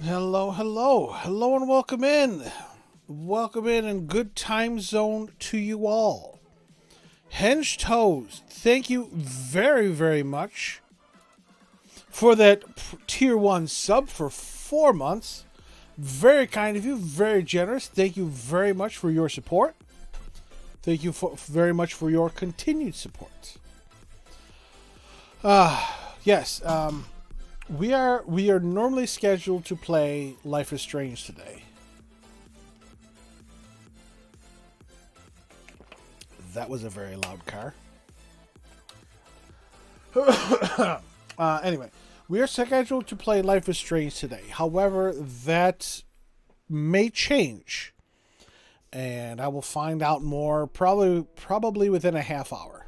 Hello, hello, hello, and welcome in. Welcome in and good time zone to you all. Henge Toes, thank you very, very much for that tier 1 sub for 4 months. Very kind of you, very generous. Thank you very much for your support. Thank you very much for your continued support. Yes, we are normally scheduled to play Life is Strange today. That was a very loud car. Anyway, we are scheduled to play Life is Strange today. However, that may change, and I will find out more probably within a half hour.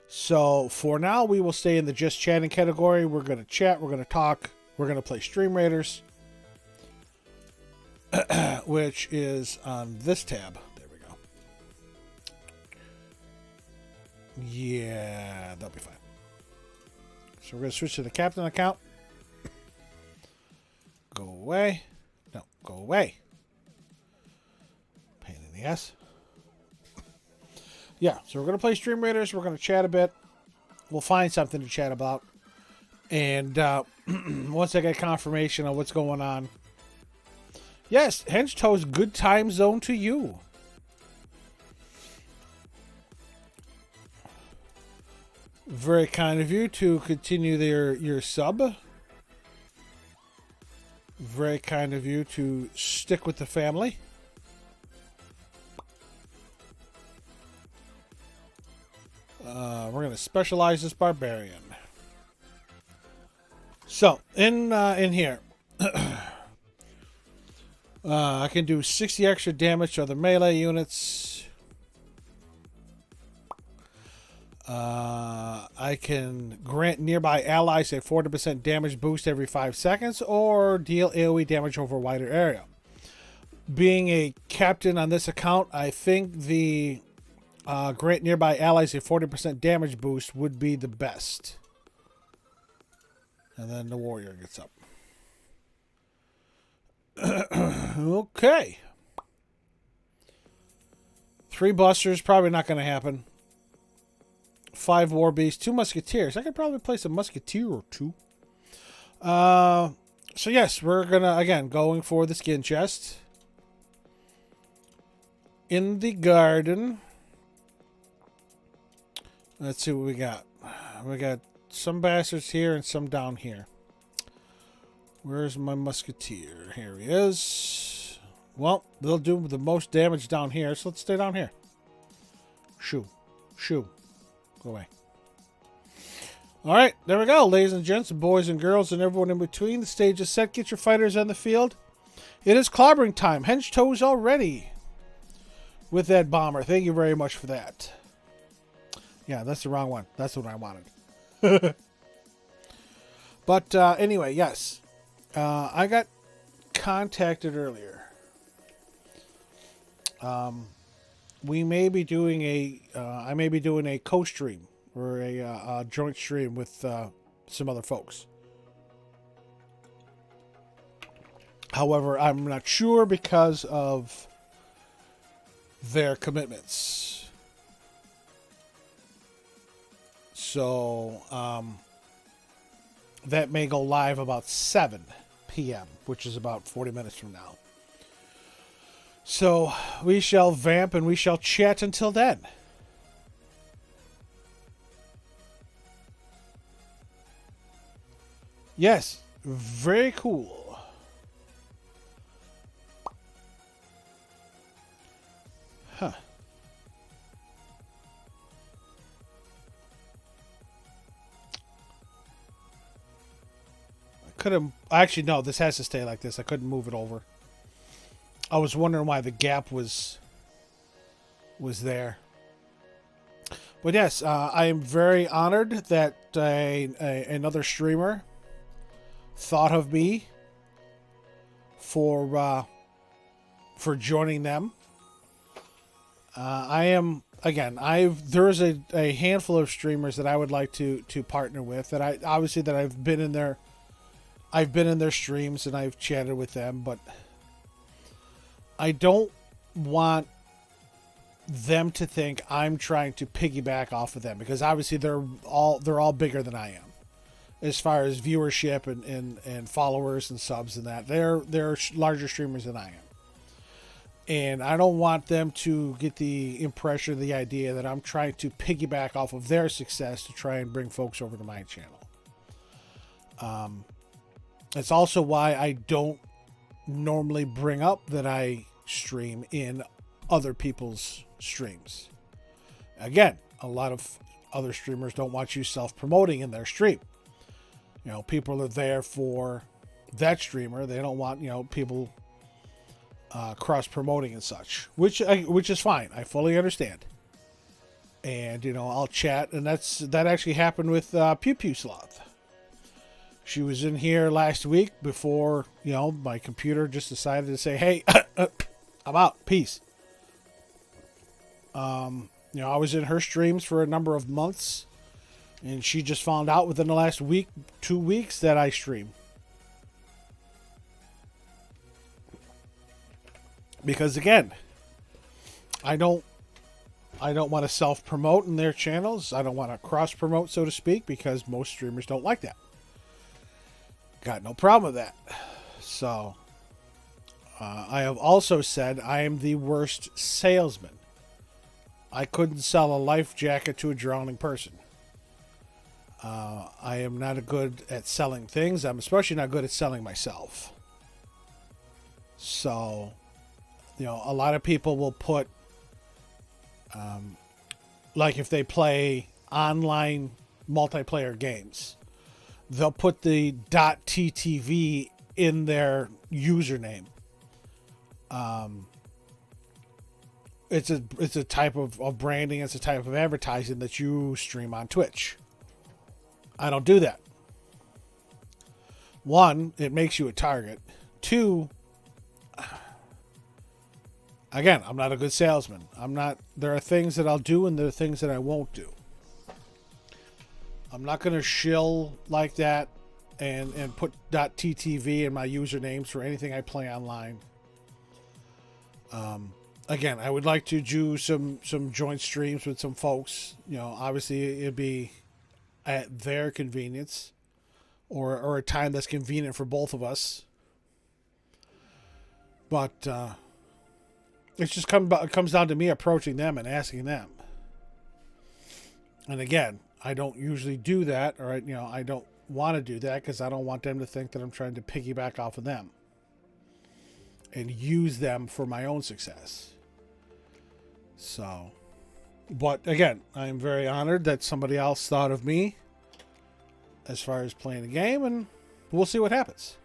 So for now, we will stay in the just chatting category. We're going to chat. We're going to talk. We're going to play Stream Raiders, which is on this tab. There we go. Yeah, that'll be fine. So we're going to switch to the captain account. Go away. No, go away. Pain in the ass. Yeah, so we're going to play Stream Raiders. We're going to chat a bit. We'll find something to chat about. And once I get confirmation on what's going on. Yes, Henge Toes, good time zone to you. Very kind of you to continue your sub. Very kind of you to stick with the family. We're going to specialize this barbarian. So, in here, I can do 60 extra damage to other melee units. I can grant nearby allies a 40% damage boost every 5 seconds or deal AoE damage over a wider area. Being a captain on this account, I think the grant nearby allies a 40% damage boost would be the best. And then the warrior gets up. Okay. 3 busters, probably not going to happen. 5 war beasts, 2 musketeers. I could probably place a musketeer or 2. So yes, we're going to, again, going for the skin chest. In the garden. Let's see what we got. We got some bastards here and some down here. Where's my musketeer? Here he is. Well, they'll do the most damage down here, so let's stay down here. Shoo. Shoo. Go away. Alright, there we go, ladies and gents, boys and girls, and everyone in between. The stage is set. Get your fighters on the field. It is clobbering time. Henge Toes already with that bomber. Thank you very much for that. Yeah, that's the wrong one. That's what I wanted. But anyway, yes. I got contacted earlier. We may be doing I may be doing a co-stream or a joint stream with some other folks. However, I'm not sure because of their commitments. So, that may go live about 7 p.m., which is about 40 minutes from now. So, we shall vamp and we shall chat until then. Yes, very cool. Huh. Couldn't actually, no, this has to stay like this. I couldn't move it over. I was wondering why the gap was there. But yes, I am very honored that another streamer thought of me for joining them. I am, again, there's a handful of streamers that I would like to partner with, that I've been in their I've been in their streams and I've chatted with them, but I don't want them to think I'm trying to piggyback off of them, because obviously they're all bigger than I am as far as viewership and followers and subs and that. They're larger streamers than I am. And I don't want them to get the impression, the idea that I'm trying to piggyback off of their success to try and bring folks over to my channel. It's also why I don't normally bring up that I stream in other people's streams. Again, a lot of other streamers don't want you self-promoting in their stream. You know, people are there for that streamer. They don't want, people cross-promoting and such, which is fine. I fully understand. And, I'll chat, and that actually happened with Pew Pew Sloth. She was in here last week before, my computer just decided to say, hey, I'm out. Peace. I was in her streams for a number of months, and she just found out within the last week, 2 weeks, that I stream. Because again, I don't want to self-promote in their channels. I don't want to cross-promote, so to speak, because most streamers don't like that. Got no problem with that. So, I have also said I am the worst salesman. I couldn't sell a life jacket to a drowning person. I am not good at selling things. I'm especially not good at selling myself. So, a lot of people will put, like if they play online multiplayer games, they'll put the .ttv in their username. It's a type of branding. It's a type of advertising that you stream on Twitch. I don't do that. One, it makes you a target. Two, again, I'm not a good salesman. There are things that I'll do and there are things that I won't do. I'm not going to shill like that and put .ttv in my usernames for anything I play online. Again, I would like to do some joint streams with some folks. Obviously it'd be at their convenience or a time that's convenient for both of us. But it's just it comes down to me approaching them and asking them. And again, I don't usually do that, or I don't want to do that because I don't want them to think that I'm trying to piggyback off of them and use them for my own success. So, but again, I am very honored that somebody else thought of me as far as playing a game, and we'll see what happens.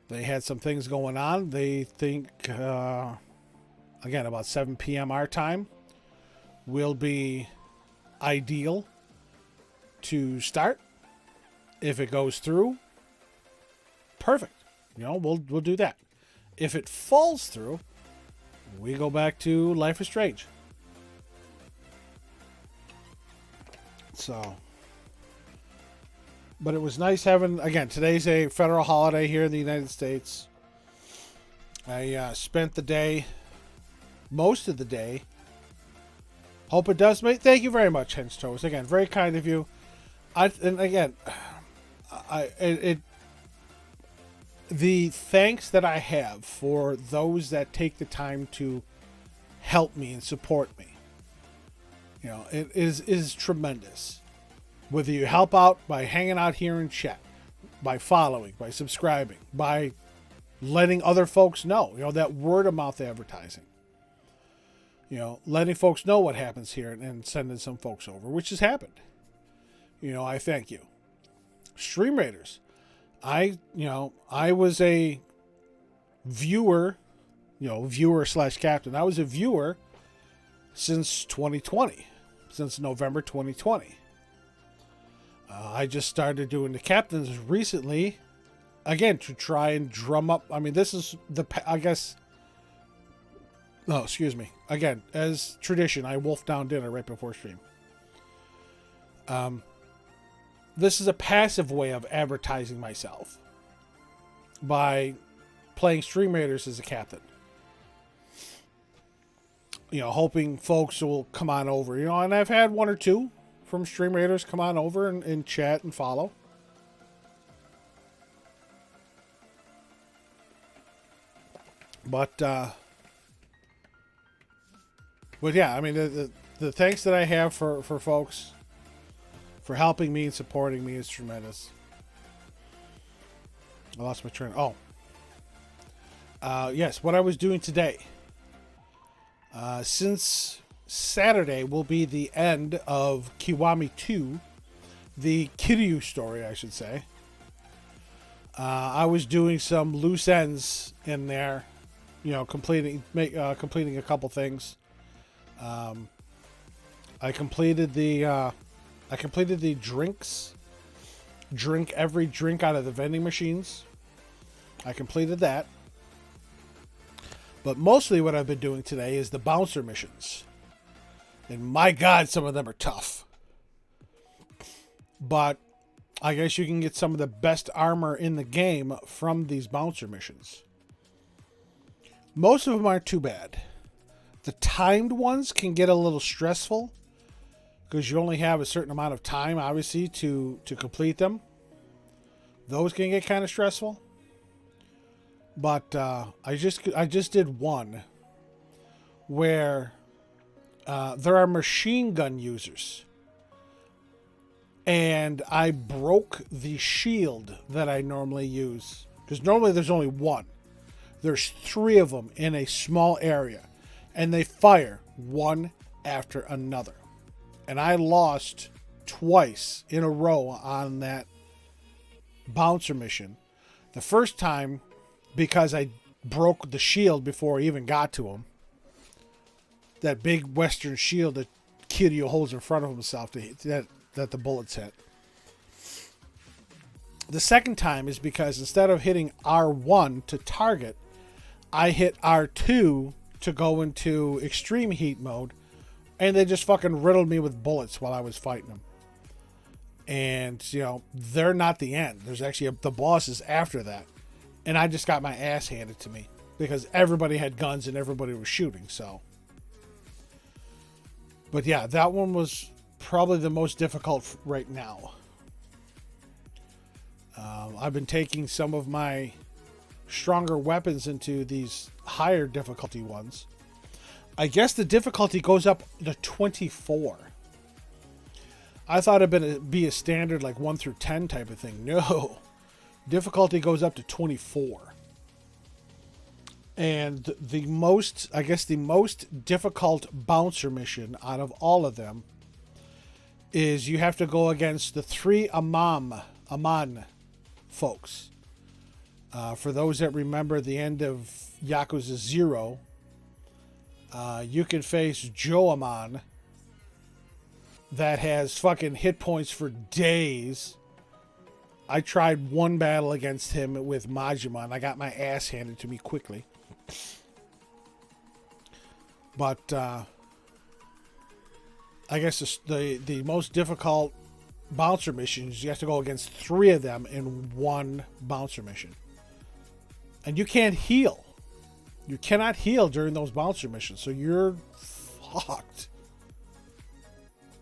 They had some things going on. They think, again, about 7 p.m. our time will be ideal to start. If it goes through, perfect. We'll do that. If it falls through, we go back to Life is Strange. So, but it was nice having, again, today's a federal holiday here in the United States. I spent the day, most of the day. Hope it does, mate. Thank you very much, Hench Toast. Again, very kind of you. The thanks that I have for those that take the time to help me and support me, it is tremendous. Whether you help out by hanging out here in chat, by following, by subscribing, by letting other folks know, that word of mouth advertising, letting folks know what happens here and sending some folks over, which has happened. I thank you. Stream Raiders. I was a viewer, viewer/captain. I was a viewer since 2020, since November 2020. I just started doing the captains recently, again, to try and drum up. I mean, this is excuse me. Again, as tradition, I wolf down dinner right before stream. this is a passive way of advertising myself by playing Stream Raiders as a captain. You know, hoping folks will come on over. You know, and I've had one or two from Stream Raiders come on over and chat and follow. But yeah, I mean, the thanks that I have for folks for helping me and supporting me is tremendous. I lost my train. Oh. Yes, what I was doing today. Since Saturday will be the end of Kiwami 2, the Kiryu story, I should say. I was doing some loose ends in there, you know, completing a couple things. I completed the drinks. Drink every drink out of the vending machines. I completed that. But mostly what I've been doing today is the bouncer missions. And my God, some of them are tough. But I guess you can get some of the best armor in the game from these bouncer missions. Most of them aren't too bad. The timed ones can get a little stressful because you only have a certain amount of time, obviously, to complete them. Those can get kind of stressful. But I just did one where there are machine gun users. And I broke the shield that I normally use. Because normally there's only one. There's 3 of them in a small area. And they fire one after another. And I lost twice in a row on that bouncer mission. The first time, because I broke the shield before I even got to him. That big western shield that Kiryu holds in front of himself that the bullets hit. The second time is because instead of hitting R1 to target, I hit R2 to go into extreme heat mode, and they just fucking riddled me with bullets while I was fighting them. And, you know, they're not the end. There's actually the boss is after that. And I just got my ass handed to me because everybody had guns and everybody was shooting, so. But yeah, that one was probably the most difficult right now. I've been taking some of my stronger weapons into these higher difficulty ones. I guess the difficulty goes up to 24. I thought it'd be a standard like 1 through 10 type of thing. No. Difficulty goes up to 24. And the most difficult bouncer mission out of all of them is you have to go against the 3 Amon folks. For those that remember the end of Yakuza 0, you can face Joe Amon that has fucking hit points for days. I tried one battle against him with Majima, and I got my ass handed to me quickly. But I guess the most difficult bouncer missions, you have to go against 3 of them in one bouncer mission. And you can't heal. You cannot heal during those bouncer missions, so you're fucked.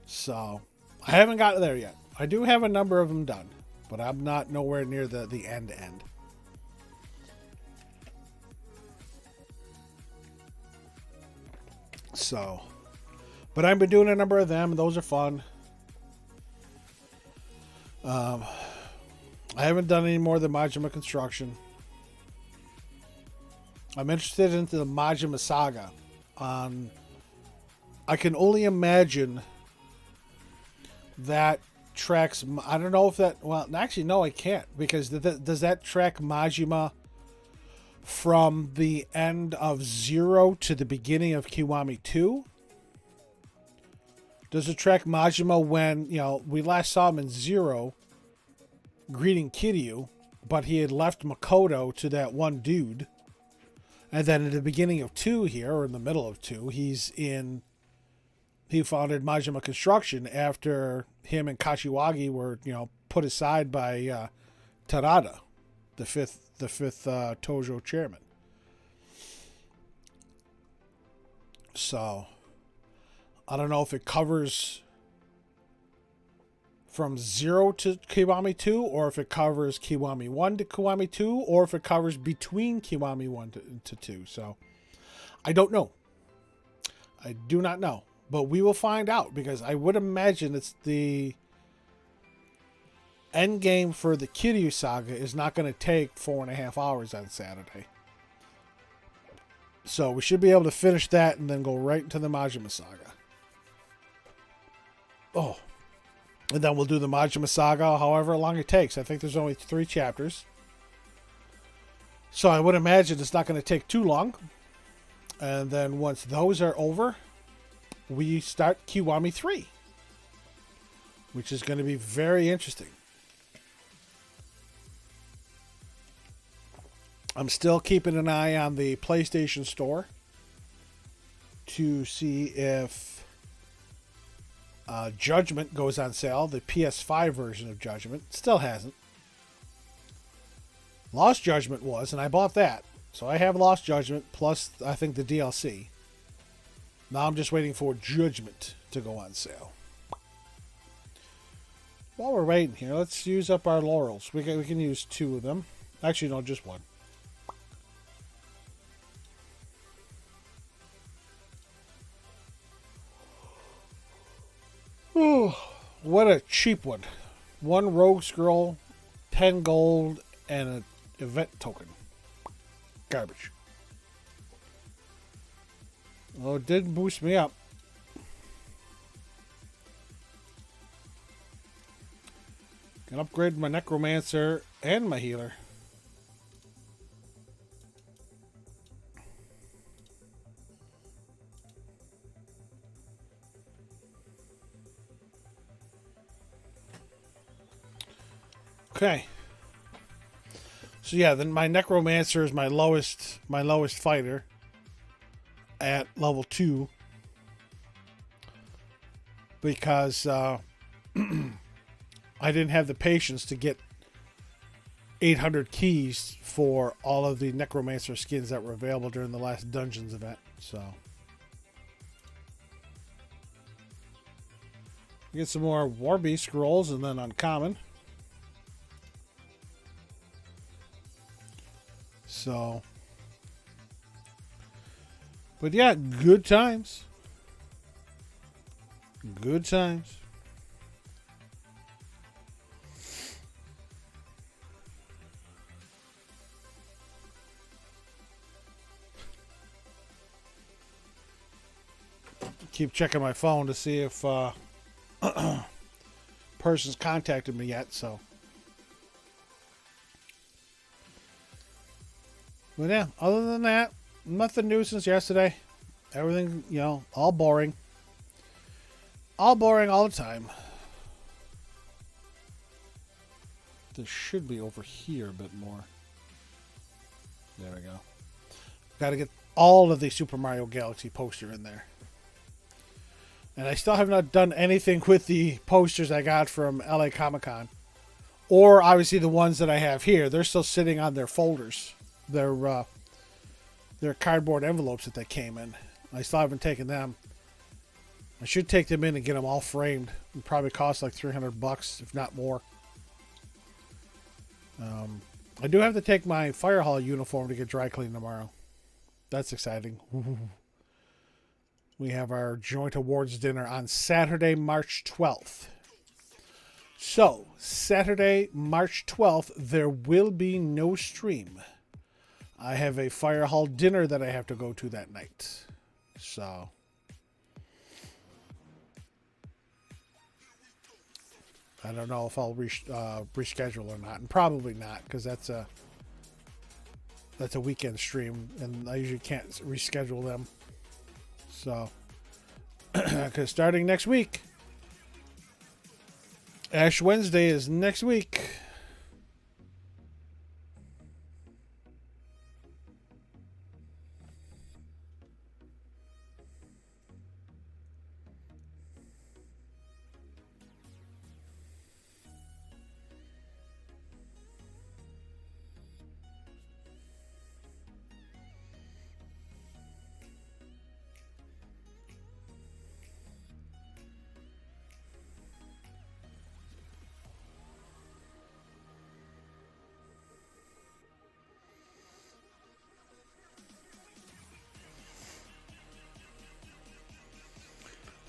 So, I haven't gotten there yet. I do have a number of them done, but I'm not nowhere near the end. So, but I've been doing a number of them, and those are fun. I haven't done any more than Majima Construction. I'm interested into the Majima Saga. I can only imagine that tracks. I don't know if that. Well, actually, no, I can't, because does that track Majima from the end of 0 to the beginning of Kiwami 2? Does it track Majima when, you know, we last saw him in 0 greeting Kiryu, but he had left Makoto to that one dude? And then at the beginning of 2 here, or in the middle of 2, he founded Majima Construction after him and Kashiwagi were, you know, put aside by Tarada, the fifth Tojo chairman. So I don't know if it covers from 0 to Kiwami 2, or if it covers Kiwami 1 to Kiwami 2, or if it covers between Kiwami 1 to 2. So I don't know. I do not know. But we will find out, because I would imagine it's the end game for the Kiryu saga is not going to take 4.5 hours on Saturday. So we should be able to finish that and then go right into the Majima saga. Oh. And then we'll do the Majima saga however long it takes. I think there's only 3 chapters. So I would imagine it's not going to take too long. And then once those are over, we start Kiwami 3. Which is going to be very interesting. I'm still keeping an eye on the PlayStation Store to see if Judgment goes on sale. The PS5 version of Judgment still hasn't. Lost Judgment was, and I bought that. So I have Lost Judgment plus, I think, the DLC. Now I'm just waiting for Judgment to go on sale. While we're waiting here, let's use up our laurels. We can use 2 of them. Actually, no, just 1. Ooh, what a cheap one. 1 rogue scroll, 10 gold, and an event token. Garbage. Oh, it did boost me up. Can upgrade my necromancer and my healer. Okay. So yeah, then my necromancer is my lowest fighter at level 2 because I didn't have the patience to get 800 keys for all of the necromancer skins that were available during the last dungeons event. So get some more war beast scrolls and then uncommon. So, but yeah, good times. Good times. Keep checking my phone to see if person's contacted me yet, so. But yeah, other than that, nothing new since yesterday. Everything, all boring. All boring all the time. This should be over here a bit more. There we go. Got to get all of the Super Mario Galaxy poster in there. And I still have not done anything with the posters I got from LA Comic-Con. Or obviously the ones that I have here. They're still sitting on their folders. Their cardboard envelopes that they came in. I still haven't taken them. I should take them in and get them all framed. It probably cost like $300, if not more. I do have to take my fire hall uniform to get dry cleaned tomorrow. That's exciting. We have our joint awards dinner on Saturday, March 12th. So, Saturday, March 12th, there will be no stream. I have a fire hall dinner that I have to go to that night. So, I don't know if I'll reschedule or not, and probably not, because that's a weekend stream, and I usually can't reschedule them. So, because starting next week, Ash Wednesday is next week.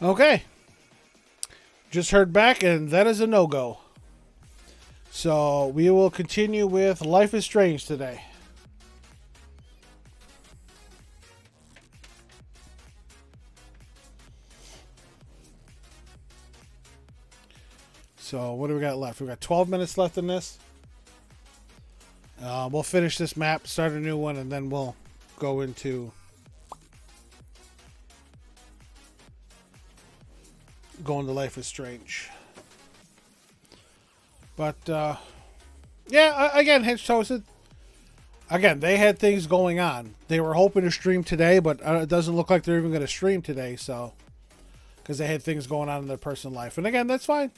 Okay. Just heard back, and that is a no-go. So we will continue with Life is Strange today. So what do we got left? We got 12 minutes left in this. We'll finish this map, start a new one, and then we'll go into going to Life is Strange. But yeah, again, Hinge Toasted. Again, they had things going on. They were hoping to stream today, but it doesn't look like they're even going to stream today. So, because they had things going on in their personal life, and again, that's fine.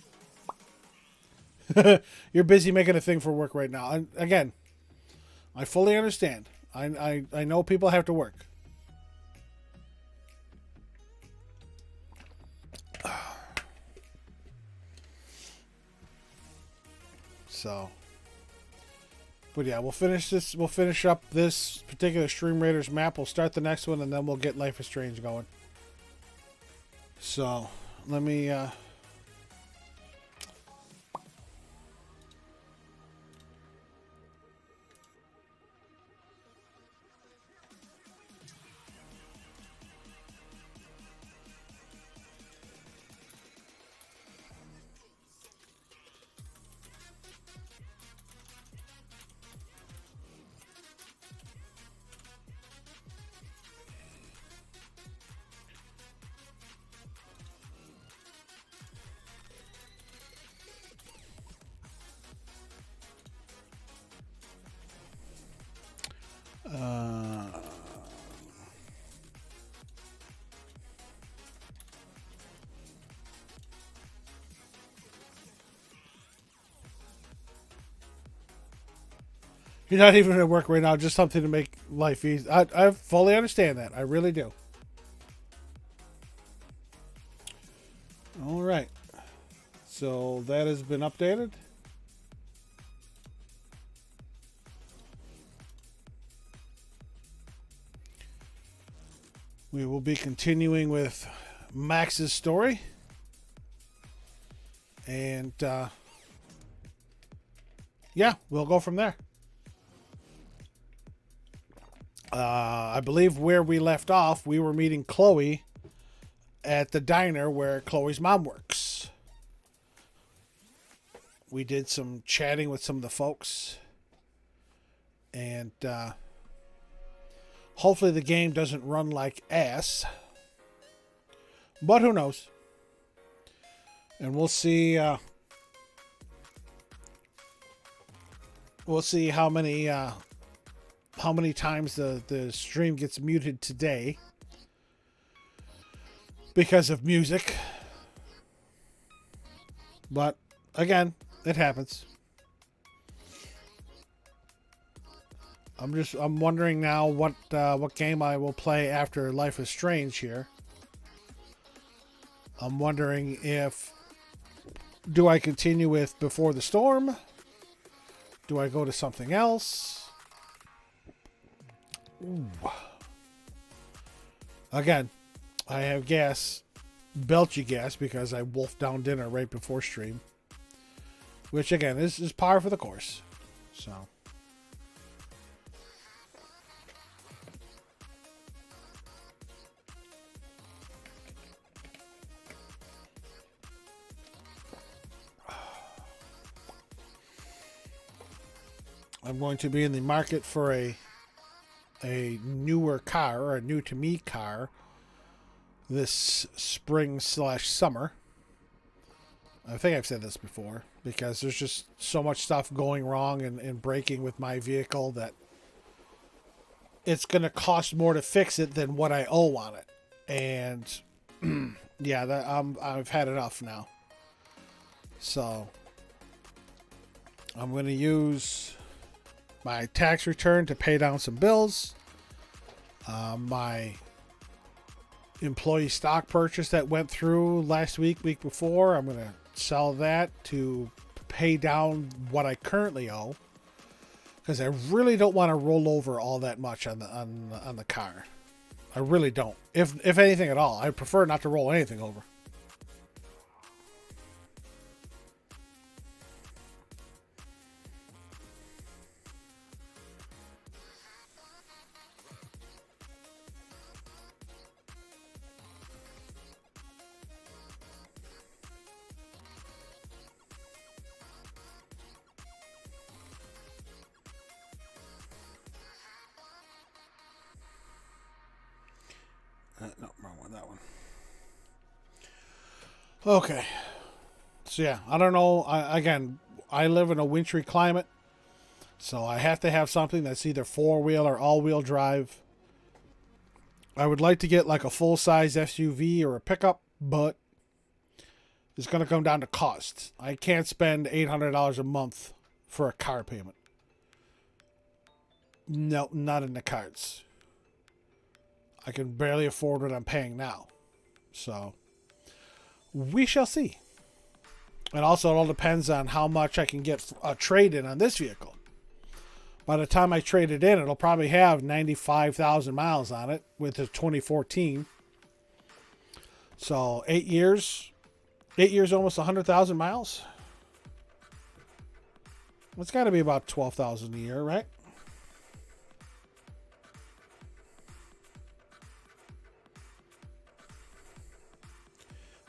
You're busy making a thing for work right now, and again, I fully understand. I know people have to work. So, but yeah, we'll finish this. We'll finish up this particular Stream Raiders map. We'll start the next one, and then we'll get Life is Strange going. So, let me. You're not even at work right now, just something to make life easy. I fully understand that. I really do. All right. So that has been updated. We will be continuing with Max's story. And yeah, we'll go from there. I believe where we left off, we were meeting Chloe at the diner where Chloe's mom works. We did some chatting with some of the folks. And hopefully the game doesn't run like ass. But who knows? And we'll see. We'll see how many times the stream gets muted today because of music. But again, it happens. I'm wondering now what game I will play after Life is Strange here. I'm wondering if do I continue with Before the Storm? Do I go to something else? Ooh. Again, I have belchy gas, because I wolfed down dinner right before stream. Which, again, is par for the course. So. I'm going to be in the market for a newer car, or a new to me car, this spring/summer. I think I've said this before, because there's just so much stuff going wrong and breaking with my vehicle that it's going to cost more to fix it than what I owe on it. And yeah, I've had enough now. So I'm going to use my tax return to pay down some bills. My employee stock purchase that went through last week before, I'm going to sell that to pay down what I currently owe, because I really don't want to roll over all that much on the car. I really don't. If anything at all, I prefer not to roll anything over. No, wrong one. That one. Okay. So yeah, I don't know. I live in a wintry climate, so I have to have something that's either 4-wheel or all-wheel drive. I would like to get like a full-size SUV or a pickup, but it's going to come down to cost. I can't spend $800 a month for a car payment. No, not in the cards. I can barely afford what I'm paying now. So, we shall see. And also, it all depends on how much I can get a trade-in on this vehicle. By the time I trade it in, it'll probably have 95,000 miles on it with the 2014. So 8 years, almost 100,000 miles. It's got to be about 12,000 a year, right?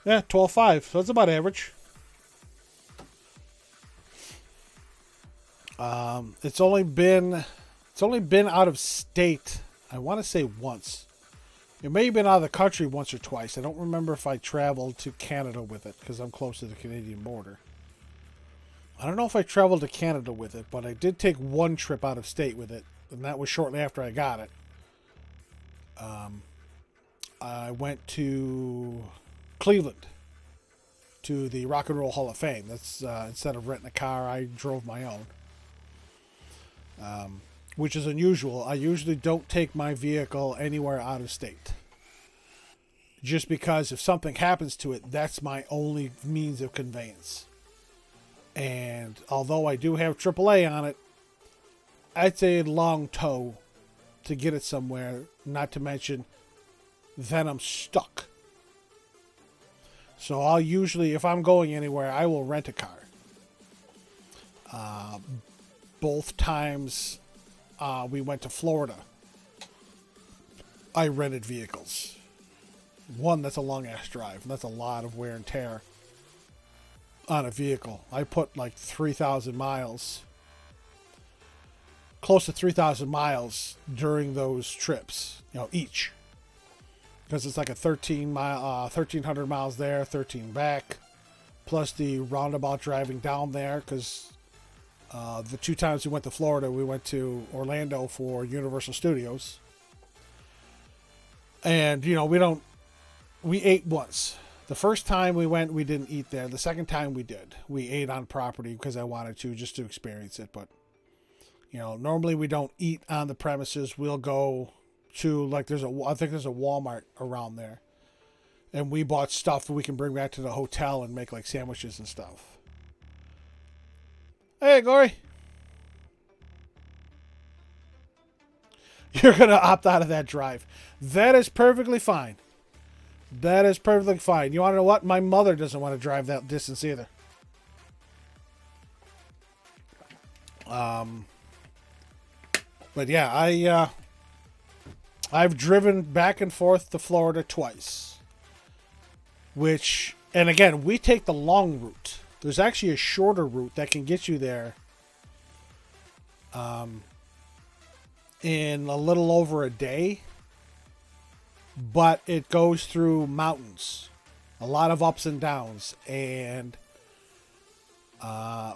Yeah, 12.5. So that's about average. It's only been out of state, I want to say once. It may have been out of the country once or twice. I don't remember if I traveled to Canada with it because I'm close to the Canadian border. I don't know if I traveled to Canada with it, but I did take one trip out of state with it, and that was shortly after I got it. I went to Cleveland to the Rock and Roll Hall of Fame. That's instead of renting a car, I drove my own. Which is unusual. I usually don't take my vehicle anywhere out of state. Just because if something happens to it, that's my only means of conveyance. And although I do have AAA on it, it's a long tow to get it somewhere. Not to mention, then I'm stuck. So I'll usually, if I'm going anywhere, I will rent a car. Both times we went to Florida, I rented vehicles. One, that's a long-ass drive, and that's a lot of wear and tear on a vehicle. I put like 3,000 miles, close to 3,000 miles during those trips, each. Because it's like a 1,300 miles there, 13 back, plus the roundabout driving down there, because the 2 times we went to Florida, we went to Orlando for Universal Studios. And, we ate once. The first time we went, we didn't eat there. The second time we did. We ate on property because I wanted to, just to experience it. But, normally we don't eat on the premises. We'll go to, I think there's a Walmart around there. And we bought stuff that we can bring back to the hotel and make like sandwiches and stuff. Hey, Gory. You're going to opt out of that drive. That is perfectly fine. That is perfectly fine. You want to know what? My mother doesn't want to drive that distance either. But yeah, I've driven back and forth to Florida twice. And again, we take the long route. There's actually a shorter route that can get you there in a little over a day. But it goes through mountains. A lot of ups and downs. And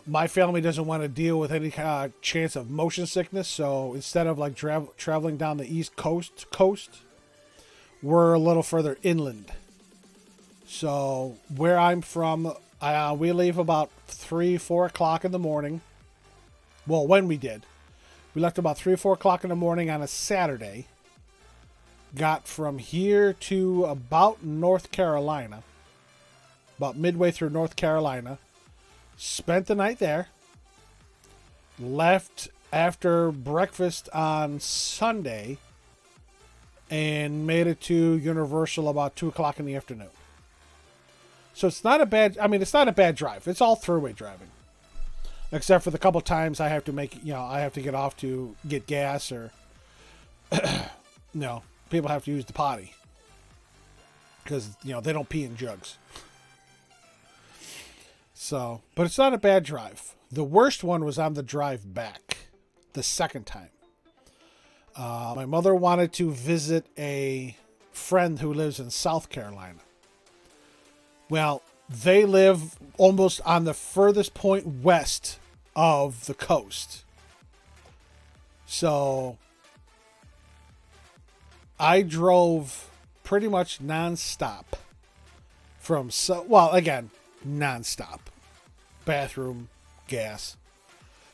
my family doesn't want to deal with any kind of chance of motion sickness. So instead of like traveling down the east coast, we're a little further inland. So where I'm from, we leave about 3-4 o'clock in the morning. Well, when we did. We left about 3-4 o'clock in the morning on a Saturday. Got from here to about North Carolina. About midway through North Carolina. Spent the night there. Left after breakfast on Sunday. And made it to Universal about 2 o'clock in the afternoon. So it's not a bad drive. It's all throughway driving. Except for the couple times I have to get off to get gas or, people have to use the potty. Because, they don't pee in jugs. So, but it's not a bad drive. The worst one was on the drive back. The second time. My mother wanted to visit a friend who lives in South Carolina. Well, they live almost on the furthest point west of the coast. So I drove pretty much nonstop nonstop. Bathroom, gas.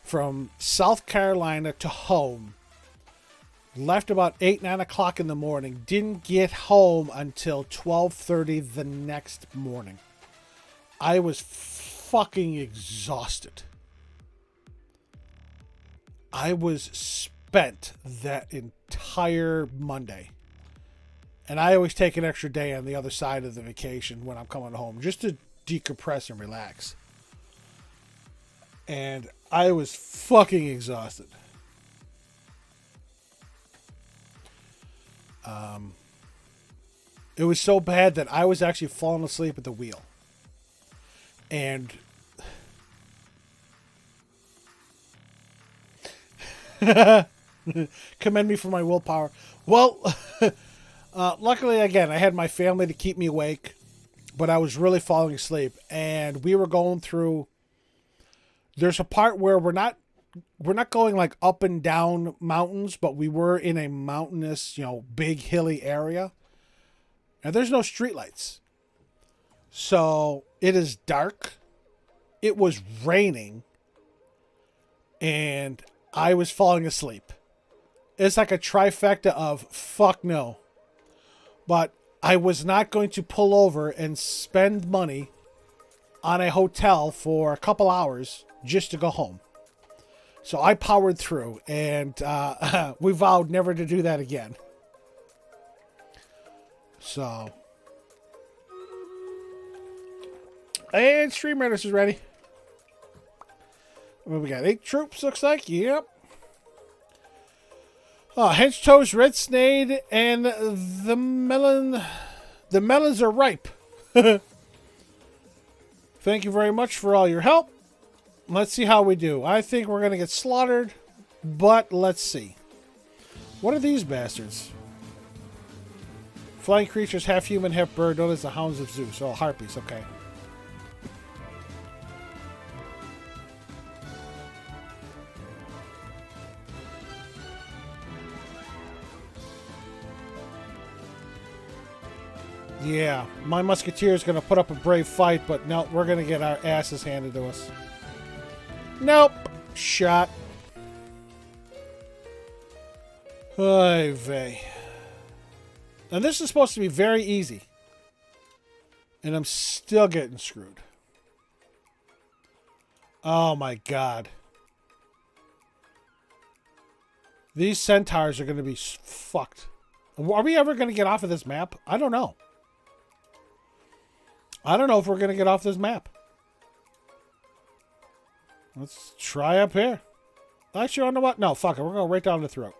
From South Carolina to home. Left about 8, 9 o'clock in the morning. Didn't get home until 12:30 the next morning. I was fucking exhausted. I was spent that entire Monday. And I always take an extra day on the other side of the vacation when I'm coming home just to decompress and relax. And I was fucking exhausted. It was so bad that I was actually falling asleep at the wheel. And commend me for my willpower. Well, luckily, again, I had my family to keep me awake, but I was really falling asleep. And we were going through... There's a part where we're not going like up and down mountains, but we were in a mountainous, big hilly area. And there's no streetlights. So it is dark. It was raining. And I was falling asleep. It's like a trifecta of fuck no. But I was not going to pull over and spend money on a hotel for a couple hours just to go home. So I powered through, and we vowed never to do that again. So. And Stream Raiders is ready. Well, we got 8 troops, looks like. Yep. Hench Toast, Red Snade, and the melon. The melons are ripe. Thank you very much for all your help. Let's see how we do. I think we're going to get slaughtered, but let's see. What are these bastards? Flying creatures, half human, half bird, known as the Hounds of Zeus. Oh, harpies, okay. Yeah, my musketeer is going to put up a brave fight, but no, we're going to get our asses handed to us. Nope. Shot. Oy vey. And this is supposed to be very easy. And I'm still getting screwed. Oh my god. These centaurs are going to be fucked. Are we ever going to get off of this map? I don't know. I don't know if we're going to get off this map. Let's try up here. Actually, you know what? No, fuck it. We're going right down the throat.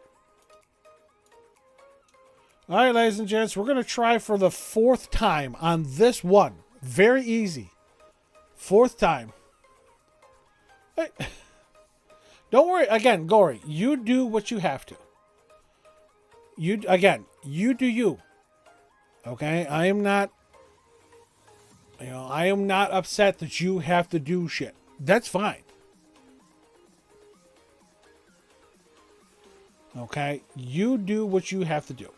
Alright, ladies and gents. We're going to try for the 4th time on this one. Very easy. 4th time. Hey. Don't worry. Again, Gory, you do what you have to. You do you. Okay? I am not upset that you have to do shit. That's fine. Okay? You do what you have to do.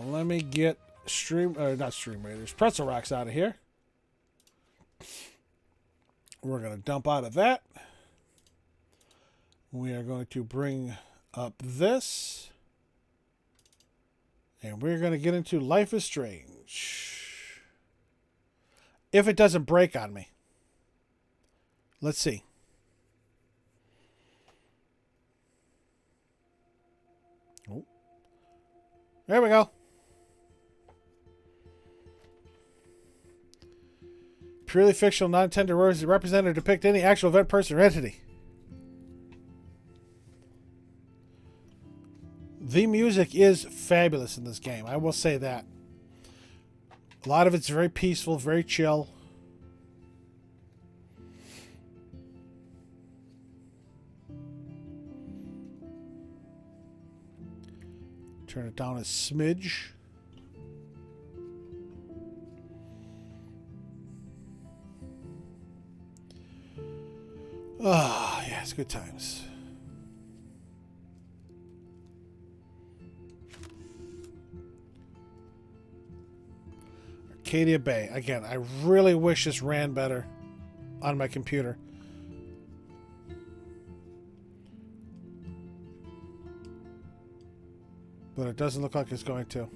Let me get not Stream Raiders, Pretzel Rocks out of here. We're going to dump out of that. We are going to bring up this. And we're going to get into Life is Strange. If it doesn't break on me. Let's see. Oh. There we go. Purely fictional, non-intended words that represent or depict any actual event, person, or entity. The music is fabulous in this game. I will say that. A lot of it's very peaceful, very chill. Turn it down a smidge. Ah, yeah, it's good times. Arcadia Bay. Again, I really wish this ran better on my computer. But it doesn't look like it's going to.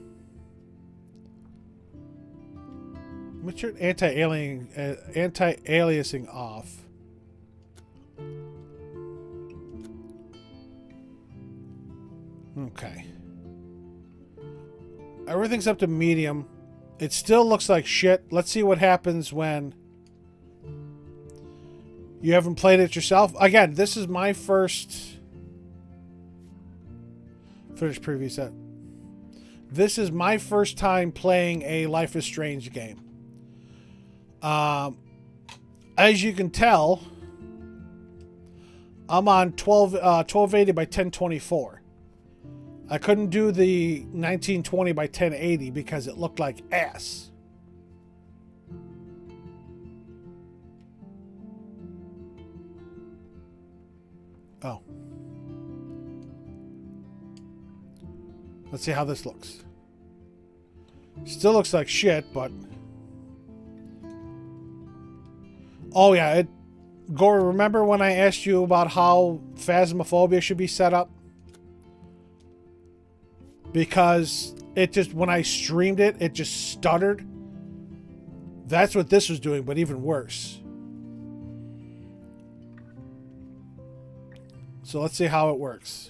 Let's turn anti-aliasing off. Okay. Everything's up to medium. It still looks like shit. Let's see what happens when you haven't played it yourself. Again, this is my first... Finish preview set. This is my first time playing a Life is Strange game. As you can tell, I'm on 1280 by 1024. I couldn't do the 1920 by 1080 because it looked like ass. Oh. Let's see how this looks. Still looks like shit, but... Oh, yeah. Gory, remember when I asked you about how Phasmophobia should be set up? Because it just... When I streamed it, it just stuttered. That's what this was doing, but even worse. So let's see how it works.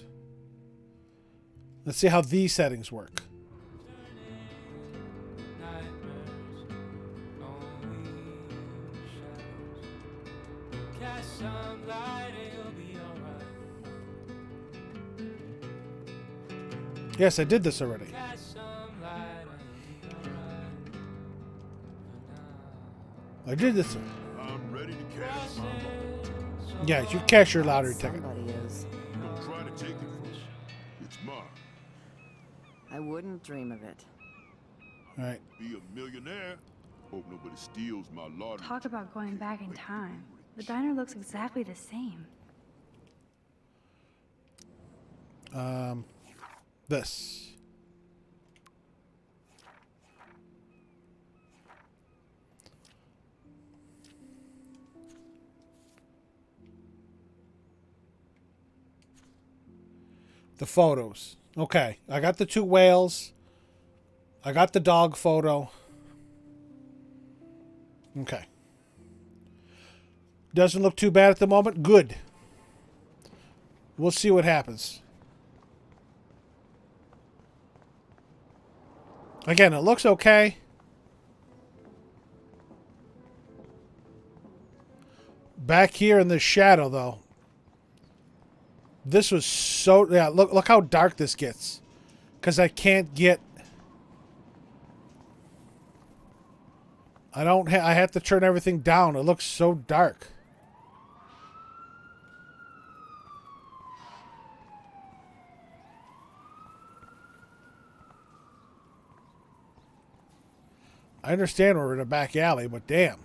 Let's see how these settings work. Yes, I did this already. I did this. I'm ready to cash my lot. Yeah, you cash your lottery ticket. Somebody is. Don't try to take it from me. It's mine. I wouldn't dream of it. All right. Be a millionaire. Hope nobody steals my lottery. Talk about going back in time. The diner looks exactly the same. This. The photos. Okay, I got the 2 whales. I got the dog photo. Okay. Doesn't look too bad at the moment. Good. We'll see what happens. Again, it looks okay. Back here in the shadow, though. This was so... Yeah, look how dark this gets. Because I can't get... I have to turn everything down. It looks so dark. I understand we're in a back alley, but damn.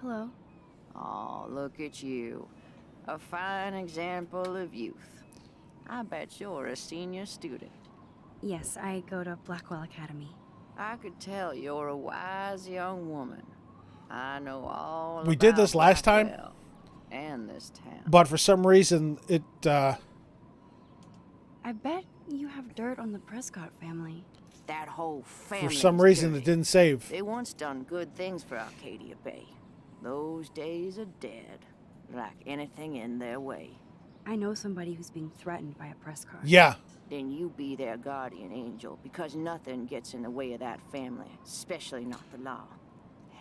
Hello? Oh, look at you. A fine example of youth. I bet you're a senior student. Yes, I go to Blackwell Academy. I could tell you're a wise young woman. I know all We did this last time. Blackwell and this town. But for some reason, it... I bet you have dirt on the Prescott family. That whole family. For some reason, it didn't save. They once done good things for Arcadia Bay. Those days are dead, like anything in their way. I know somebody who's being threatened by a Prescott. Yeah. Then you be their guardian angel, because nothing gets in the way of that family, especially not the law.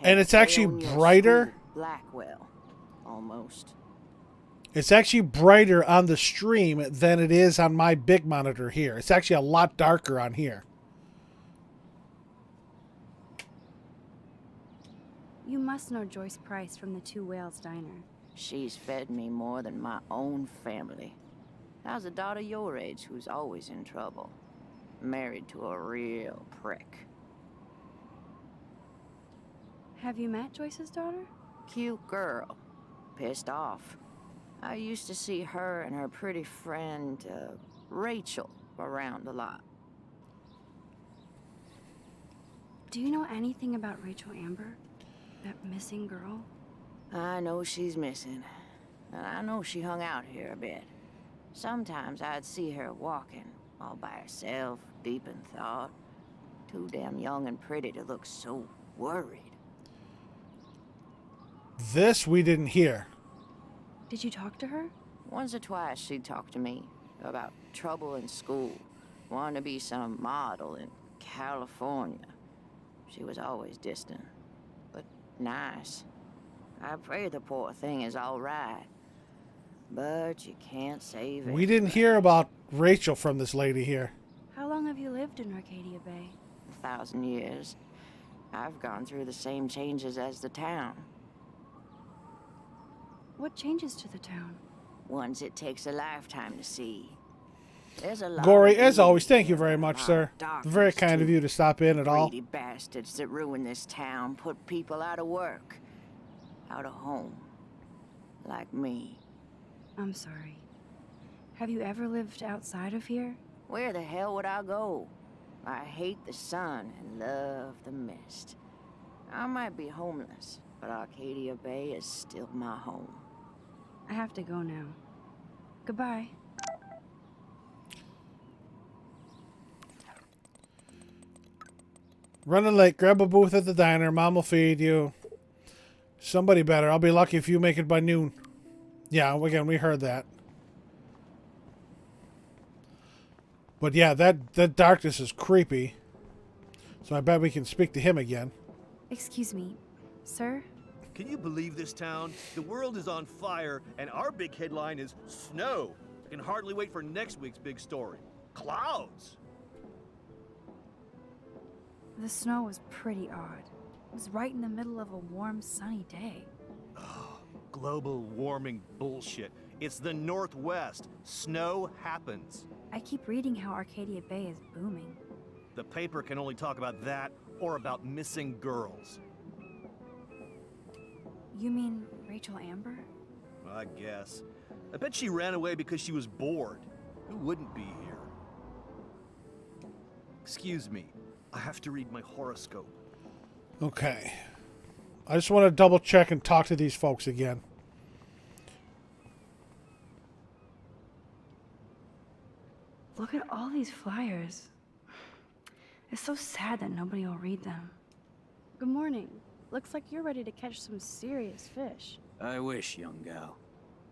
And it's Hey, actually own your brighter. school, Blackwell, almost. It's actually brighter on the stream than it is on my big monitor here. It's actually a lot darker on here. You must know Joyce Price from the 2 Whales Diner. She's fed me more than my own family. How's a daughter your age who's always in trouble? Married to a real prick. Have you met Joyce's daughter? Cute girl. Pissed off. I used to see her and her pretty friend, Rachel, around a lot. Do you know anything about Rachel Amber? That missing girl? I know she's missing. And I know she hung out here a bit. Sometimes I'd see her walking, all by herself, deep in thought. Too damn young and pretty to look so worried. This we didn't hear. Did you talk to her? Once or twice she'd talk to me about trouble in school, wanting to be some model in California. She was always distant, but nice. I pray the poor thing is all right, but you can't save it. We didn't hear about Rachel from this lady here. How long have you lived in Arcadia Bay? 1,000 years. I've gone through the same changes as the town. What changes to the town? Ones it takes a lifetime to see. There's a lot Gory, of as always, evil thank you and very a much, lot sir. darkness, Very kind of too. you to stop in at all. Greedy bastards that ruin this town, put people out of work, out of home, like me. I'm sorry. Have you ever lived outside of here? Where the hell would I go? I hate the sun and love the mist. I might be homeless, but Arcadia Bay is still my home. I have to go now. Goodbye. Running late, grab a booth at the diner. Mom will feed you. Somebody better. I'll be lucky if you make it by noon. Yeah, again, we heard that. But yeah, that darkness is creepy. So I bet we can speak to him again. Excuse me, sir? Can you believe this town? The world is on fire, and our big headline is snow. I can hardly wait for next week's big story. Clouds! The snow was pretty odd. It was right in the middle of a warm, sunny day. Global warming bullshit. It's the Northwest. Snow happens. I keep reading how Arcadia Bay is booming. The paper can only talk about that or about missing girls. You mean Rachel Amber? I guess. I bet she ran away because she was bored. Who wouldn't be here? Excuse me. I have to read my horoscope. Okay. I just want to double check and talk to these folks again. Look at all these flyers. It's so sad that nobody will read them. Good morning. Looks like you're ready to catch some serious fish. I wish, young gal.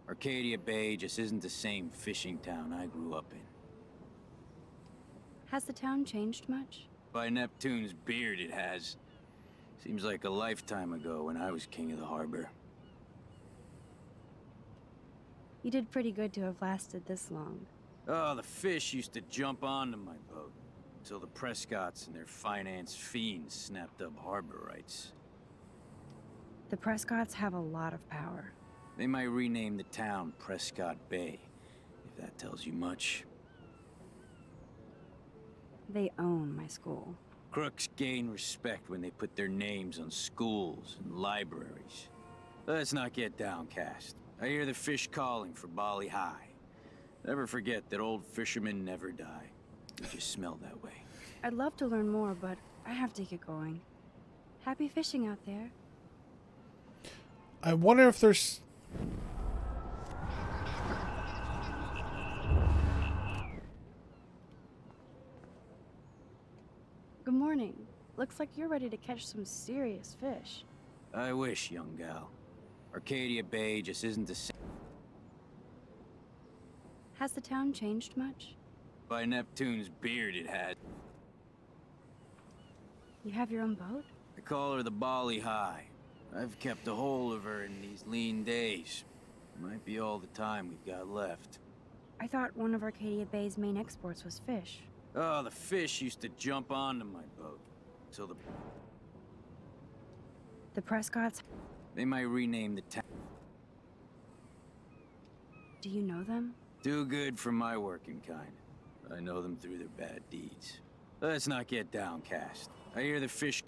Arcadia Bay just isn't the same fishing town I grew up in. Has the town changed much? By Neptune's beard, it has. Seems like a lifetime ago when I was king of the harbor. You did pretty good to have lasted this long. Oh, the fish used to jump onto my boat. Until the Prescotts and their finance fiends snapped up harbor rights. The Prescotts have a lot of power. They might rename the town Prescott Bay, if that tells you much. They own my school. Crooks gain respect when they put their names on schools and libraries. Let's not get downcast. I hear the fish calling for Bali High. Never forget that old fishermen never die. They just smell that way. I'd love to learn more, but I have to get going. Happy fishing out there. I wonder if there's... Good morning. Looks like you're ready to catch some serious fish. I wish, young gal. Arcadia Bay just isn't the same. Has the town changed much? By Neptune's beard, it has. You have your own boat? I call her the Bali High. I've kept a hold of her in these lean days. Might be all the time we've got left. I thought one of Arcadia Bay's main exports was fish. Oh, the fish used to jump onto my boat. Till The Prescotts, they might rename the town. do you know them? Too good for my working kind. I know them through their bad deeds. Let's not get downcast. I hear the fish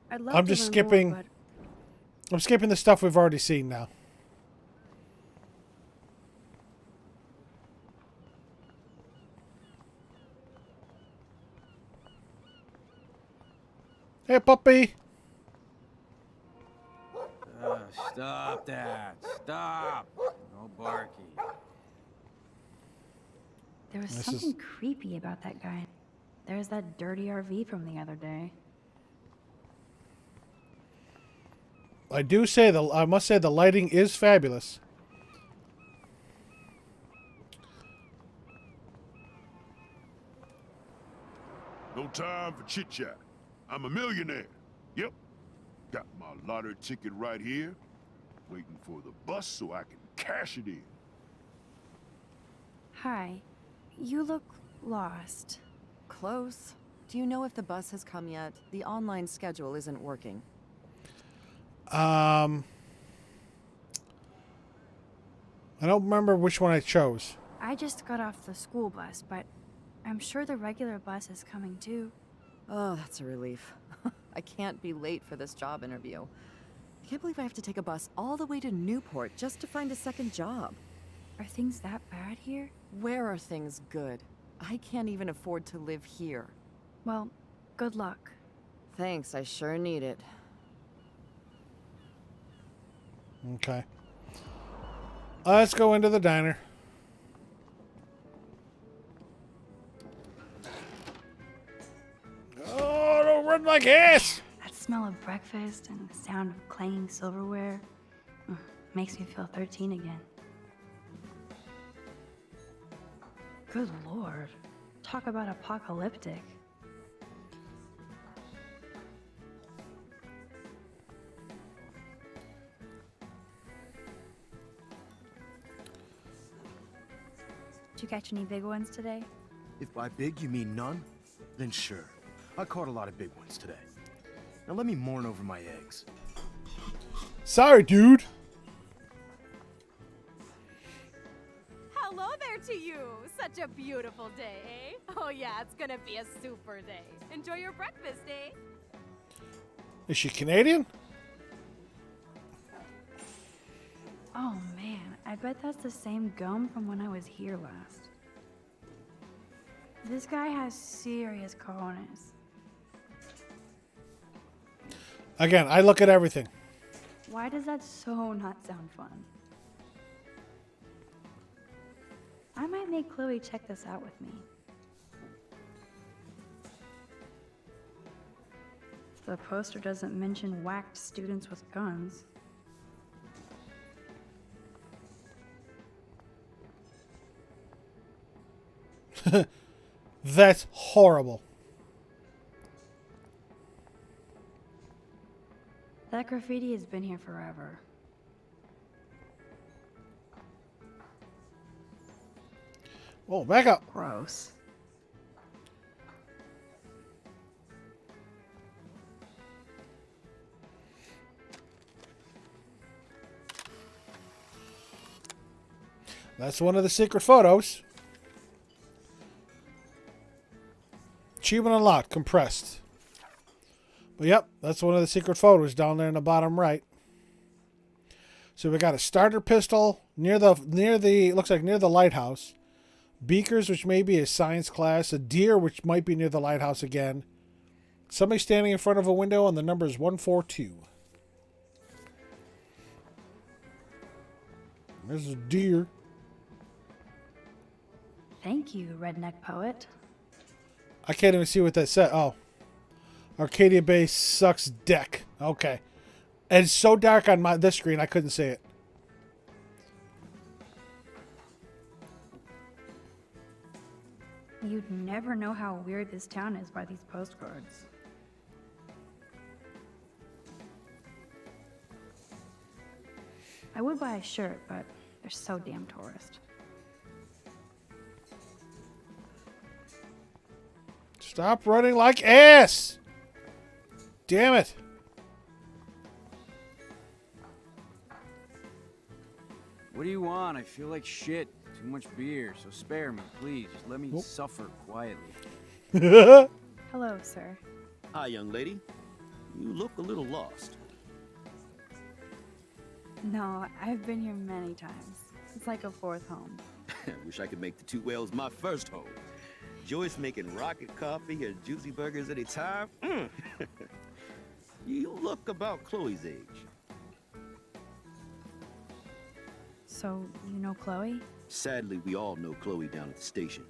I'd love I'm to just learn skipping. more, I'm skipping the stuff we've already seen now. Hey, puppy. Stop that. Stop. No barking. there was This something is- creepy about that guy. There's that dirty RV from the other day. I must say the lighting is fabulous. No time for chit-chat. I'm a millionaire. Yep. Got my lottery ticket right here. Waiting for the bus so I can cash it in. Hi. You look lost. Close. Do you know if the bus has come yet? The online schedule isn't working. I don't remember which one I chose. I just got off the school bus, but I'm sure the regular bus is coming too. Oh, that's a relief. I can't be late for this job interview. I can't believe I have to take a bus all the way to Newport just to find a second job. Are things that bad here? Where are things good? I can't even afford to live here. Well, good luck. Thanks, I sure need it. Okay. Let's go into the diner. Oh, don't run my gas! That smell of breakfast and the sound of clanging silverware makes me feel 13 again. Good lord. Talk about apocalyptic. Did you catch any big ones today? If by big you mean none, then sure. I caught a lot of big ones today. Now let me mourn over my eggs. Sorry, dude. Hello there to you. Such a beautiful day, eh? Oh yeah, it's gonna be a super day. Enjoy your breakfast, eh? Is she Canadian? Oh man, I bet that's the same gum from when I was here last. This guy has serious cojones. Again, I look at everything. Why does that so not sound fun? I might make Chloe check this out with me. The poster doesn't mention whacked students with guns. That's horrible. That graffiti has been here forever. Oh, back up. Gross. That's one of the secret photos. Achievement unlocked, compressed. But yep, that's one of the secret photos down there in the bottom right. So we got a starter pistol near the looks like near the lighthouse. Beakers, which may be a science class. A deer, which might be near the lighthouse again. Somebody standing in front of a window, and the number is 142. There's a deer. Thank you, redneck poet. I can't even see what that said. Oh. Arcadia Bay sucks deck. Okay. And it's so dark on this screen, I couldn't see it. You'd never know how weird this town is by these postcards. I would buy a shirt, but they're so damn tourist. Stop running like ass! Damn it. What do you want? I feel like shit. Too much beer, so spare me, please. Just let me suffer quietly. Hello, sir. Hi, young lady. You look a little lost. No, I've been here many times. It's like a fourth home. Wish I could make the Two Whales my first home. Joyce making rocket coffee and juicy burgers anytime. You look about Chloe's age. So, you know Chloe? Sadly, we all know Chloe down at the station.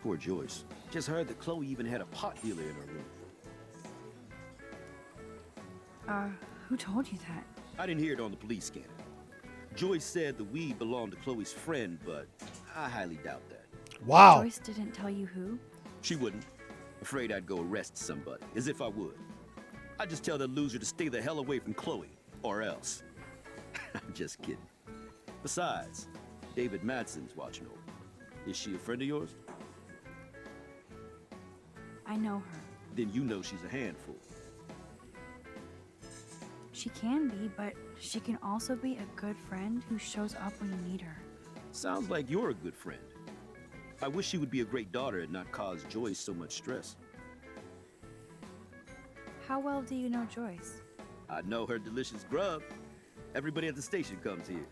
Poor Joyce. Just heard that Chloe even had a pot dealer in her room. Who told you that? I didn't hear it on the police scanner. Joyce said the weed belonged to Chloe's friend, but I highly doubt that. Wow. Joyce didn't tell you who? She wouldn't. Afraid I'd go arrest somebody, as if I would. I'd just tell that loser to stay the hell away from Chloe, or else. I'm just kidding. Besides, David Madsen's watching over. Is she a friend of yours? I know her. Then you know she's a handful. She can be, but she can also be a good friend who shows up when you need her. Sounds like you're a good friend. I wish she would be a great daughter and not cause Joyce so much stress. How well do you know Joyce? I know her delicious grub. Everybody at the station comes here.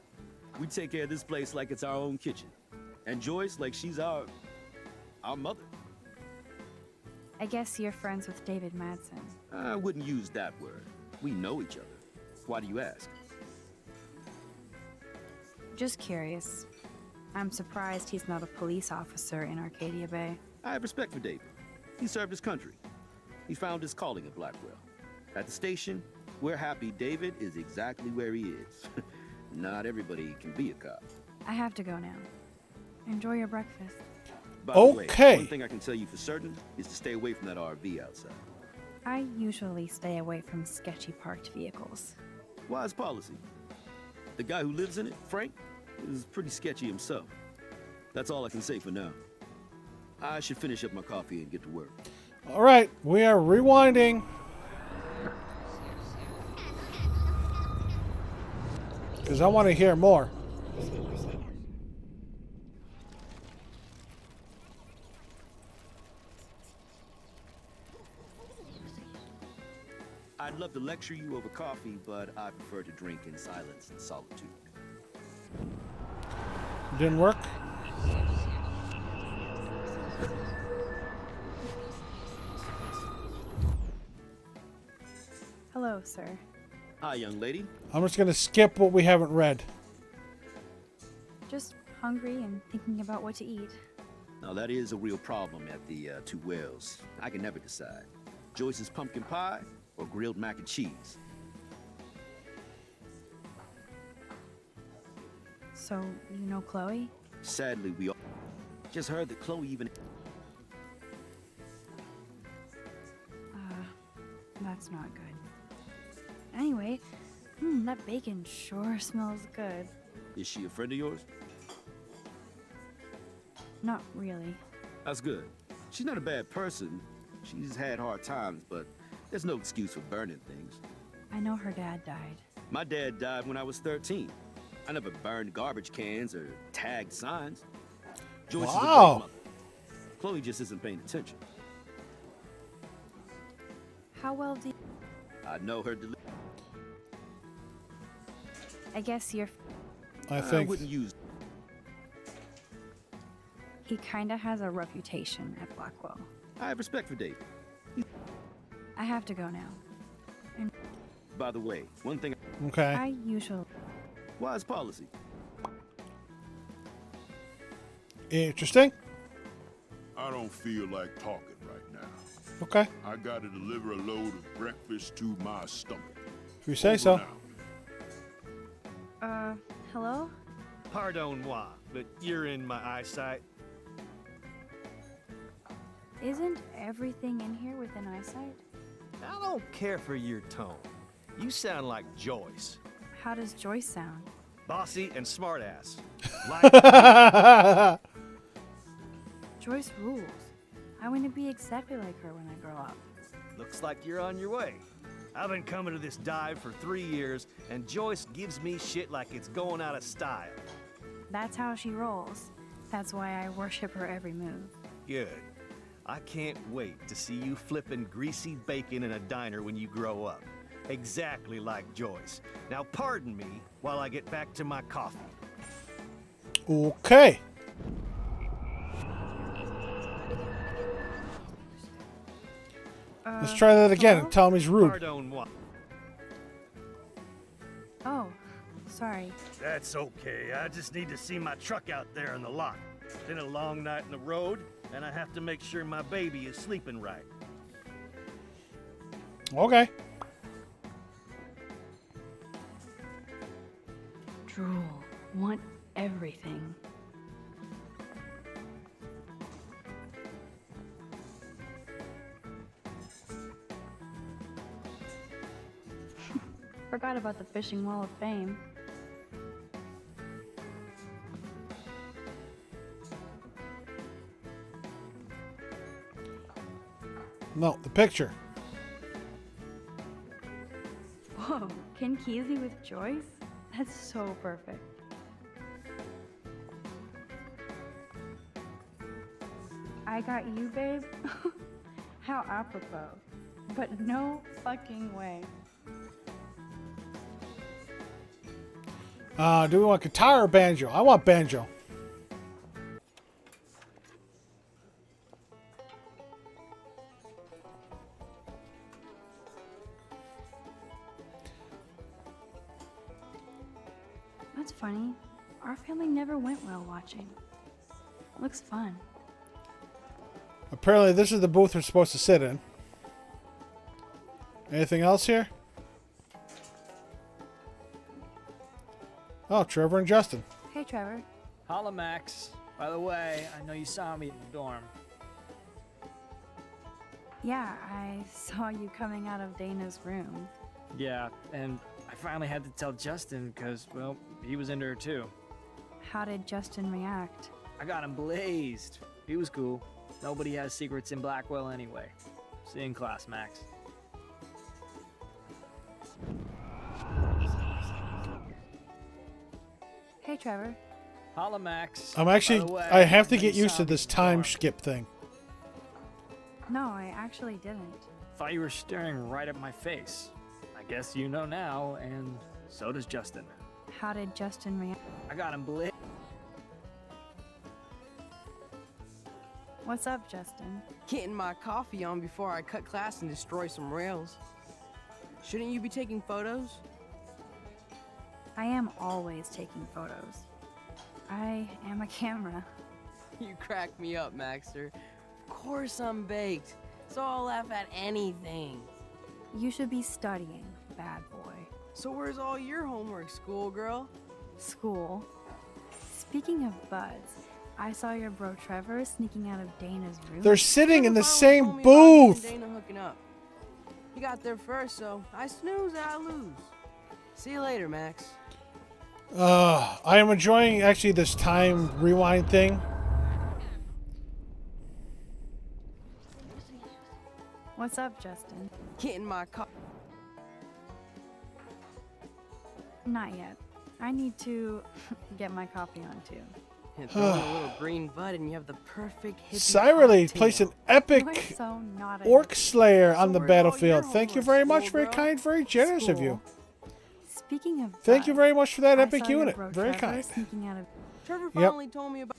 We take care of this place like it's our own kitchen. And Joyce like she's our mother. I guess you're friends with David Madsen. I wouldn't use that word. We know each other. Why do you ask? Just curious. I'm surprised he's not a police officer in Arcadia Bay. I have respect for David. He served his country. He found his calling at Blackwell. At the station, we're happy David is exactly where he is. Not everybody can be a cop. I have to go now. Enjoy your breakfast. By the way, Okay. one thing I can tell you for certain is to stay away from that RV outside. I usually stay away from sketchy parked vehicles. Wise policy. The guy who lives in it, Frank, is pretty sketchy himself. That's all I can say for now. I should finish up my coffee and get to work. All right, we are rewinding. Because I want to hear more. I'd love to lecture you over coffee, but I prefer to drink in silence and solitude. Didn't work. Hello, sir. Hi, young lady. I'm just going to skip what we haven't read. Just hungry and thinking about what to eat. Now, that is a real problem at the Two Whales. I can never decide. Joyce's pumpkin pie or grilled mac and cheese. So, you know Chloe? Sadly, we all just heard that Chloe even... That's not good. Anyway, that bacon sure smells good. Is she a friend of yours? Not really. That's good. She's not a bad person. She's had hard times, but there's no excuse for burning things. I know her dad died. My dad died when I was 13. I never burned garbage cans or tagged signs. Joyce is a great Wow. mother. Chloe just isn't paying attention. How well do you... I know her I guess you're... I think. wouldn't use... He kinda has a reputation at Blackwell. I have respect for David. I have to go now. By the way, one thing... Okay. I usually... Wise policy. Interesting. I don't feel like talking right now. Okay. I gotta deliver a load of breakfast to my stomach. If you say Over so. and out. Hello? Pardon moi, but you're in my eyesight. Isn't everything in here within eyesight? I don't care for your tone. You sound like Joyce. How does Joyce sound? Bossy and smartass. Like Joyce rules. I want to be exactly like her when I grow up. Looks like you're on your way. I've been coming to this dive for 3 years, and Joyce gives me shit like it's going out of style. That's how she rolls. That's why I worship her every move. Good. I can't wait to see you flipping greasy bacon in a diner when you grow up. Exactly like Joyce. Now pardon me while I get back to my coffee. Okay. Let's try that again and tell him he's rude. Pardon moi. Oh, sorry. That's okay. I just need to see my truck out there in the lot. Been a long night on the road, and I have to make sure my baby is sleeping right. Okay. Drool. Want everything. Forgot about the Fishing Wall of Fame. No, the picture. Whoa, Ken Kesey with Joyce? That's so perfect. I got you, babe? How apropos. But no fucking way. Do we want guitar or banjo? I want banjo. That's funny. Our family never went whale watching. Looks fun. Apparently this is the booth we're supposed to sit in. Anything else here? Oh, Trevor and Justin. Hey, Trevor. Holla, Max. By the way, I know you saw me in the dorm. Yeah, I saw you coming out of Dana's room. Yeah, and I finally had to tell Justin because, well, he was into her too. How did Justin react? I got him blazed. He was cool. Nobody has secrets in Blackwell anyway. See you in class, Max. Hey, Trevor. Holla, Max. I'm actually, By the way, I have to know get you used saw to me this in the time dorm. skip thing. No, I actually didn't. Thought you were staring right at my face. I guess you know now, and so does Justin. How did Justin react? I got him blazed. What's up, Justin? Getting my coffee on before I cut class and destroy some rails. Shouldn't you be taking photos? I am always taking photos. I am a camera. You crack me up, Maxter. Of course I'm baked, so I'll laugh at anything. You should be studying, bad boy. So where's all your homework, schoolgirl? School. Speaking of buds, I saw your bro Trevor sneaking out of Dana's room. They're sitting in the Trevor same finally told me about booth. you and Dana hooking up. He got there first, so I snooze and I lose. See you later, Max. I am enjoying actually this time rewind thing. What's up, Justin? Getting my car. Not yet. I need to get my coffee on too. And throw in a little green bud and you have the perfect hippie Cyrily cocktail. placed an You epic are so not a orc slayer on So the where's all your battlefield. Thank you homework, very much. Very schoolgirl? kind, very generous of you. Speaking of Thank you buds, very much for that I epic saw your unit. bro Very Trevor kind. sneaking out of Trevor finally told me about.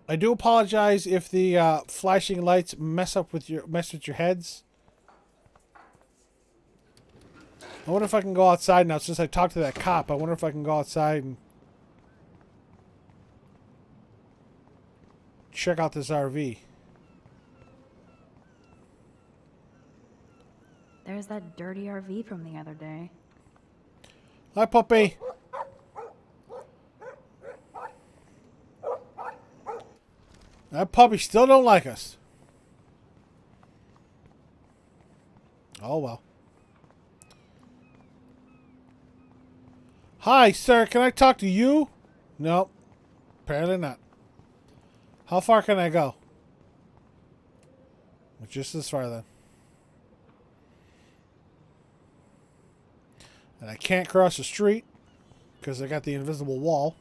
I do apologize if the flashing lights mess with your heads. I wonder if I can go outside now since I talked to that cop. I wonder if I can go outside and check out this RV. There's that dirty RV from the other day. Hi, puppy. That puppy still don't like us. Oh, well. Hi, sir. Can I talk to you? Nope. Apparently not. How far can I go? Just this far, then. And I can't cross the street because I got the invisible wall.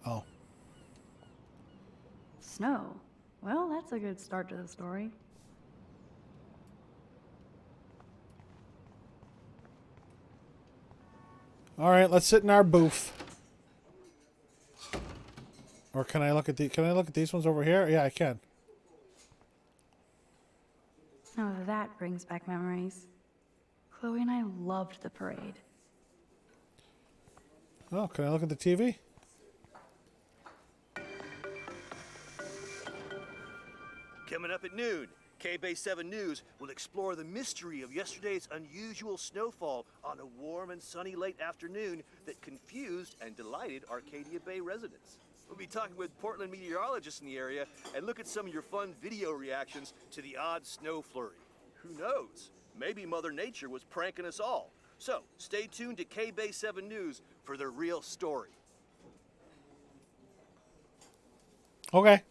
Oh. Snow. Well, that's a good start to the story. All right, let's sit in our booth. Or can I look at these ones over here? Yeah, I can. Now that brings back memories. Chloe and I loved the parade. Oh, can I look at the TV? Coming up at noon, K-Base 7 News will explore the mystery of yesterday's unusual snowfall on a warm and sunny late afternoon that confused and delighted Arcadia Bay residents. We'll be talking with Portland meteorologists in the area and look at some of your fun video reactions to the odd snow flurry. Who knows? Maybe Mother Nature was pranking us all. So, stay tuned to K-Base 7 News for the real story. Okay.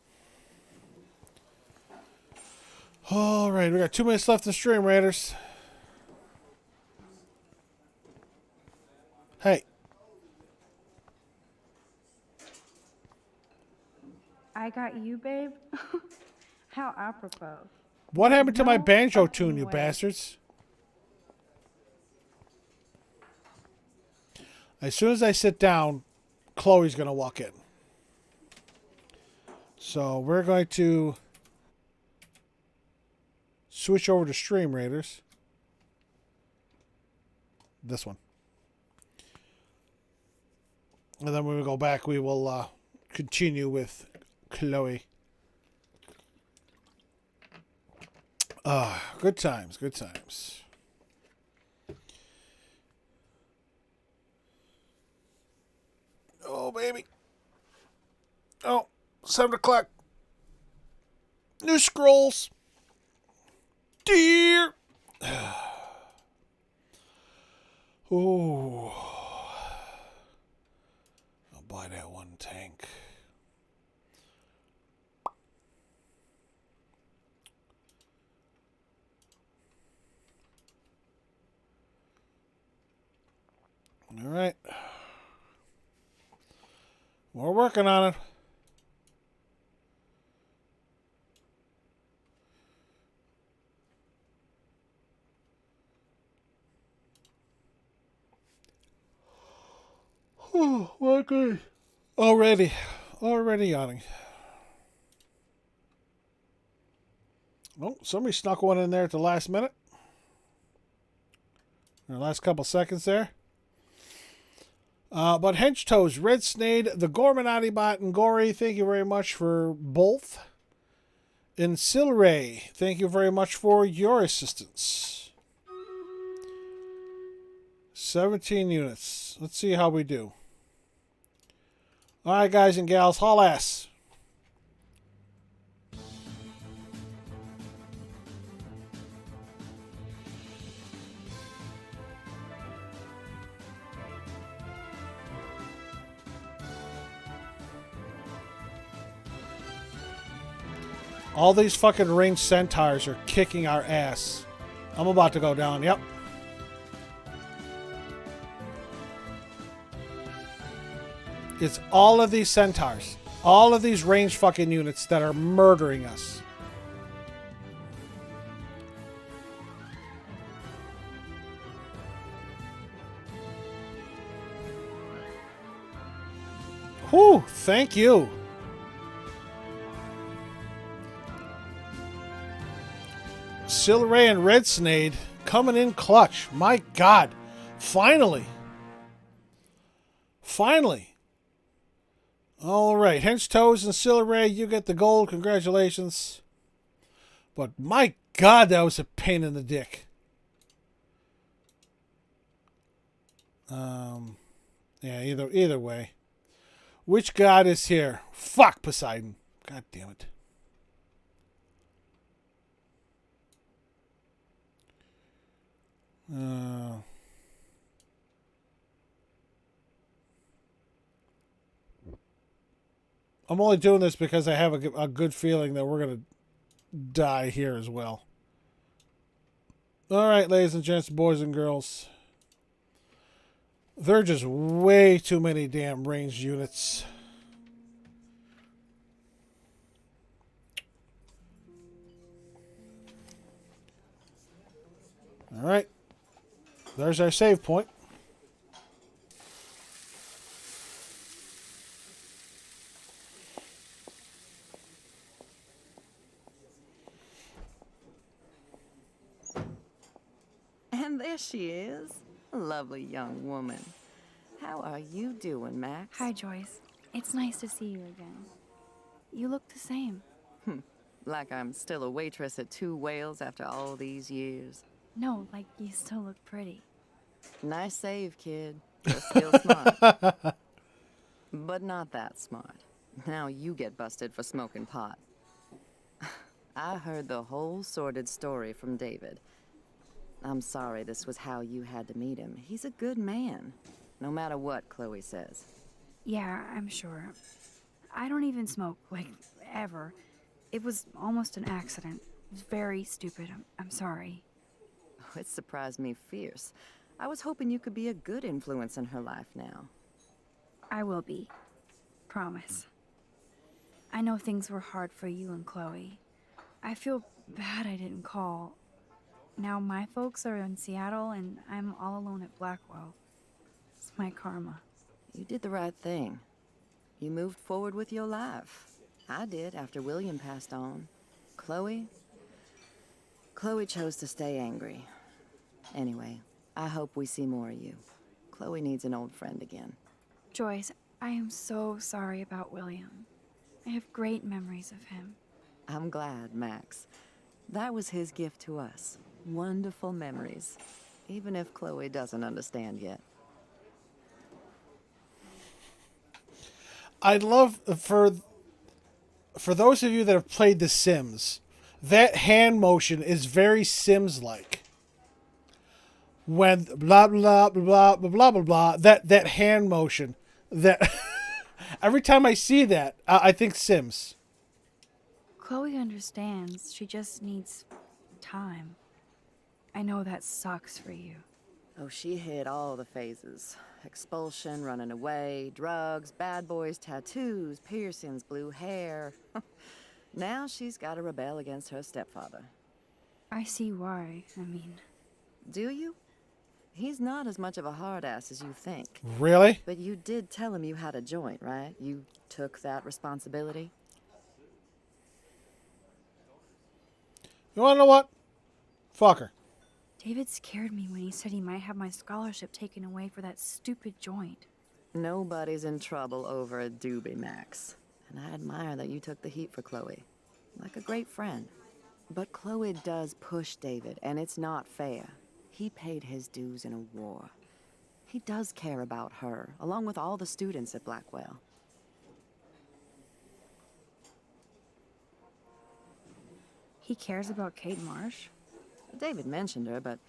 All right, we got 2 minutes left in stream, Raiders. Hey. I got you, babe? How apropos. What happened to my No banjo fucking tune, you way. bastards? As soon as I sit down, Chloe's going to walk in. So we're going to switch over to Stream Raiders. This one. And then when we go back, we will continue with Chloe. Good times, good times. Oh, baby. Oh, 7 o'clock. New scrolls. Dear. Ooh. I'll buy that one tank. All right. We're working on it. Oh, okay. Already yawning. Oh, somebody snuck one in there at the last minute. In the last couple seconds there. But Henchtoes, Red Snade, the Gormanati Bot, and Gory, thank you very much for both. And Silray, thank you very much for your assistance. 17 units. Let's see how we do. All right, guys and gals, haul ass. All these fucking ranged centaurs are kicking our ass. I'm about to go down, yep. It's all of these centaurs. All of these ranged fucking units that are murdering us. Whew, thank you. Silray and Red Snade coming in clutch. My God. Finally. Finally. All right. Henchtoes and Silray, you get the gold. Congratulations. But my God, that was a pain in the dick. Yeah, either way. Which god is here? Fuck Poseidon. God damn it. I'm only doing this because I have a good feeling that we're going to die here as well. All right, ladies and gents, boys and girls. There are just way too many damn ranged units. All right. There's our save point. And there she is. A lovely young woman. How are you doing, Max? Hi, Joyce. It's nice to see you again. You look the same. Like I'm still a waitress at Two Whales after all these years. No, like you still look pretty. Nice save, kid. You're still smart. But not that smart. Now you get busted for smoking pot. I heard the whole sordid story from David. I'm sorry this was how you had to meet him. He's a good man, no matter what Chloe says. Yeah, I'm sure. I don't even smoke, like, ever. It was almost an accident. It was very stupid. I'm sorry. It surprised me fierce. I was hoping you could be a good influence in her life now. I will be. Promise. I know things were hard for you and Chloe. I feel bad I didn't call. Now my folks are in Seattle and I'm all alone at Blackwell. It's my karma. You did the right thing. You moved forward with your life. I did after William passed on. Chloe chose to stay angry. Anyway, I hope we see more of you. Chloe needs an old friend again. Joyce, I am so sorry about William. I have great memories of him. I'm glad, Max. That was his gift to us. Wonderful memories. Even if Chloe doesn't understand yet. I'd love for those of you that have played The Sims, that hand motion is very Sims-like. When blah blah blah blah blah blah blah, that hand motion, that every time I see that, I think Sims. Chloe understands. She just needs time. I know that sucks for you. Oh, she hit all the phases. Expulsion, running away, drugs, bad boys, tattoos, piercings, blue hair. Now she's got to rebel against her stepfather. I see why. I mean... Do you? He's not as much of a hard ass as you think. Really? But you did tell him you had a joint, right? You took that responsibility? You wanna know what? Fuck her. David scared me when he said he might have my scholarship taken away for that stupid joint. Nobody's in trouble over a doobie, Max. And I admire that you took the heat for Chloe. Like a great friend. But Chloe does push David, and it's not fair. He paid his dues in a war. He does care about her, along with all the students at Blackwell. He cares about Kate Marsh? David mentioned her, but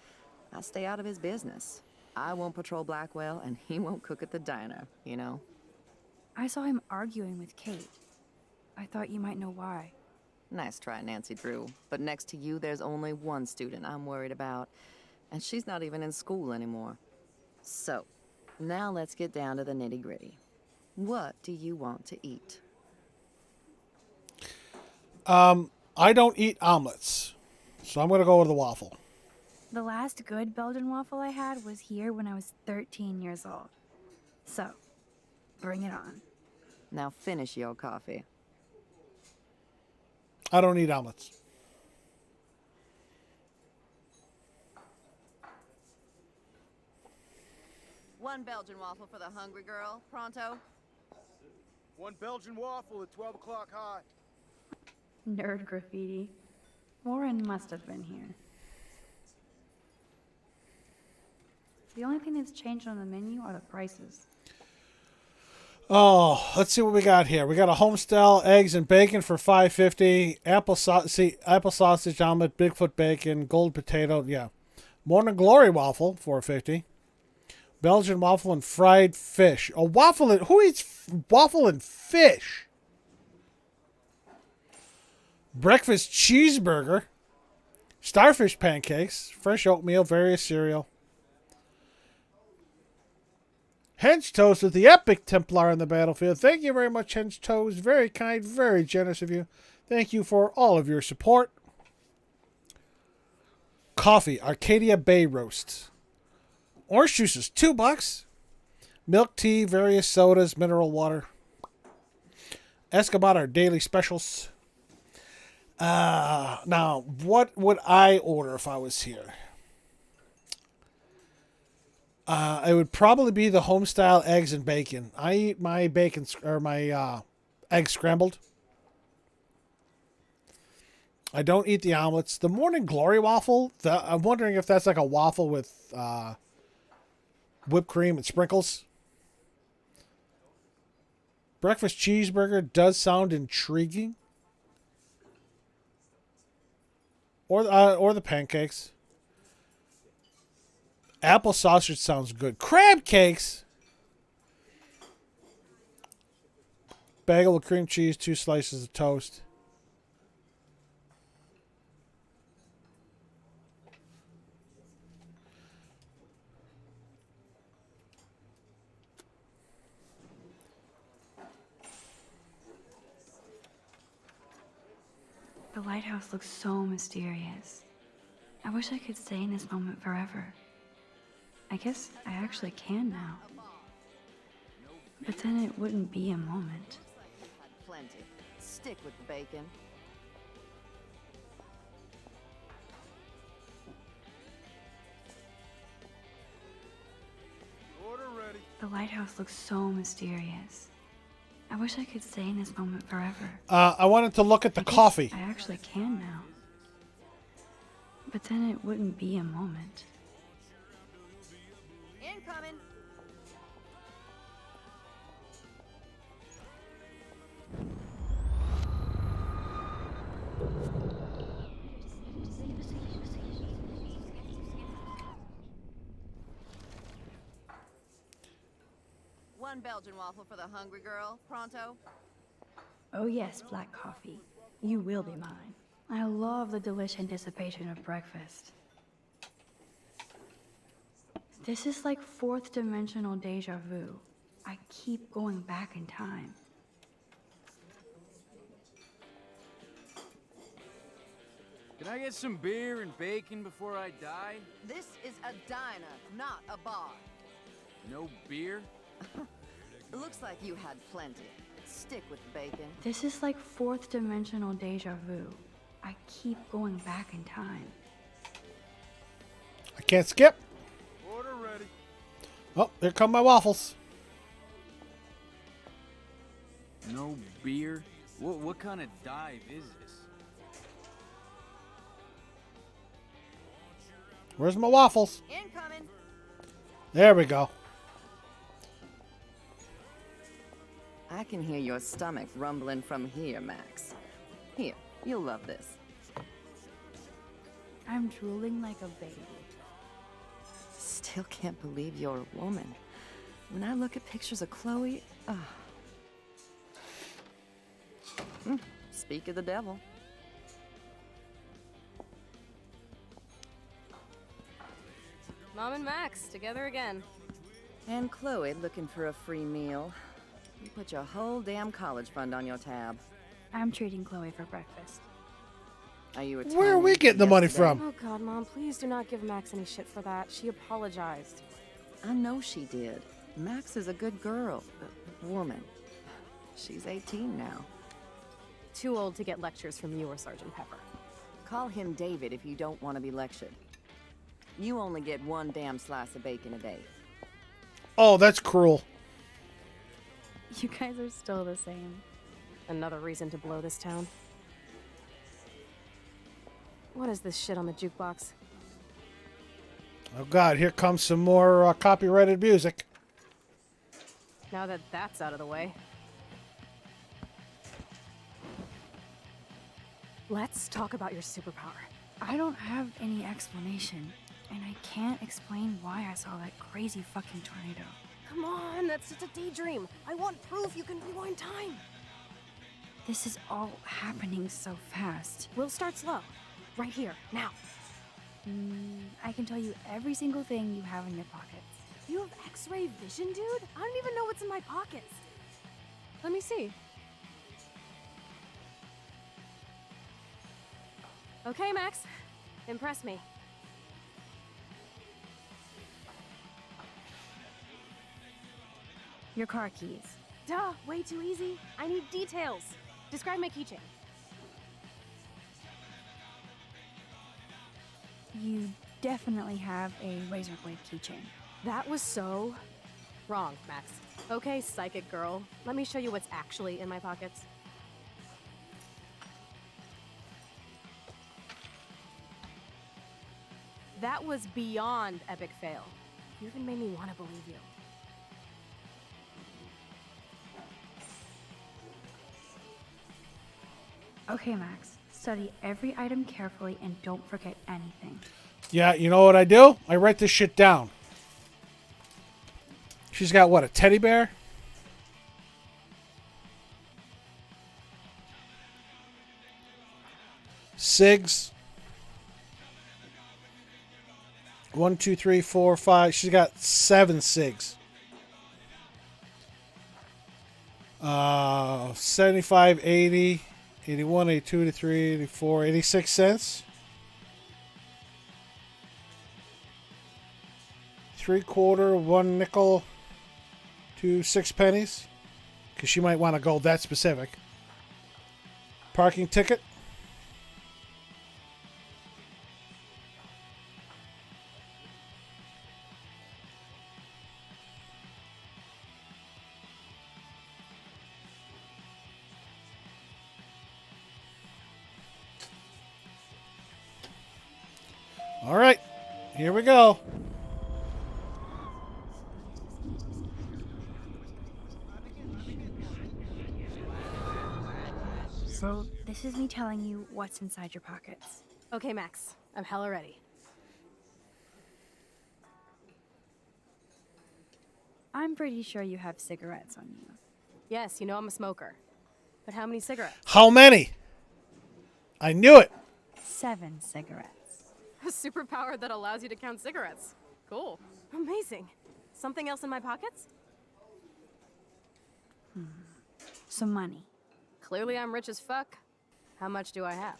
I stay out of his business. I won't patrol Blackwell, and he won't cook at the diner, you know? I saw him arguing with Kate. I thought you might know why. Nice try, Nancy Drew. But next to you, there's only one student I'm worried about. And she's not even in school anymore. So, now let's get down to the nitty-gritty. What do you want to eat? I don't eat omelets, so I'm gonna go with the waffle. The last good Belgian waffle I had was here when I was 13 years old. So, bring it on. Now finish your coffee. I don't eat omelets. One Belgian waffle for the hungry girl. Pronto? One Belgian waffle at 12 o'clock hot. Nerd graffiti. Warren must have been here. The only thing that's changed on the menu are the prices. Oh, let's see what we got here. We got a homestyle eggs and bacon for $5.50. Apple sausage omelet, Bigfoot bacon, gold potato. Yeah, Morning Glory waffle $4.50. Belgian waffle and fried fish. A waffle and who eats waffle and fish? Breakfast cheeseburger, starfish pancakes, fresh oatmeal, various cereal. Hench Toast with the epic Templar on the battlefield. Thank you very much, Hench Toast. Very kind, very generous of you. Thank you for all of your support. Coffee, Arcadia Bay Roast. Orange juice is $2. Milk tea, various sodas, mineral water. Escamada are daily specials. Now, what would I order if I was here? It would probably be the homestyle eggs and bacon. I eat my bacon or my eggs scrambled. I don't eat the omelets. The Morning Glory waffle. I'm wondering if that's like a waffle with whipped cream and sprinkles. Breakfast cheeseburger does sound intriguing. Or the pancakes. Apple sausage sounds good. Crab cakes. Bagel with cream cheese, 2 slices of toast. The lighthouse looks so mysterious. I wish I could stay in this moment forever. I guess I actually can now. But then it wouldn't be a moment. Plenty. Stick with the bacon. Order ready. The lighthouse looks so mysterious. I wish I could stay in this moment forever. I wanted to look at the coffee. I actually can now. But then it wouldn't be a moment. Incoming. One Belgian waffle for the hungry girl. Pronto? Oh yes, black coffee. You will be mine. I love the delish anticipation of breakfast. This is like fourth dimensional deja vu. I keep going back in time. Can I get some beer and bacon before I die? This is a diner, not a bar. No beer? It looks like you had plenty. Stick with the bacon. This is like fourth dimensional deja vu. I keep going back in time. I can't skip. Order ready. Oh, here come my waffles. No beer? What kind of dive is this? Where's my waffles? Incoming. There we go. I can hear your stomach rumbling from here, Max. Here, you'll love this. I'm drooling like a baby. Still can't believe you're a woman. When I look at pictures of Chloe, speak of the devil. Mom and Max, together again. And Chloe looking for a free meal. You put your whole damn college fund on your tab. I'm treating Chloe for breakfast. Are you Where are we getting the money from? Oh God, Mom, please do not give Max any shit for that. She apologized. I know she did. Max is a good girl. Woman. She's 18 now. Too old to get lectures from you or Sergeant Pepper. Call him David if you don't want to be lectured. You only get one damn slice of bacon a day. Oh, that's cruel. You guys are still the same. Another reason to blow this town. What is this shit on the jukebox? Oh God, here comes some more copyrighted music. Now that that's out of the way. Let's talk about your superpower. I don't have any explanation, and I can't explain why I saw that crazy fucking tornado. Come on, that's just a daydream. I want proof you can rewind time. This is all happening so fast. We'll start slow. Right here, now. I can tell you every single thing you have in your pockets. You have X-ray vision, dude? I don't even know what's in my pockets. Let me see. Okay, Max. Impress me. Your car keys. Duh, way too easy. I need details. Describe my keychain. You definitely have a razor blade keychain. That was so wrong, Max. Okay, psychic girl. Let me show you what's actually in my pockets. That was beyond epic fail. You even made me want to believe you. Okay, Max. Study every item carefully and don't forget anything. Yeah, you know what I do? I write this shit down. She's got what, a teddy bear? Cigs. 1, 2, 3, 4, 5. She's got 7 cigs. 75, 80, 81, 82, 83, 84, 86 cents. 3/4, 1 nickel, 2 6 pennies. Because she might want to go that specific. Parking ticket. All right, here we go. So, this is me telling you what's inside your pockets. Okay, Max. I'm hella ready. I'm pretty sure you have cigarettes on you. Yes, you know I'm a smoker. But how many cigarettes? How many? I knew it. 7 cigarettes. A superpower that allows you to count cigarettes. Cool. Amazing. Something else in my pockets? Some money. Clearly I'm rich as fuck. How much do I have?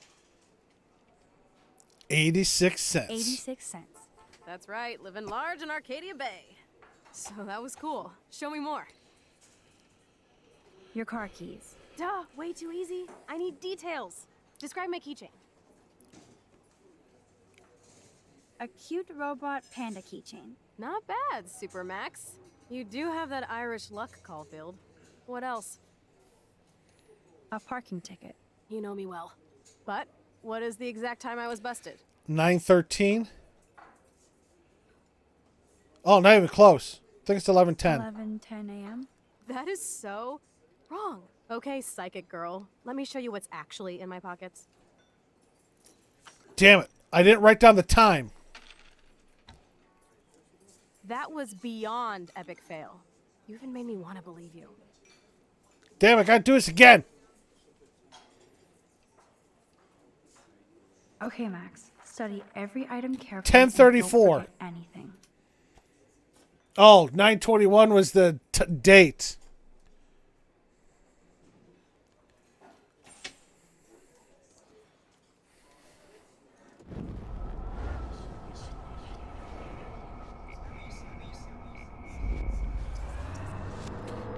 86 cents. 86 cents. That's right, living large in Arcadia Bay. So that was cool. Show me more. Your car keys. Duh, way too easy. I need details. Describe my keychain. A cute robot panda keychain. Not bad, Super Max. You do have that Irish luck, Caulfield. What else? A parking ticket. You know me well. But what is the exact time I was busted? 9:13. Oh, not even close. I think it's 11:10. 11:10 a.m. That is so wrong. Okay, psychic girl. Let me show you what's actually in my pockets. Damn it. I didn't write down the time. That was beyond epic fail. You even made me want to believe you. Damn it, I gotta do this again. Okay, Max. Study every item carefully. 10:34. And don't forget anything. Oh, 9/21 was the date.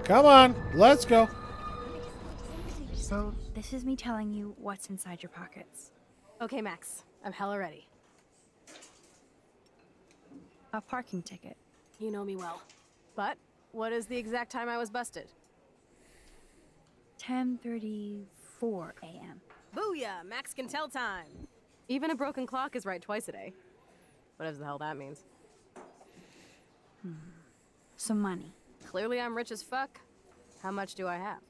Come on, let's go. So, this is me telling you what's inside your pockets. Okay, Max. I'm hella ready. A parking ticket. You know me well. But what is the exact time I was busted? 10:34 a.m. Booyah! Max can tell time. Even a broken clock is right twice a day. Whatever the hell that means. Some money. Clearly I'm rich as fuck. How much do I have?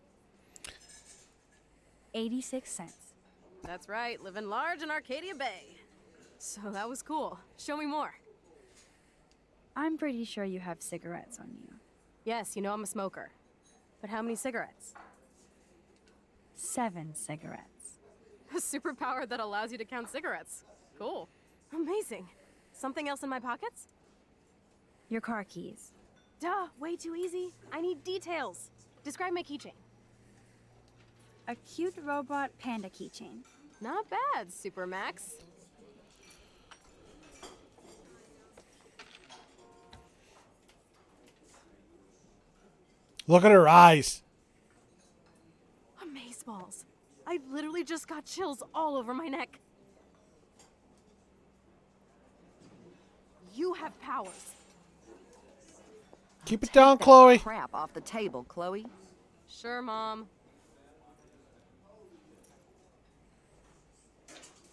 86 cents. That's right, living large in Arcadia Bay. So that was cool. Show me more. I'm pretty sure you have cigarettes on you. Yes, you know I'm a smoker. But how many cigarettes? 7 cigarettes. A superpower that allows you to count cigarettes. Cool. Amazing. Something else in my pockets? Your car keys. Duh, way too easy. I need details. Describe my keychain. A cute robot panda keychain. Not bad, Super Max. Look at her eyes. Amazeballs. I literally just got chills all over my neck. You have powers. Keep it down, Chloe. Crap off the table, Chloe. Sure, Mom.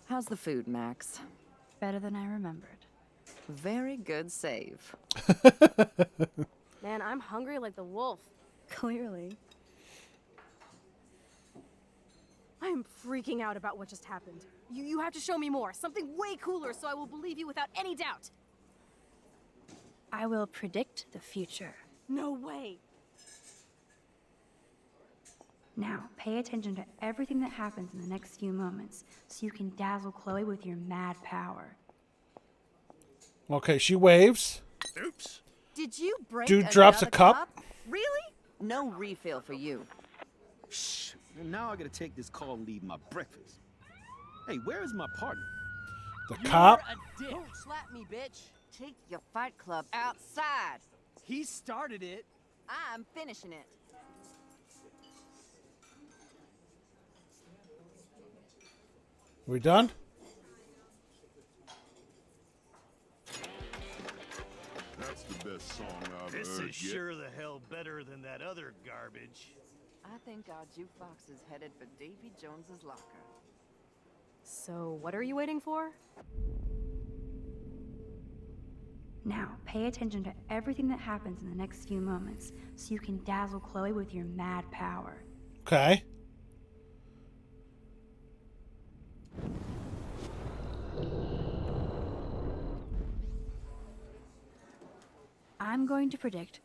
How's the food, Max? Better than I remembered. Very good save. Man, I'm hungry like the wolf. Clearly. I am freaking out about what just happened. You have to show me more. Something way cooler so I will believe you without any doubt. I will predict the future. No way. Now, pay attention to everything that happens in the next few moments so you can dazzle Chloe with your mad power. Okay, she waves. Oops. Did you break Dude drops a another cup. Really? No refill for you. Shh. And now I gotta take this call and leave my breakfast. Hey, where is my partner? The cop. Don't slap me, bitch. Take your fight club outside. He started it. I'm finishing it. We done? That's the best song I've This heard is yet. sure the hell better than that other garbage. I think our jukebox is headed for Davy Jones's locker. So, what are you waiting for? Now, pay attention to everything that happens in the next few moments so you can dazzle Chloe with your mad power. Okay. I'm going to predict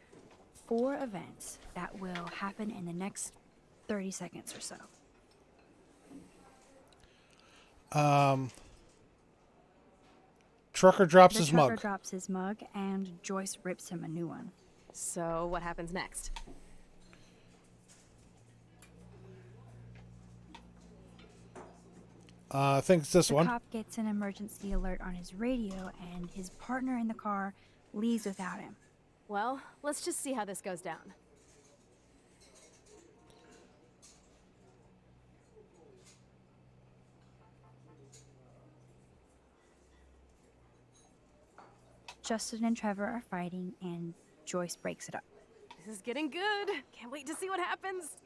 4 events that will happen in the next 30 seconds or so. Trucker drops The his trucker mug. drops his mug, and Joyce rips him a new one. So, what happens next? I think it's this The one. cop gets an emergency alert on his radio, and his partner in the car leaves without him. Well, let's just see how this goes down. Justin and Trevor are fighting, and Joyce breaks it up. This is getting good. Can't wait to see what happens.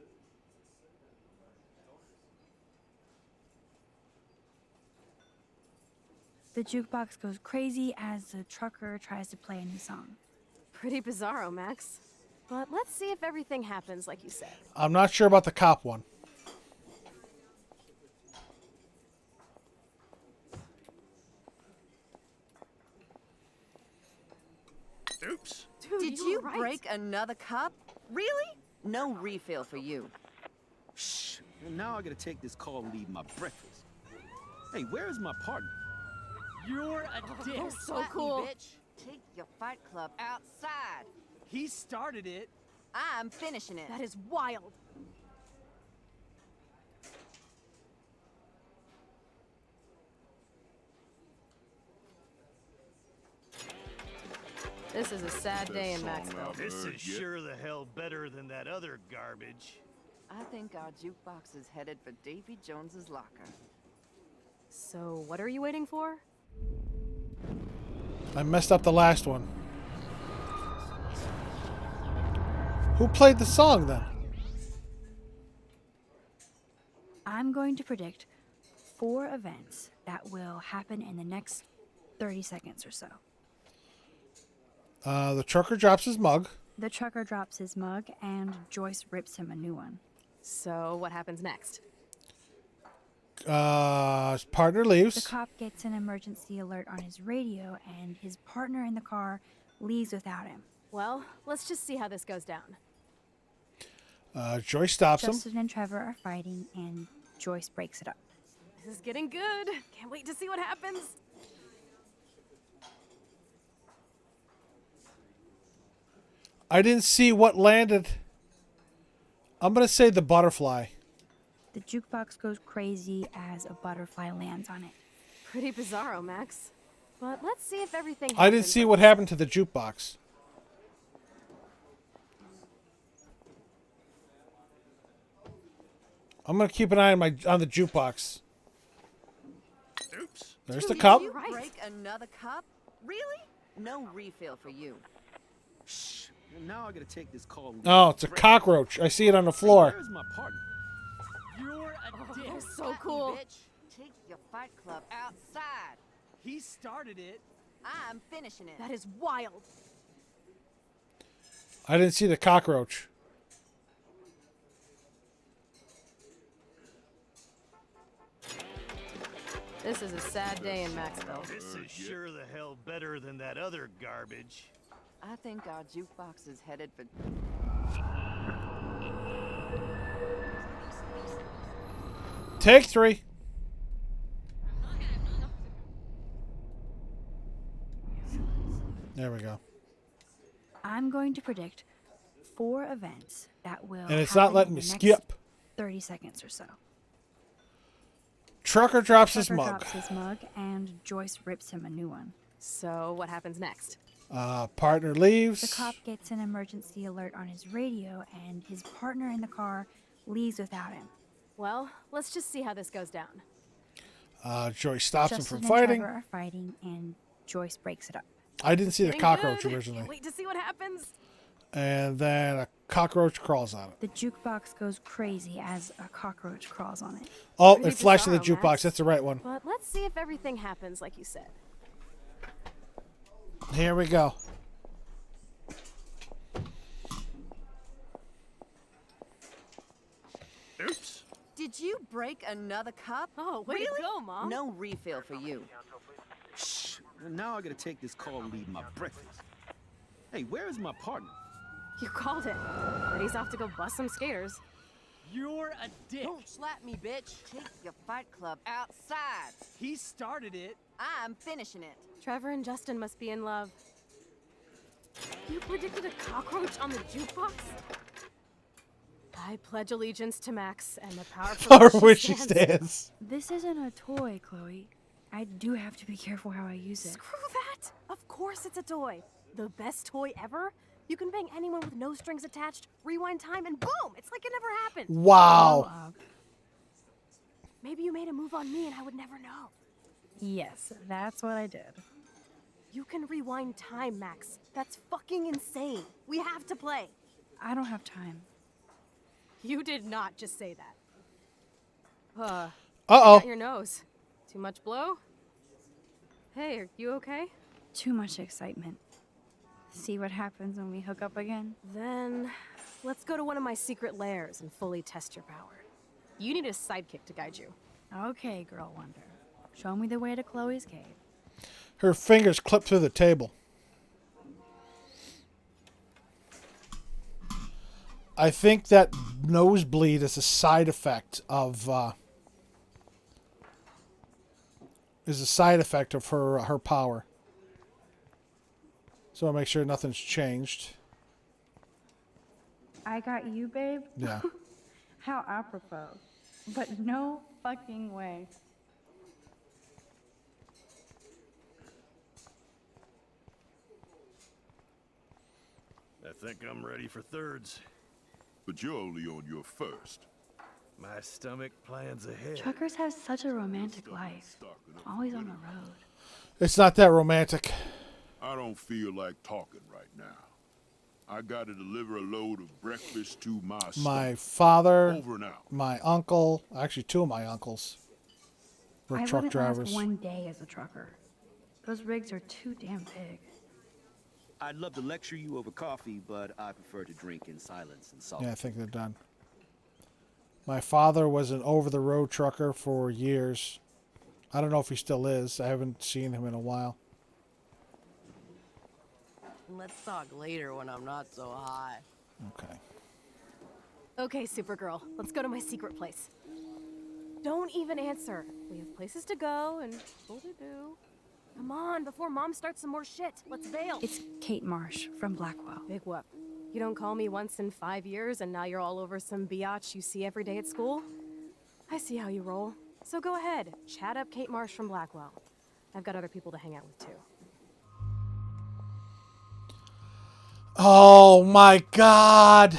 The jukebox goes crazy as the trucker tries to play a new song. Pretty bizarro, Max. But let's see if everything happens like you said. I'm not sure about the cop one. Oops. Dude, Did you you were right. break another cup? Really? No refill for you. Shh. And now I gotta take this call and leave my breakfast. Hey, where is my partner? You're a dick. Oh, so Slap me, cool. bitch. Take your fight club outside. He started it. I'm finishing it. That is wild. This is a sad day in Best song Maxville. I've This heard is yet. sure the hell better than that other garbage. I think our jukebox is headed for Davy Jones's locker. So, what are you waiting for? I messed up the last one. Who played the song then? I'm going to predict 4 events that will happen in the next 30 seconds or so. The trucker drops his mug. The trucker drops his mug, and Joyce rips him a new one. So, what happens next? His partner The leaves. cop gets an emergency alert on his radio, and his partner in the car leaves without him. Well, let's just see how this goes down. Joyce stops him. Justin and Trevor are fighting, and Joyce breaks it up. This is getting good. Can't wait to see what happens. I didn't see what landed. I'm going to say the butterfly. The jukebox goes crazy as a butterfly lands on it. Pretty bizarro, Max. But let's see if everything I didn't happens see like what you said. happened to the jukebox. I'm gonna keep an eye on the jukebox. Oops. There's the Did cup. you break another cup? Really? No refill for you. Shh. Now I gotta take this call. Oh, it's a cockroach. I see it on the floor. Where's my partner? You're a dick. Oh, so cool. Bitch, take your fight club outside. He started it. I'm finishing it. That is wild. I didn't see the cockroach. This is a sad day in Maxville. This is sure the hell better than that other garbage. I think our jukebox is headed for... Take 3. There we go. I'm going to predict 4 events that will. And it's happen not letting in me the next skip. 30 seconds or so. Trucker drops his Tucker mug. drops his mug, and Joyce rips him a new one. So, what happens next? Partner leaves. The cop gets an emergency alert on his radio, and his partner in the car leaves without him. Well, let's just see how this goes down. Joyce stops him Justin from and fighting. Trevor are fighting, and Joyce breaks it up. I didn't see the Getting cockroach good. originally. Can't wait to see what happens. And then a cockroach crawls on it. The jukebox goes crazy as a cockroach crawls on it. Oh, Pretty it flashed to the bizarro, jukebox. Max. That's the right one. But let's see if everything happens like you said. Here we go. Oops. Did you break another cup? Oh, way to really? go, Mom. No refill for you. Shh. Now I gotta take this call and leave my breakfast. Hey, where's my partner? You called it. But he's off to go bust some skaters. You're a dick. Don't slap me, bitch. Take your fight club outside. He started it. I'm finishing it. Trevor and Justin must be in love. You predicted a cockroach on the jukebox? I pledge allegiance to Max and the power For for which she stands. This isn't a toy, Chloe. I do have to be careful how I use it. Screw that! Of course it's a toy. The best toy ever? You can bang anyone with no strings attached, rewind time, and boom! It's like it never happened. Wow. Grow up. Maybe you made a move on me and I would never know. Yes, that's what I did. You can rewind time, Max. That's fucking insane. We have to play. I don't have time. You did not just say that. Uh-oh. Got your nose. Too much blow? Hey, are you okay? Too much excitement. See what happens when we hook up again? Then let's go to one of my secret lairs and fully test your power. You need a sidekick to guide you. Okay, Girl Wonder. Show me the way to Chloe's cave. Her fingers clip through the table. I think that nosebleed is a side effect of her power. So I'll make sure nothing's changed. I got you, babe? Yeah. How apropos. But no fucking way. I think I'm ready for thirds. But you're only on your first. My stomach plans ahead. Truckers have such a romantic life. Always on the road. It's not that romantic. I don't feel like talking right now. I gotta deliver a load of breakfast to my My stomach. father, Over and out. my uncle, actually 2 of my uncles were I truck wouldn't drivers. last one day as a trucker. Those rigs are too damn big. I'd love to lecture you over coffee, but I prefer to drink in silence and solitude. Yeah, I think they're done. My father was an over-the-road trucker for years. I don't know if he still is. I haven't seen him in a while. Let's talk later when I'm not so high. Okay. Okay, Supergirl, let's go to my secret place. Don't even answer. We have places to go and people to do. Come on, before Mom starts some more shit. Let's bail. It's Kate Marsh from Blackwell. Big whoop. You don't call me once in 5 years and now you're all over some biatch you see every day at school? I see how you roll. So go ahead, chat up Kate Marsh from Blackwell. I've got other people to hang out with too. Oh my God.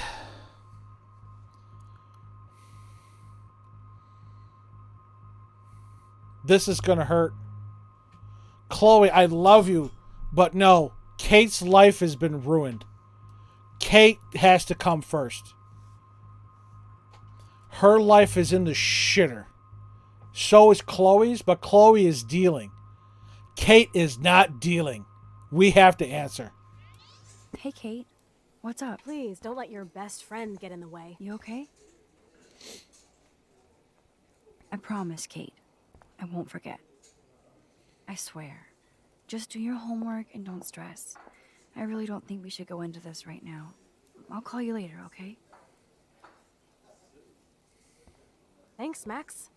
This is going to hurt. Chloe, I love you, but no. Kate's life has been ruined. Kate has to come first. Her life is in the shitter. So is Chloe's, but Chloe is dealing. Kate is not dealing. We have to answer. Hey, Kate. What's up? Please, don't let your best friend get in the way. You okay? I promise, Kate. I won't forget. I swear. Just do your homework and don't stress. I really don't think we should go into this right now. I'll call you later, okay? Thanks, Max.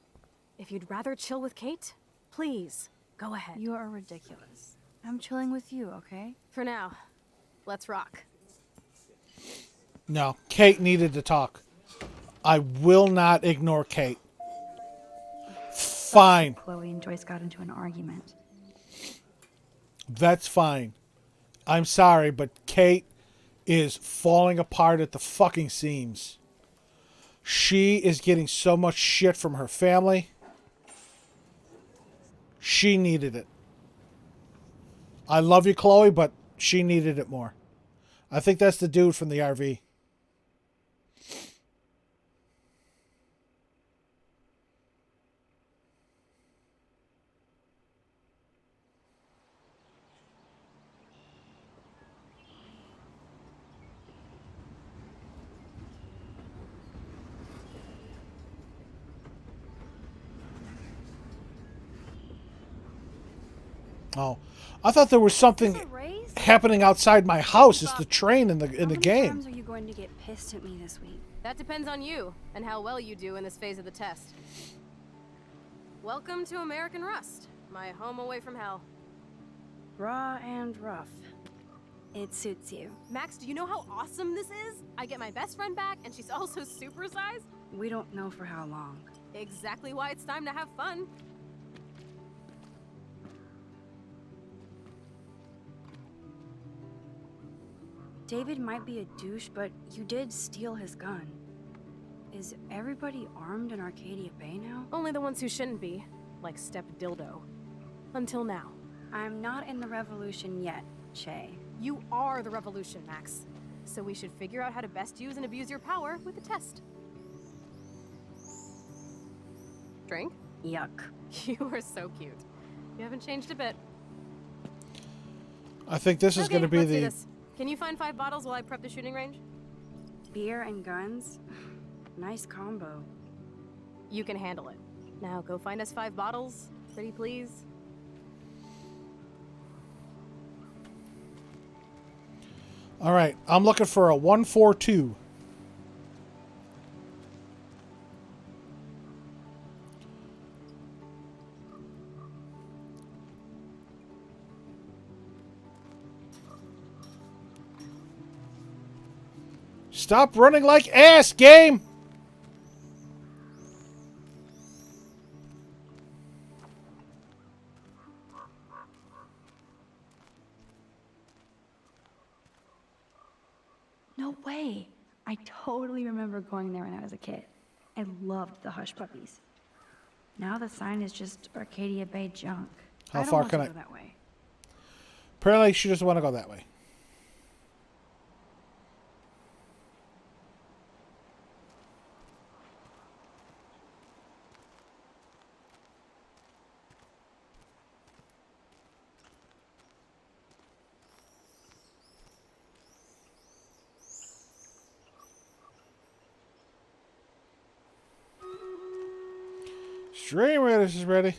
If you'd rather chill with Kate, please, go ahead. You are ridiculous. I'm chilling with you, okay? For now, let's rock. No, Kate needed to talk. I will not ignore Kate. Fine. Chloe and Joyce got into an argument. That's fine. I'm sorry, but Kate is falling apart at the fucking seams. She is getting so much shit from her family. She needed it. I love you, Chloe, but she needed it more. I think that's the dude from the RV. Oh, I thought there was something happening outside my house. It's the train in the How many game. times are you going to get pissed at me this week? That depends on you and how well you do in this phase of the test. Welcome to American Rust, my home away from hell. Raw and rough. It suits you. Max, do you know how awesome this is? I get my best friend back, and she's also supersized. We don't know for how long. Exactly why it's time to have fun. David might be a douche, but you did steal his gun. Is everybody armed in Arcadia Bay now? Only the ones who shouldn't be, like Step Dildo. Until now. I'm not in the revolution yet, Che. You are the revolution, Max. So we should figure out how to best use and abuse your power with the test. Drink? Yuck. You are so cute. You haven't changed a bit. I think this is going to be let's do the... this. Can you find 5 bottles while I prep the shooting range? Beer and guns? Nice combo. You can handle it. Now go find us 5 bottles, pretty please. All right, I'm looking for a 142. Stop running like ass, game! No way. I totally remember going there when I was a kid. I loved the Hush Puppies. Now the sign is just Arcadia Bay junk. How I don't far want can to I... go that way. Apparently she doesn't want to go that way. Stream Raiders is ready.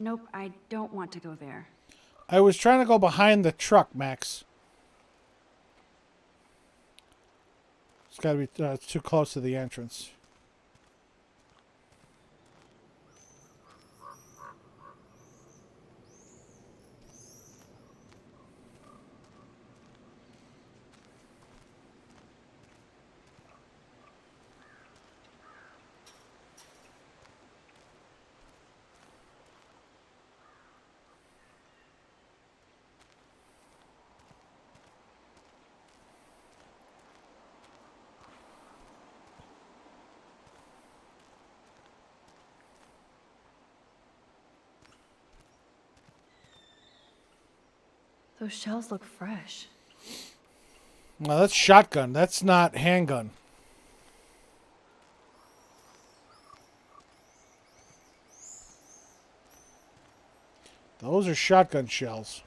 Nope, I don't want to go there. I was trying to go behind the truck, Max. It's got to be it's too close to the entrance. Those shells look fresh. Well, that's shotgun. That's not handgun. Those are shotgun shells.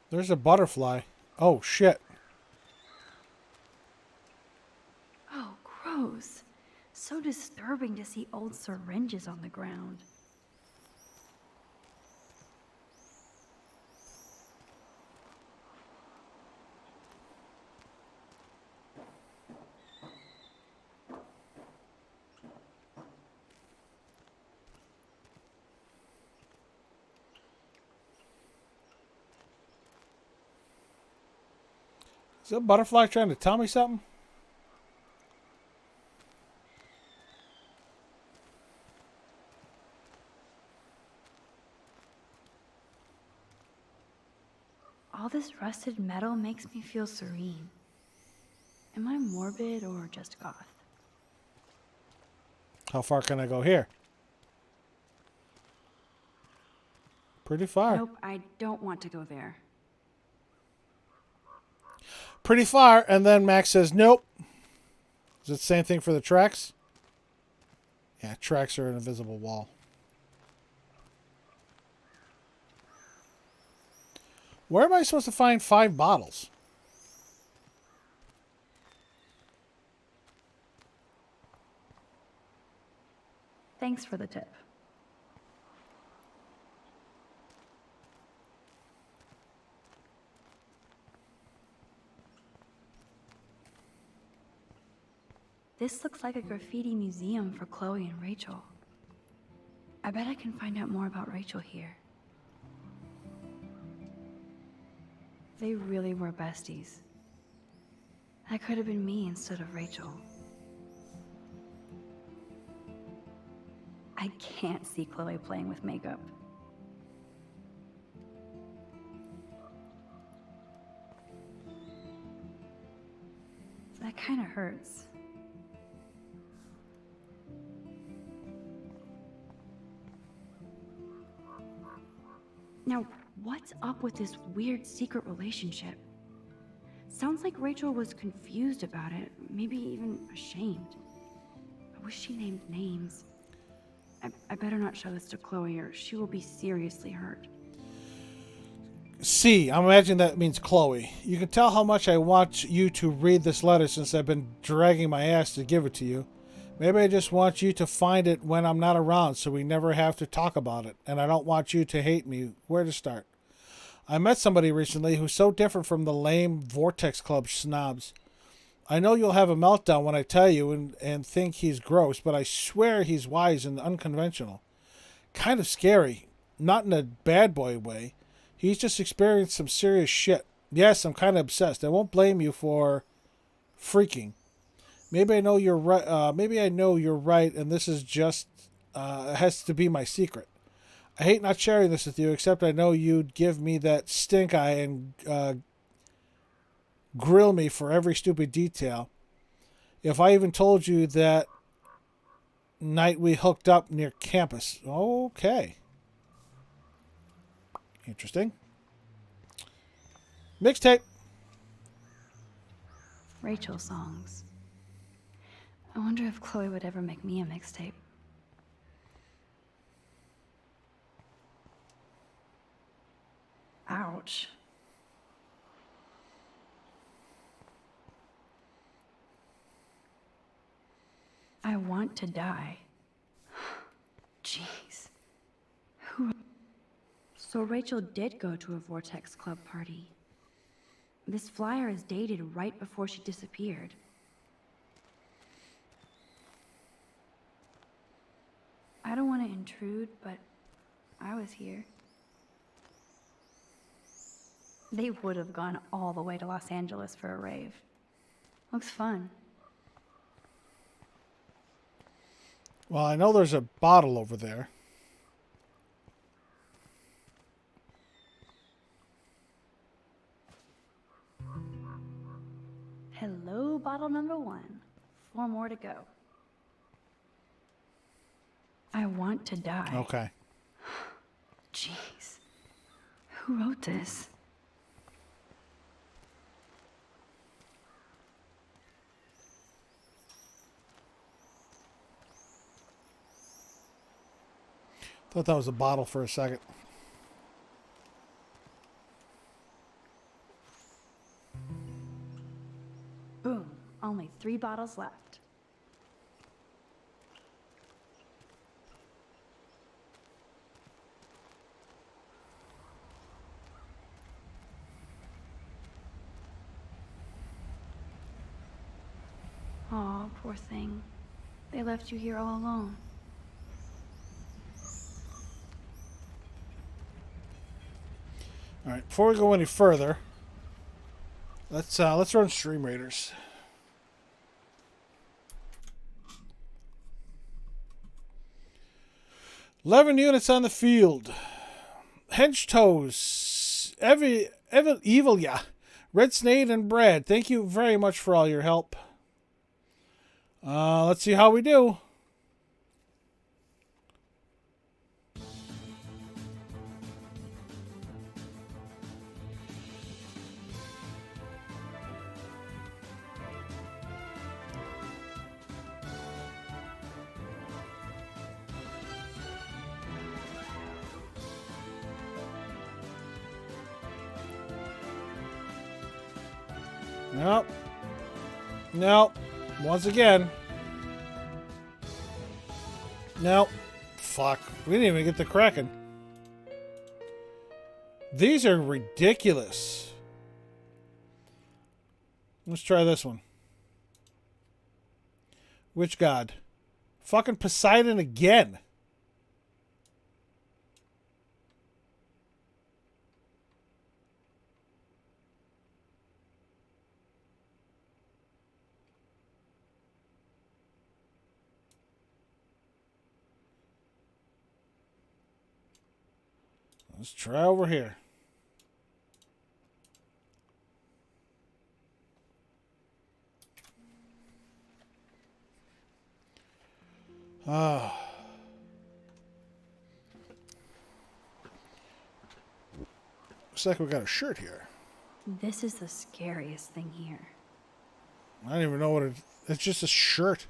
There's a butterfly. Oh, shit. Oh, gross. So disturbing to see old syringes on the ground. Is that butterfly trying to tell me something? All this rusted metal makes me feel serene. Am I morbid or just goth? How far can I go here? Pretty far. Nope, I don't want to go there. Pretty far, and then Max says, nope. Is it the same thing for the tracks? Yeah, tracks are an invisible wall. Where am I supposed to find 5 bottles? Thanks for the tip. This looks like a graffiti museum for Chloe and Rachel. I bet I can find out more about Rachel here. They really were besties. That could have been me instead of Rachel. I can't see Chloe playing with makeup. That kind of hurts. Now, what's up with this weird secret relationship? Sounds like Rachel was confused about it, maybe even ashamed. I wish she named names. I better not show this to Chloe or she will be seriously hurt. C. I'm imagining that means Chloe. You can tell how much I want you to read this letter since I've been dragging my ass to give it to you. Maybe I just want you to find it when I'm not around so we never have to talk about it. And I don't want you to hate me. Where to start? I met somebody recently who's so different from the lame Vortex Club snobs. I know you'll have a meltdown when I tell you and think he's gross, but I swear he's wise and unconventional. Kind of scary. Not in a bad boy way. He's just experienced some serious shit. Yes, I'm kind of obsessed. I won't blame you for freaking. Maybe I know you're right. Maybe I know you're right, and this is just has to be my secret. I hate not sharing this with you, except I know you'd give me that stink eye and grill me for every stupid detail. If I even told you that night we hooked up near campus. Okay. Interesting. Mixtape. Rachel songs. I wonder if Chloe would ever make me a mixtape. Ouch. I want to die. Jeez. So Rachel did go to a Vortex Club party. This flyer is dated right before she disappeared. I don't want to intrude, but I was here. They would have gone all the way to Los Angeles for a rave. Looks fun. Well, I know there's a bottle over there. Hello, bottle number 1. 4 more to go. I want to die. Okay. Jeez. Who wrote this? Thought that was a bottle for a second. Boom. Only 3 bottles left. Aw, poor thing. They left you here all alone. All right, before we go any further, let's run Stream Raiders. $11 units on the field. Hench Toes, Evil, yeah. Red Snade and Brad, thank you very much for all your help. Let's see how we do. Nope. Nope. Once again. Nope. Fuck. We didn't even get the Kraken. These are ridiculous. Let's try this one. Which god? Fucking Poseidon again. Let's try over here. Looks like we got a shirt here. This is the scariest thing here. I don't even know what it's just a shirt.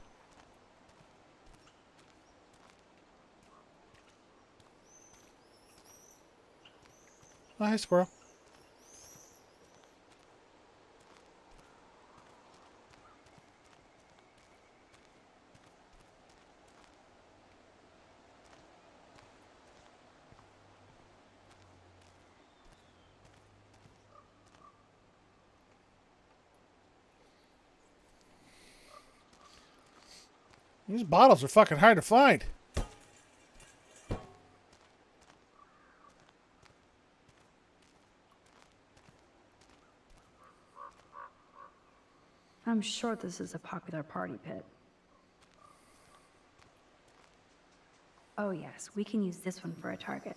Oh, hi, squirrel. These bottles are fucking hard to find. I'm sure this is a popular party pit. Oh yes, we can use this one for a target.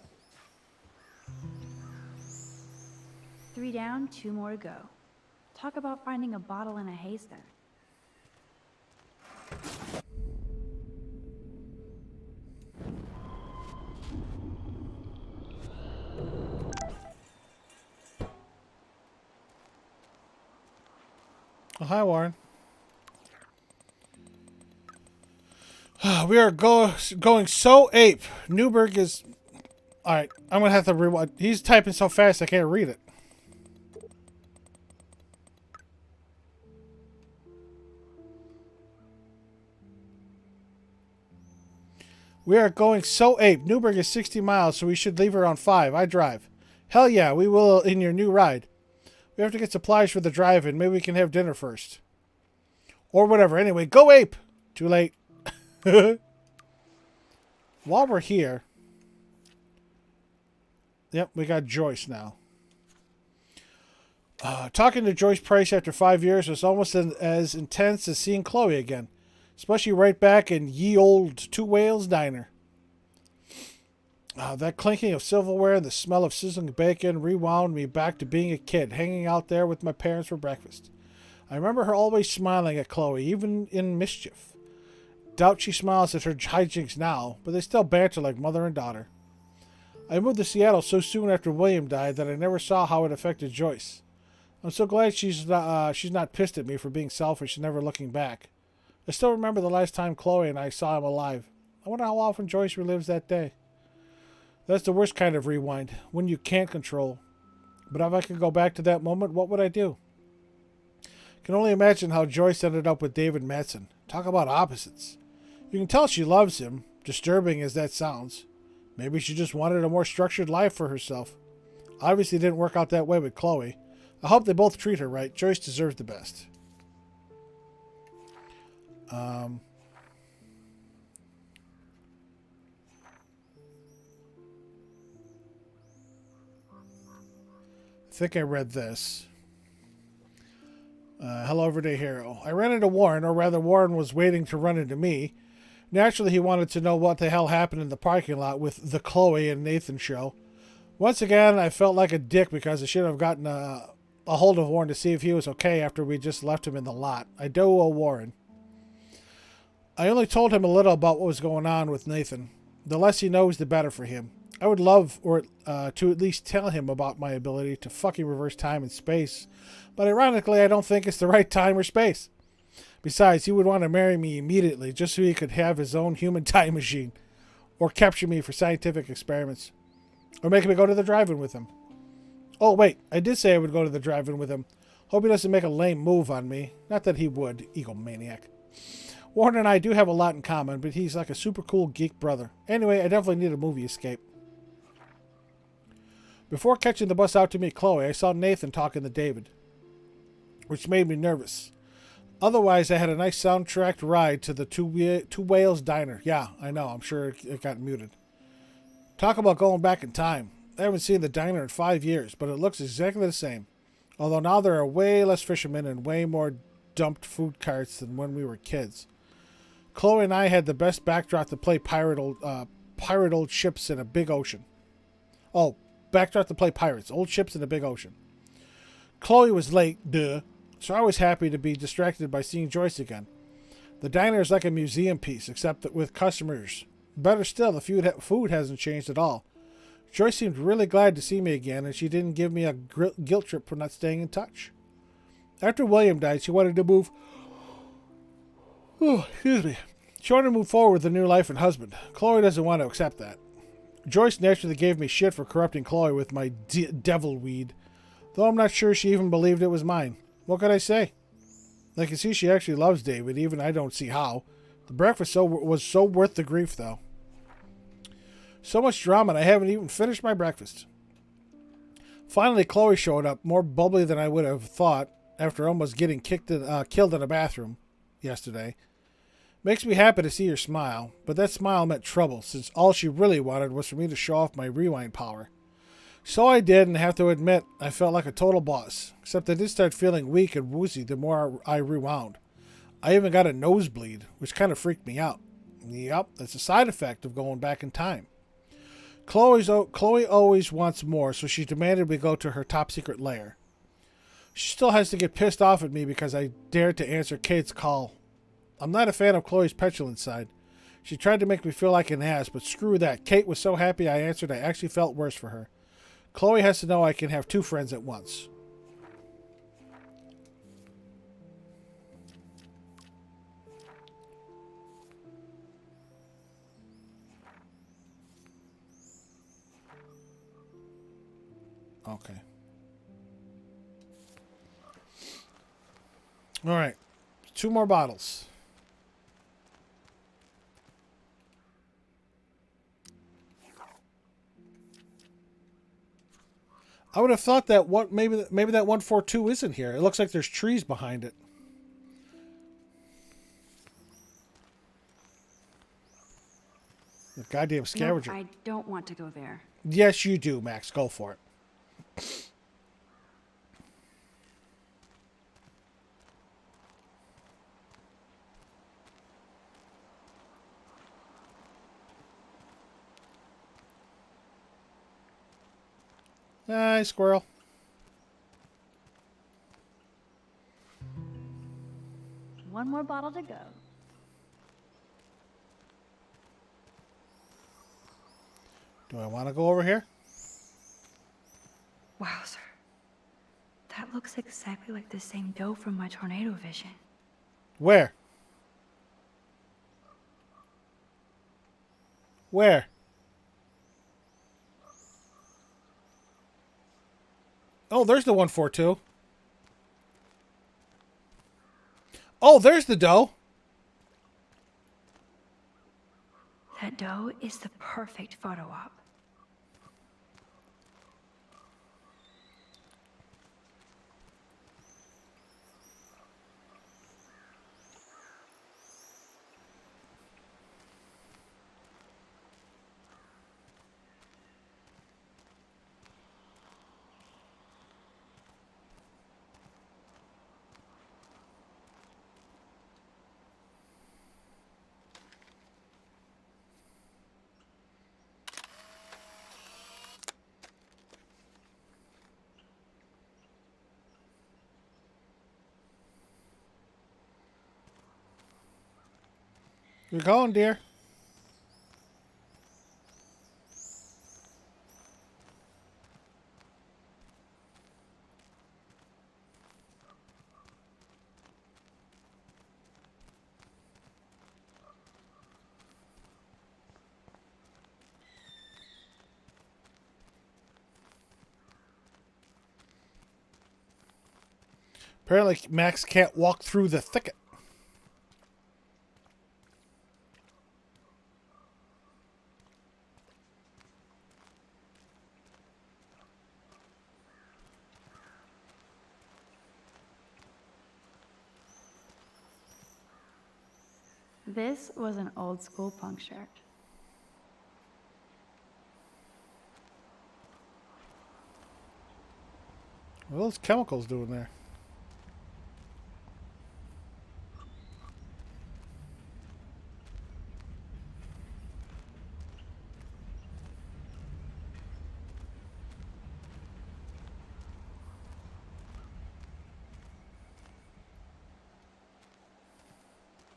3 down, 2 more to go. Talk about finding a bottle in a haystack. Oh, hi, Warren. We are going so ape. Newberg is... Alright, I'm going to have to rewind. He's typing so fast I can't read it. We are going so ape. Newberg is 60 miles, so we should leave around 5. I drive. Hell yeah, we will in your new ride. We have to get supplies for the drive-in. Maybe we can have dinner first. Or whatever. Anyway, go ape! Too late. While we're here... Yep, we got Joyce now. Talking to Joyce Price after 5 years was almost as intense as seeing Chloe again, especially right back in ye old Two Whales Diner. That clinking of silverware and the smell of sizzling bacon rewound me back to being a kid, hanging out there with my parents for breakfast. I remember her always smiling at Chloe, even in mischief. Doubt she smiles at her hijinks now, but they still banter like mother and daughter. I moved to Seattle so soon after William died that I never saw how it affected Joyce. I'm so glad she's not pissed at me for being selfish and never looking back. I still remember the last time Chloe and I saw him alive. I wonder how often Joyce relives that day. That's the worst kind of rewind, when you can't control. But if I could go back to that moment, what would I do? Can only imagine how Joyce ended up with David Madsen. Talk about opposites. You can tell she loves him, disturbing as that sounds. Maybe she just wanted a more structured life for herself. Obviously didn't work out that way with Chloe. I hope they both treat her right. Joyce deserves the best. I think I read this. Hello, Everyday Hero. I ran into Warren, or rather Warren was waiting to run into me. Naturally, he wanted to know what the hell happened in the parking lot with the Chloe and Nathan show. Once again, I felt like a dick because I should have gotten a hold of Warren to see if he was okay after we just left him in the lot. I do owe Warren. I only told him a little about what was going on with Nathan. The less he knows, the better for him. I would love to at least tell him about my ability to fucking reverse time and space, but ironically, I don't think it's the right time or space. Besides, he would want to marry me immediately just so he could have his own human time machine, or capture me for scientific experiments, or make me go to the drive-in with him. Oh, wait, I did say I would go to the drive-in with him. Hope he doesn't make a lame move on me. Not that he would, egomaniac. Warren and I do have a lot in common, but he's like a super cool geek brother. Anyway, I definitely need a movie escape. Before catching the bus out to meet Chloe, I saw Nathan talking to David, which made me nervous. Otherwise, I had a nice soundtracked ride to the Two Whales Diner. Yeah, I know, I'm sure it got muted. Talk about going back in time. I haven't seen the diner in 5 years, but it looks exactly the same. Although now there are way less fishermen and way more dumped food carts than when we were kids. Chloe and I had the best backdrop to play pirate old ships in a big ocean. Oh, backdrop to play pirates, old ships in a big ocean. Chloe was late, duh, so I was happy to be distracted by seeing Joyce again. The diner is like a museum piece, except that with customers. Better still, the food hasn't changed at all. Joyce seemed really glad to see me again, and she didn't give me a guilt trip for not staying in touch. After William died, she wanted to move... Oh, excuse me. She wanted to move forward with a new life and husband. Chloe doesn't want to accept that. Joyce naturally gave me shit for corrupting Chloe with my devil weed, though I'm not sure she even believed it was mine. What could I say? I can see she actually loves David, even I don't see how. The breakfast was so worth the grief, though. So much drama, and I haven't even finished my breakfast. Finally, Chloe showed up, more bubbly than I would have thought, after almost getting killed in a bathroom yesterday. Makes me happy to see her smile, but that smile meant trouble, since all she really wanted was for me to show off my rewind power. So I did, and have to admit, I felt like a total boss, except I did start feeling weak and woozy the more I rewound. I even got a nosebleed, which kind of freaked me out. Yep, that's a side effect of going back in time. Chloe always wants more, so she demanded we go to her top secret lair. She still has to get pissed off at me because I dared to answer Kate's call. I'm not a fan of Chloe's petulant side. She tried to make me feel like an ass, but screw that. Kate was so happy I answered I actually felt worse for her. Chloe has to know I can have two friends at once. Okay. All right. 2 more bottles. I would have thought that maybe that 142 isn't here. It looks like there's trees behind it. The goddamn scavenger. No, I don't want to go there. Yes, you do, Max. Go for it. Hi, squirrel. One more bottle to go. Do I want to go over here? Wowzer. That looks exactly like the same doe from my tornado vision. Where? Where? Oh, there's the 142. Oh, there's the doe. That doe is the perfect photo op. You're going, dear. Apparently, Max can't walk through the thicket. This was an old school punk shirt. What are those chemicals doing there?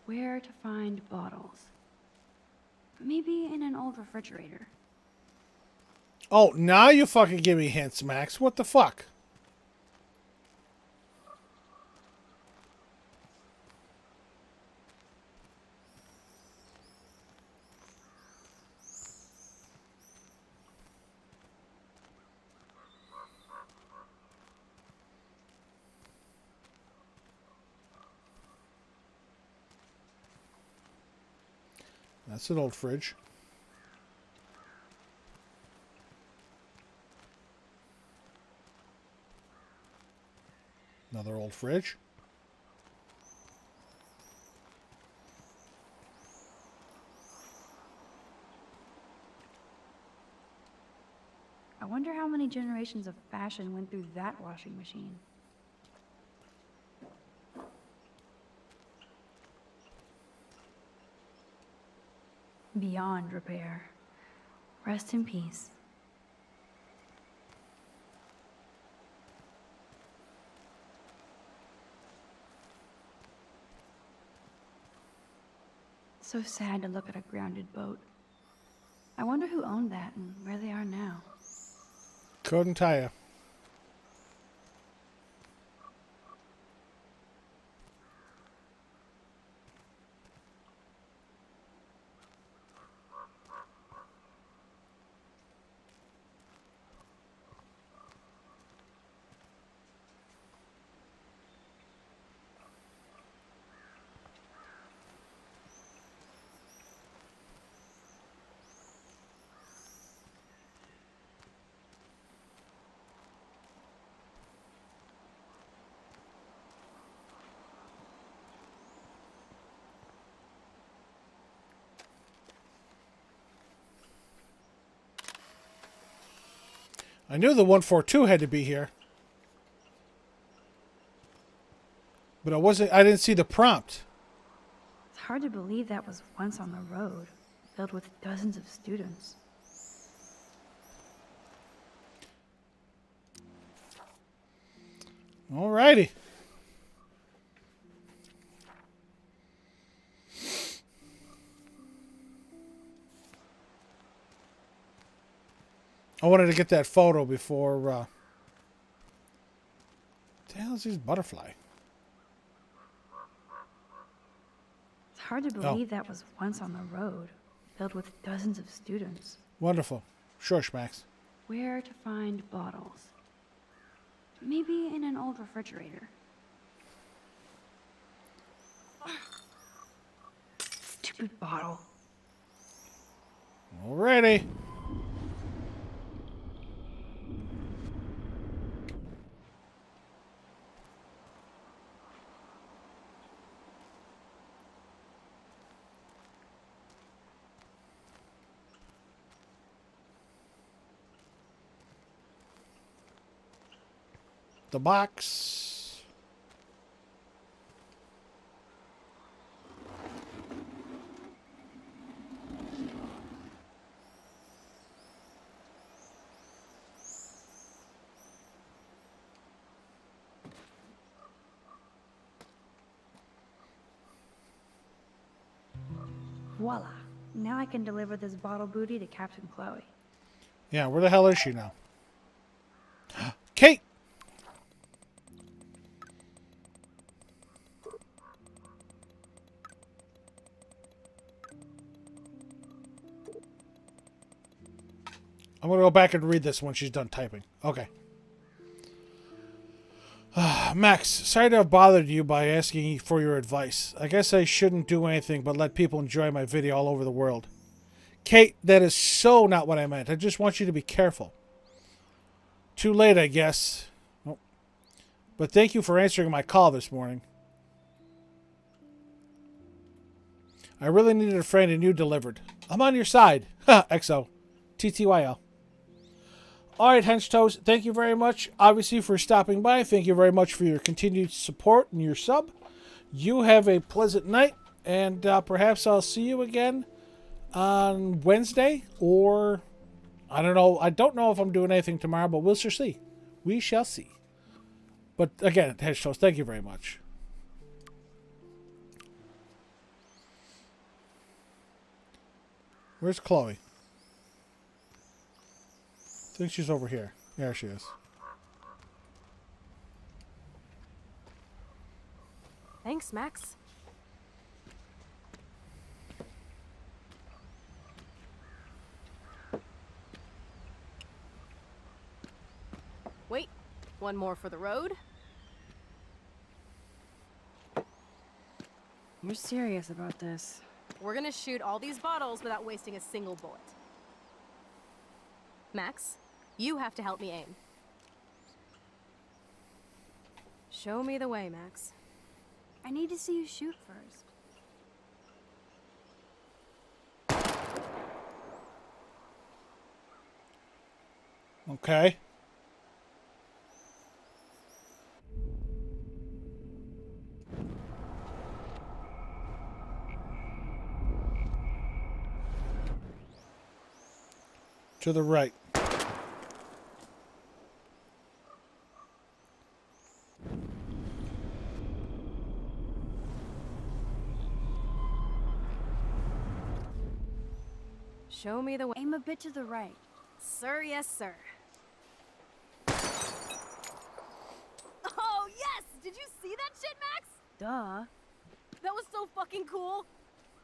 Where to find bottles? Maybe in an old refrigerator. Oh, now you fucking give me hints, Max. What the fuck? That's an old fridge. Another old fridge. I wonder how many generations of fashion went through that washing machine. Beyond repair. Rest in peace. So sad to look at a grounded boat. I wonder who owned that and where they are now. Couldn't tell you. I knew the 142 had to be here. But I didn't see the prompt. It's hard to believe that was once on the road, filled with dozens of students. Alrighty. I wanted to get that photo before. What the hell is this butterfly? It's hard to believe that was once on the road, filled with dozens of students. Wonderful. Shush, Max. Where to find bottles? Maybe in an old refrigerator. Stupid bottle. Alrighty. The box. Voila. Now I can deliver this bottle booty to Captain Chloe. Yeah, where the hell is she now? Kate! I'm going to go back and read this when she's done typing. Okay. Max, sorry to have bothered you by asking for your advice. I guess I shouldn't do anything but let people enjoy my video all over the world. Kate, that is so not what I meant. I just want you to be careful. Too late, I guess. Nope. But thank you for answering my call this morning. I really needed a friend and you delivered. I'm on your side. Ha, XO. TTYL. Alright, Henchtoes, thank you very much, obviously, for stopping by. Thank you very much for your continued support and your sub. You have a pleasant night, and perhaps I'll see you again on Wednesday, or I don't know. I don't know if I'm doing anything tomorrow, but we'll see. We shall see. But again, Henchtoes, thank you very much. Where's Chloe? I think she's over here. There she is. Thanks, Max. Wait, one more for the road. You're serious about this? We're gonna shoot all these bottles without wasting a single bullet. Max, you have to help me aim. Show me the way, Max. I need to see you shoot first. Okay. To the right. Show me the way. Aim a bit to the right. Sir, yes, sir. Oh, yes! Did you see that shit, Max? Duh. That was so fucking cool.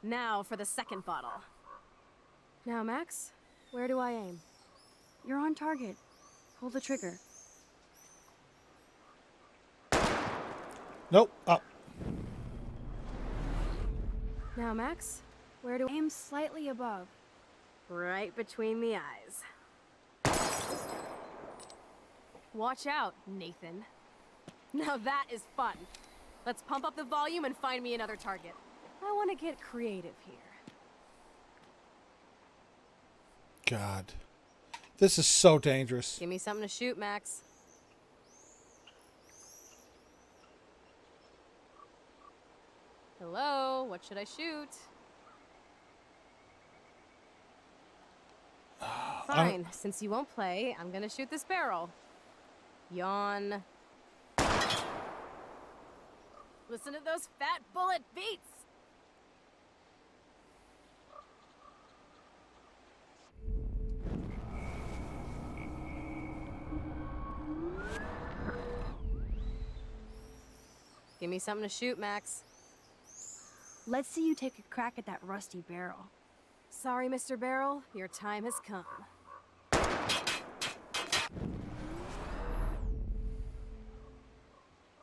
Now for the second bottle. Now, Max, where do I aim? You're on target. Pull the trigger. Nope. Up. Now, Max, where do I Aim slightly above. Right between the eyes. Watch out, Nathan. Now that is fun. Let's pump up the volume and find me another target. I want to get creative here. God. This is so dangerous. Give me something to shoot, Max. Hello, what should I shoot? Fine, since you won't play, I'm gonna shoot this barrel. Yawn. Listen to those fat bullet beats! Give me something to shoot, Max. Let's see you take a crack at that rusty barrel. Sorry, Mr. Barrel, your time has come.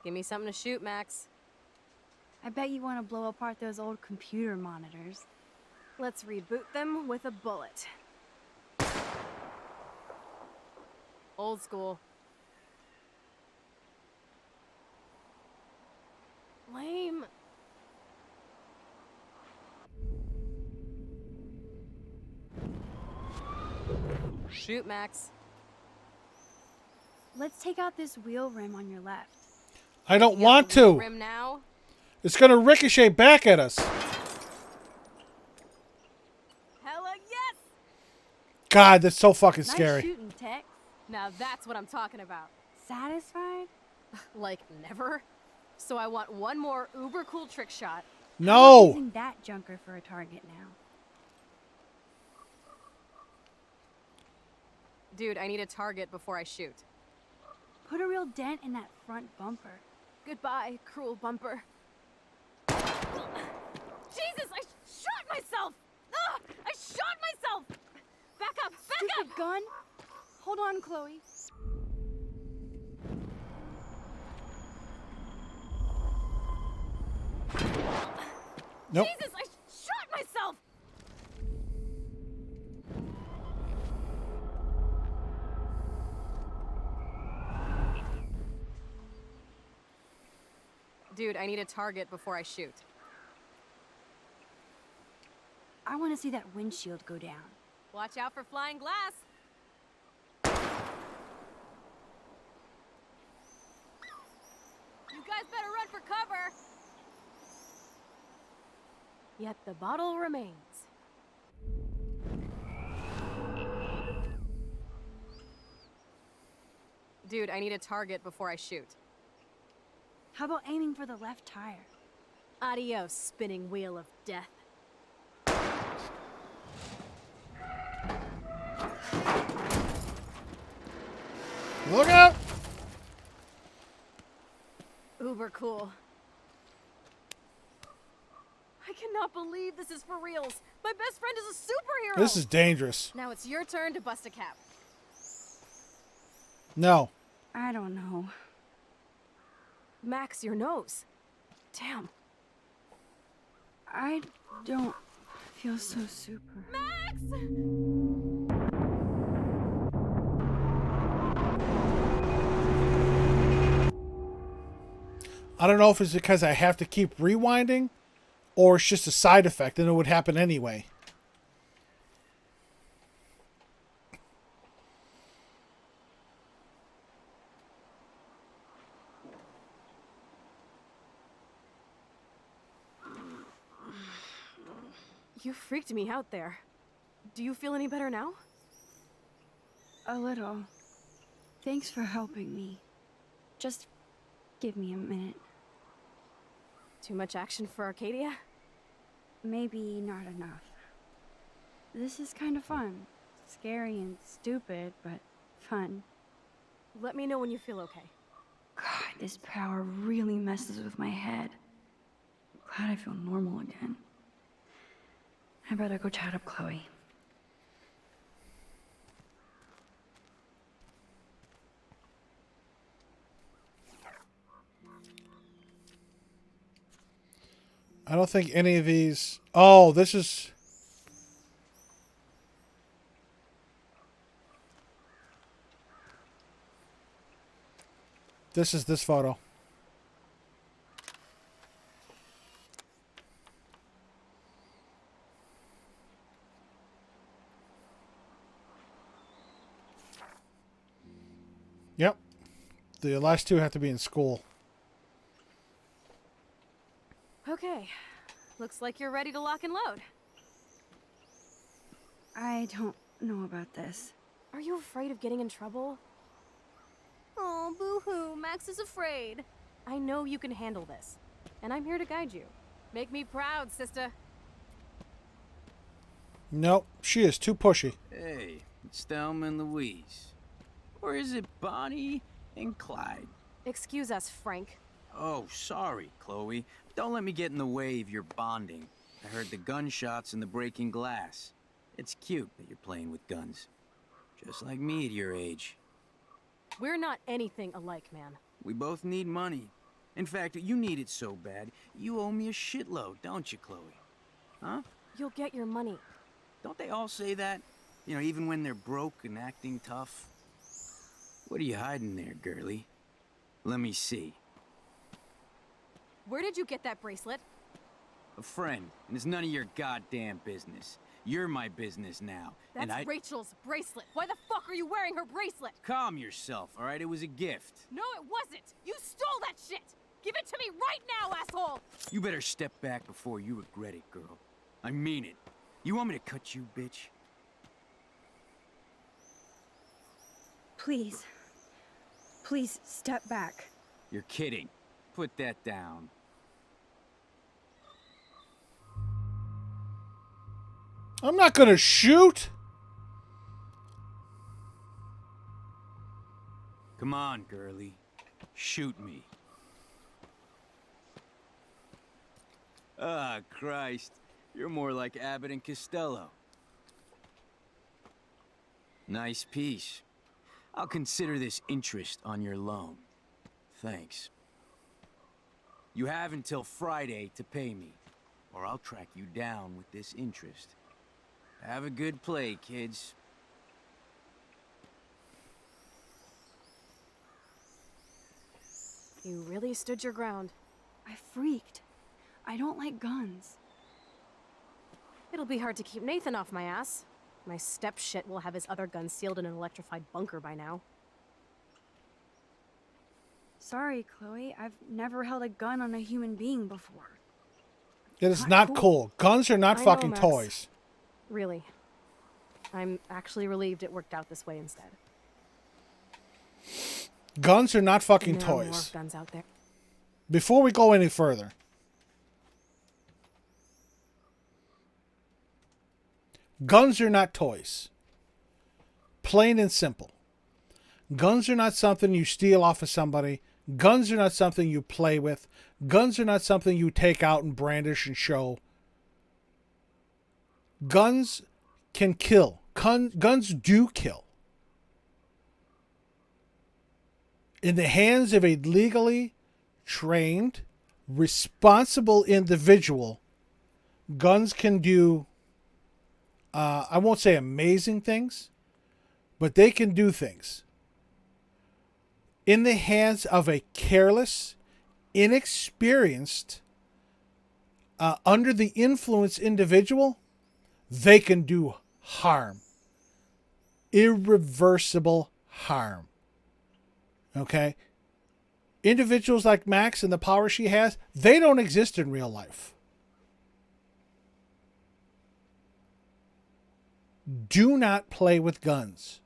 Give me something to shoot, Max. I bet you want to blow apart those old computer monitors. Let's reboot them with a bullet. Old school. Lame. Shoot, Max. Let's take out this wheel rim on your left. I don't You got want the wheel to. rim now? It's going to ricochet back at us. Hella yes! God, that's so fucking Nice scary. shooting, Tex. Now that's what I'm talking about. Satisfied? Like, never? So I want one more uber cool trick shot. How about No. using that junker for a target now. Dude, I need a target before I shoot. Put a real dent in that front bumper. Goodbye, cruel bumper. Jesus, I shot myself! Ugh, I shot myself! Back up, back up! Stupid gun. Hold on, Chloe. Nope. Jesus, I shot myself! Dude, I need a target before I shoot. I want to see that windshield go down. Watch out for flying glass. You guys better run for cover. Yet the bottle remains. Dude, I need a target before I shoot. How about aiming for the left tire? Adios, spinning wheel of death. Look out. Uber cool. I cannot believe this is for reals. My best friend is a superhero. This is dangerous. Now it's your turn to bust a cap. No. I don't know. Max, your nose. Damn. I don't feel so super. Max! I don't know if it's because I have to keep rewinding or it's just a side effect and it would happen anyway. You freaked me out there. Do you feel any better now? A little. Thanks for helping me. Just give me a minute. Too much action for Arcadia? Maybe not enough. This is kind of fun. Scary and stupid, but fun. Let me know when you feel okay. God, this power really messes with my head. Glad I feel normal again. I better go chat up Chloe. I don't think any of these... Oh, this is... This is this photo. Yep. The last two have to be in school. Okay. Looks like you're ready to lock and load. I don't know about this. Are you afraid of getting in trouble? Oh, boo-hoo. Max is afraid. I know you can handle this. and I'm here to guide you. Make me proud, sister. Nope, she is too pushy. Hey, it's Thelma and Louise. Or is it Bonnie and Clyde? Excuse us, Frank. Oh, sorry, Chloe. Don't let me get in the way of your bonding. I heard the gunshots and the breaking glass. It's cute that you're playing with guns. Just like me at your age. We're not anything alike, man. We both need money. In fact, you need it so bad, you owe me a shitload, don't you, Chloe? Huh? You'll get your money. Don't they all say that? You know, even when they're broke and acting tough? What are you hiding there, girlie? Let me see. Where did you get that bracelet? A friend, and it's none of your goddamn business. You're my business now. That's and Rachel's bracelet. Why the fuck are you wearing her bracelet? Calm yourself, all right? It was a gift. No, it wasn't. You stole that shit. Give it to me right now, asshole. You better step back before you regret it, girl. I mean it. You want me to cut you, bitch? Please. Please step back. You're kidding. Put that down. I'm not gonna shoot. Come on, girlie. Shoot me. Ah, Christ. You're more like Abbott and Costello. Nice piece. I'll consider this interest on your loan. Thanks. You have until Friday to pay me, or I'll track you down with this interest. Have a good play, kids. You really stood your ground. I freaked. I don't like guns. It'll be hard to keep Nathan off my ass. My step-shit will have his other gun sealed in an electrified bunker by now. Sorry, Chloe. I've never held a gun on a human being before. It is not cool. Guns are not I know, fucking Max. toys. Really. I'm actually relieved it worked out this way instead. Guns are not fucking There are more toys. guns out there. Before we go any further, guns are not toys. Plain and simple. Guns are not something you steal off of somebody. Guns are not something you play with. Guns are not something you take out and brandish and show. Guns can kill. Guns do kill. In the hands of a legally trained, responsible individual, guns can do, I won't say amazing things, but they can do things. In the hands of a careless, inexperienced, under the influence individual, they can do harm. Irreversible harm. Okay? Individuals like Max and the power she has, they don't exist in real life. Do not play with guns.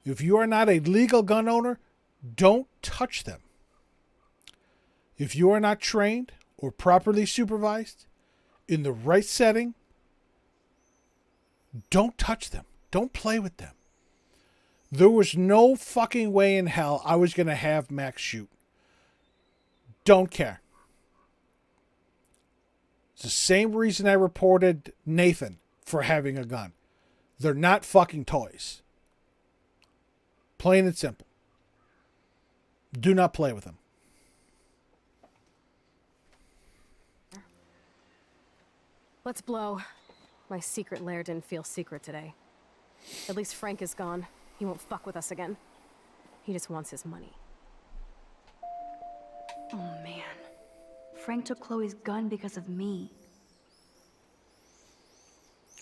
If you are not a legal gun owner, don't touch them. If you are not trained or properly supervised in the right setting, don't touch them. Don't play with them. There was no fucking way in hell I was going to have Max shoot. Don't care. It's the same reason I reported Nathan for having a gun. They're not fucking toys. Plain and simple. Do not play with them. Let's blow. My secret lair didn't feel secret today. At least Frank is gone. He won't fuck with us again. He just wants his money. Oh man. Frank took Chloe's gun because of me.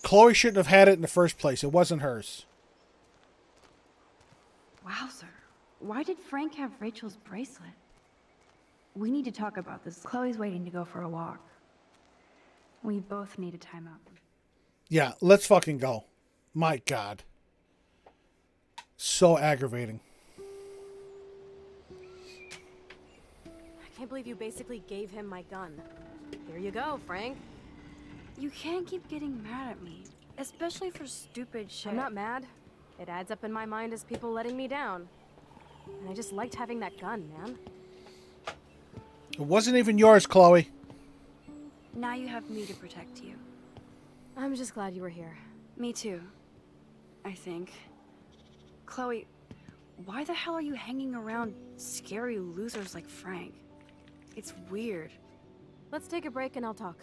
Chloe shouldn't have had it in the first place. It wasn't hers. Wowzer. Why did Frank have Rachel's bracelet? We need to talk about this. Chloe's waiting to go for a walk. We both need a timeout. Yeah, let's fucking go. My God. So aggravating. I can't believe you basically gave him my gun. Here you go, Frank. You can't keep getting mad at me, especially for stupid shit. I'm not mad. It adds up in my mind as people letting me down. And I just liked having that gun, man. It wasn't even yours, Chloe. Now you have me to protect you. I'm just glad you were here. Me too, I think. Chloe, why the hell are you hanging around scary losers like Frank? It's weird. Let's take a break and I'll talk.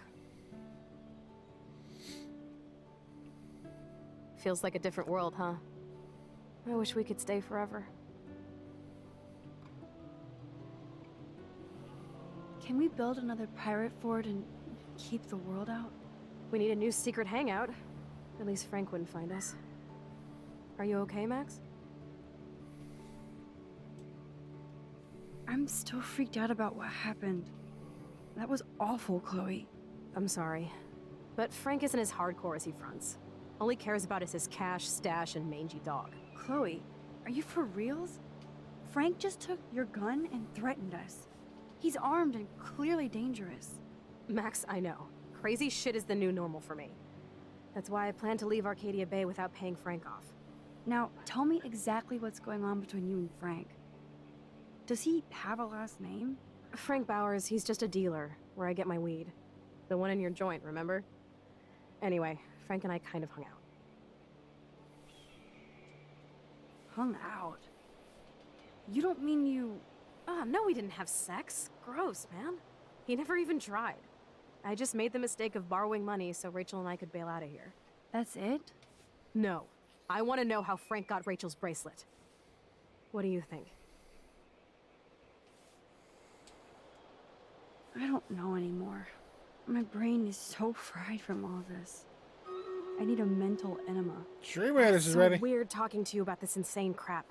Feels like a different world, huh? I wish we could stay forever. Can we build another pirate fort and keep the world out? We need a new secret hangout. At least Frank wouldn't find us. Are you okay, Max? I'm still freaked out about what happened. That was awful, Chloe. I'm sorry. But Frank isn't as hardcore as he fronts. All he cares about is his cash, stash, and mangy dog. Chloe, are you for reals? Frank just took your gun and threatened us. He's armed and clearly dangerous. Max, I know. Crazy shit is the new normal for me. That's why I plan to leave Arcadia Bay without paying Frank off. Now, tell me exactly what's going on between you and Frank. Does he have a last name? Frank Bowers, he's just a dealer, where I get my weed. The one in your joint, remember? Anyway, Frank and I kind of hung out. Hung out? You don't mean you... Oh, no, we didn't have sex. Gross, man. He never even tried. I just made the mistake of borrowing money so Rachel and I could bail out of here. That's it? No. I want to know how Frank got Rachel's bracelet. What do you think? I don't know anymore. My brain is so fried from all this. I need a mental enema. Stream Raiders is ready. Weird talking to you about this insane crap.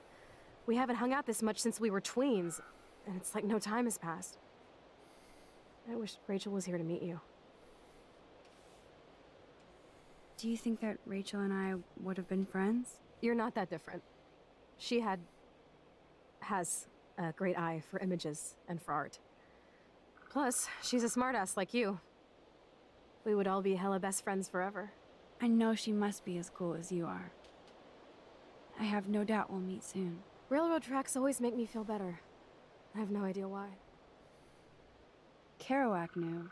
We haven't hung out this much since we were tweens, and it's like no time has passed. I wish Rachel was here to meet you. Do you think that Rachel and I would have been friends? You're not that different. She has a great eye for images and for art. Plus, she's a smartass like you. We would all be hella best friends forever. I know she must be as cool as you are. I have no doubt we'll meet soon. Railroad tracks always make me feel better. I have no idea why. Kerouac knew.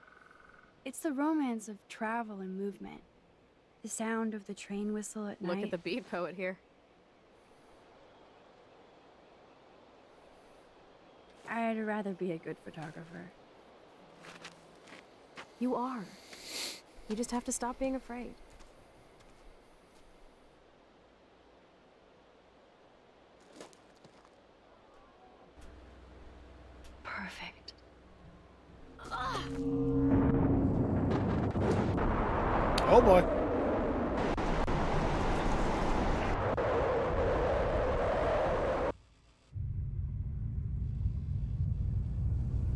It's the romance of travel and movement. The sound of the train whistle at night. Look at the beat poet here. I'd rather be a good photographer. You are. You just have to stop being afraid. Perfect. Oh boy.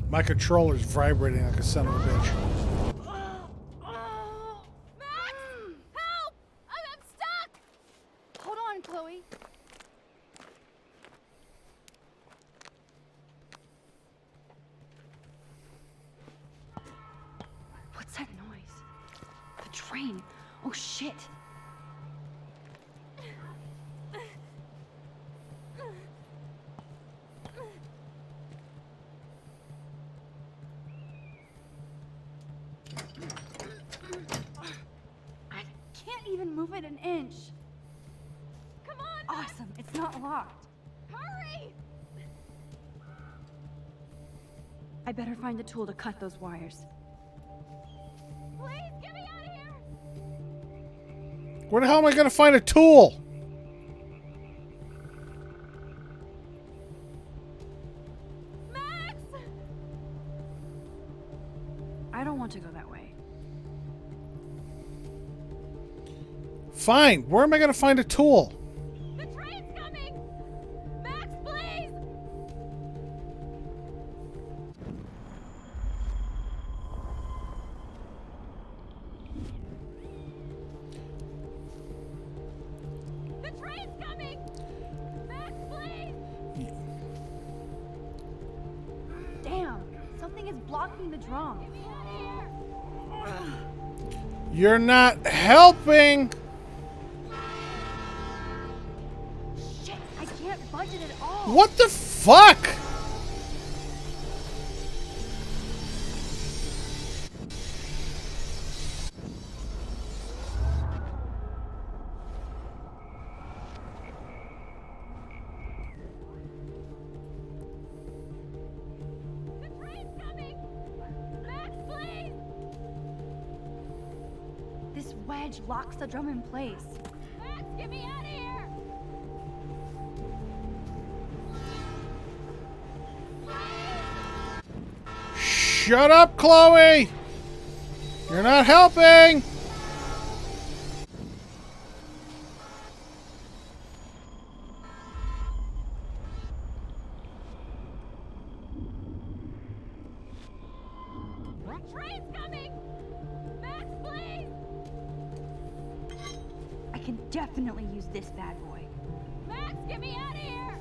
My controller's vibrating like a son of a bitch. Max! Help! I'm stuck! Hold on, Chloe. What's that noise? The train. Oh, shit. I can't even move it an inch. Come on! Awesome. It's not locked. Hurry! I better find a tool to cut those wires. Please, get me out of here! Where the hell am I going to find a tool? Max! I don't want to go that way. Fine. Where am I going to find a tool? The train's coming! Max, please! The train's coming! Max, please! Damn! Something locking the drum. You're not helping. Shit, I can't budge it at all. What the fuck? This wedge locks the drum in place. Max, get me out of here! Shut up, Chloe! You're not helping! Train's coming! Max, please! I can definitely use this bad boy. Max, get me out of here!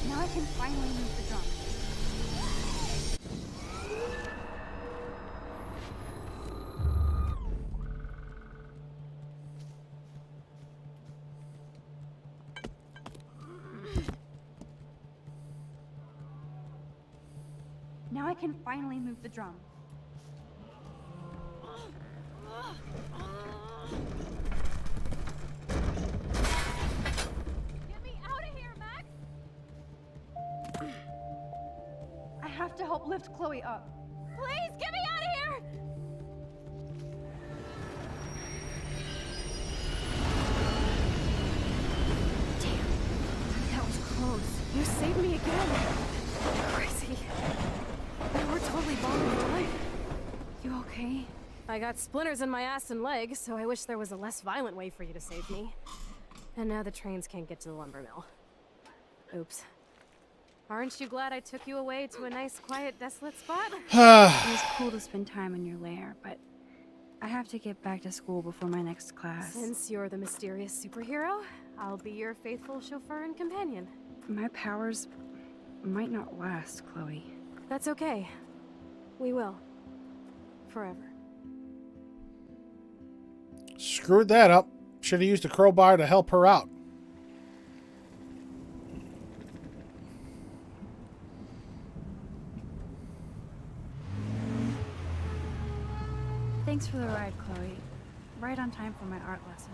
Now I can finally move the drum. Now I can finally move the drum. Get me out of here, Max! I have to help lift Chloe up. Please, get me out of here! That was close. You saved me again. Crazy. We were totally bombing for life. You okay? I got splinters in my ass and leg, so I wish there was a less violent way for you to save me. And now the trains can't get to the lumber mill. Oops. Aren't you glad I took you away to a nice, quiet, desolate spot? It was cool to spend time in your lair, but I have to get back to school before my next class. Since you're the mysterious superhero, I'll be your faithful chauffeur and companion. My powers might not last, Chloe. That's okay. We will. Forever. Screwed that up. Should have used a crowbar to help her out. Thanks for the ride, Chloe. Right on time for my art lesson.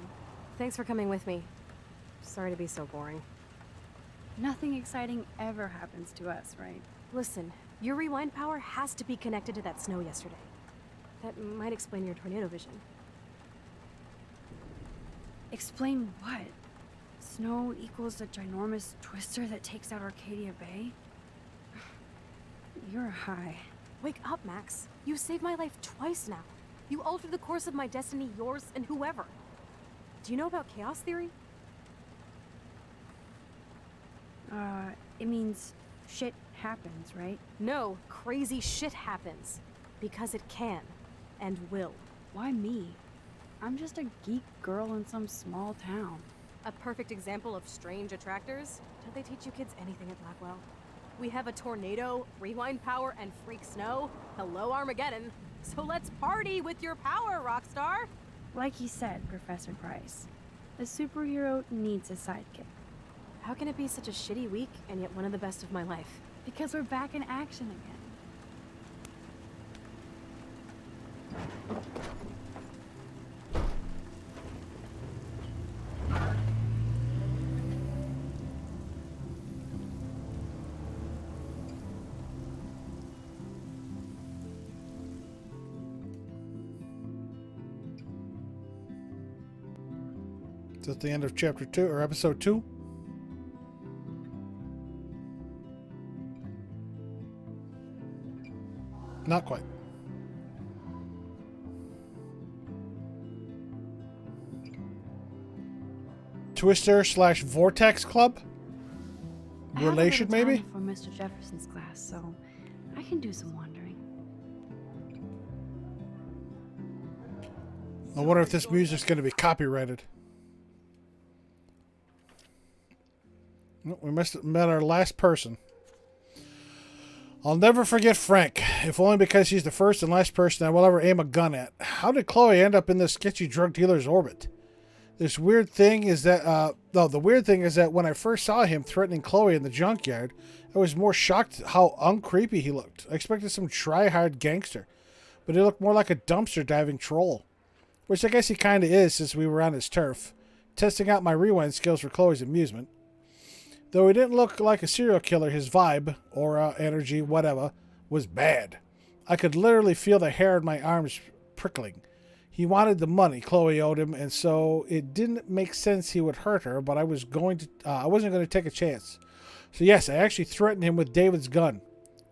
Thanks for coming with me. Sorry to be so boring. Nothing exciting ever happens to us, right? Listen, your rewind power has to be connected to that snow yesterday. That might explain your tornado vision. Explain what? Snow equals the ginormous twister that takes out Arcadia Bay? You're high. Wake up, Max. You saved my life twice now. You altered the course of my destiny, yours, and whoever. Do you know about chaos theory? It means shit happens, right? No, crazy shit happens. Because it can. And will. Why me? I'm just a geek girl in some small town. A perfect example of strange attractors? Don't they teach you kids anything at Blackwell? We have a tornado, rewind power, and freak snow. Hello, Armageddon. So let's party with your power, Rockstar! Like you said, Professor Price, a superhero needs a sidekick. How can it be such a shitty week and yet one of the best of my life? Because we're back in action again. Is that the end of chapter 2 or episode 2? Not quite. Twister / Vortex Club? Relation, I have a maybe? little time for Mr. Jefferson's class, so I can do some wondering. I wonder if this music's going to be copyrighted. Oh, we met our last person. I'll never forget Frank, if only because he's the first and last person I will ever aim a gun at. How did Chloe end up in this sketchy drug dealer's orbit? The weird thing is that when I first saw him threatening Chloe in the junkyard, I was more shocked how uncreepy he looked. I expected some try-hard gangster, but he looked more like a dumpster diving troll. Which I guess he kinda is since we were on his turf, testing out my rewind skills for Chloe's amusement. Though he didn't look like a serial killer, his vibe, aura, energy, whatever, was bad. I could literally feel the hair on my arms prickling. He wanted the money Chloe owed him, and so it didn't make sense he would hurt her, but I wasn't going to take a chance. So yes, I actually threatened him with David's gun.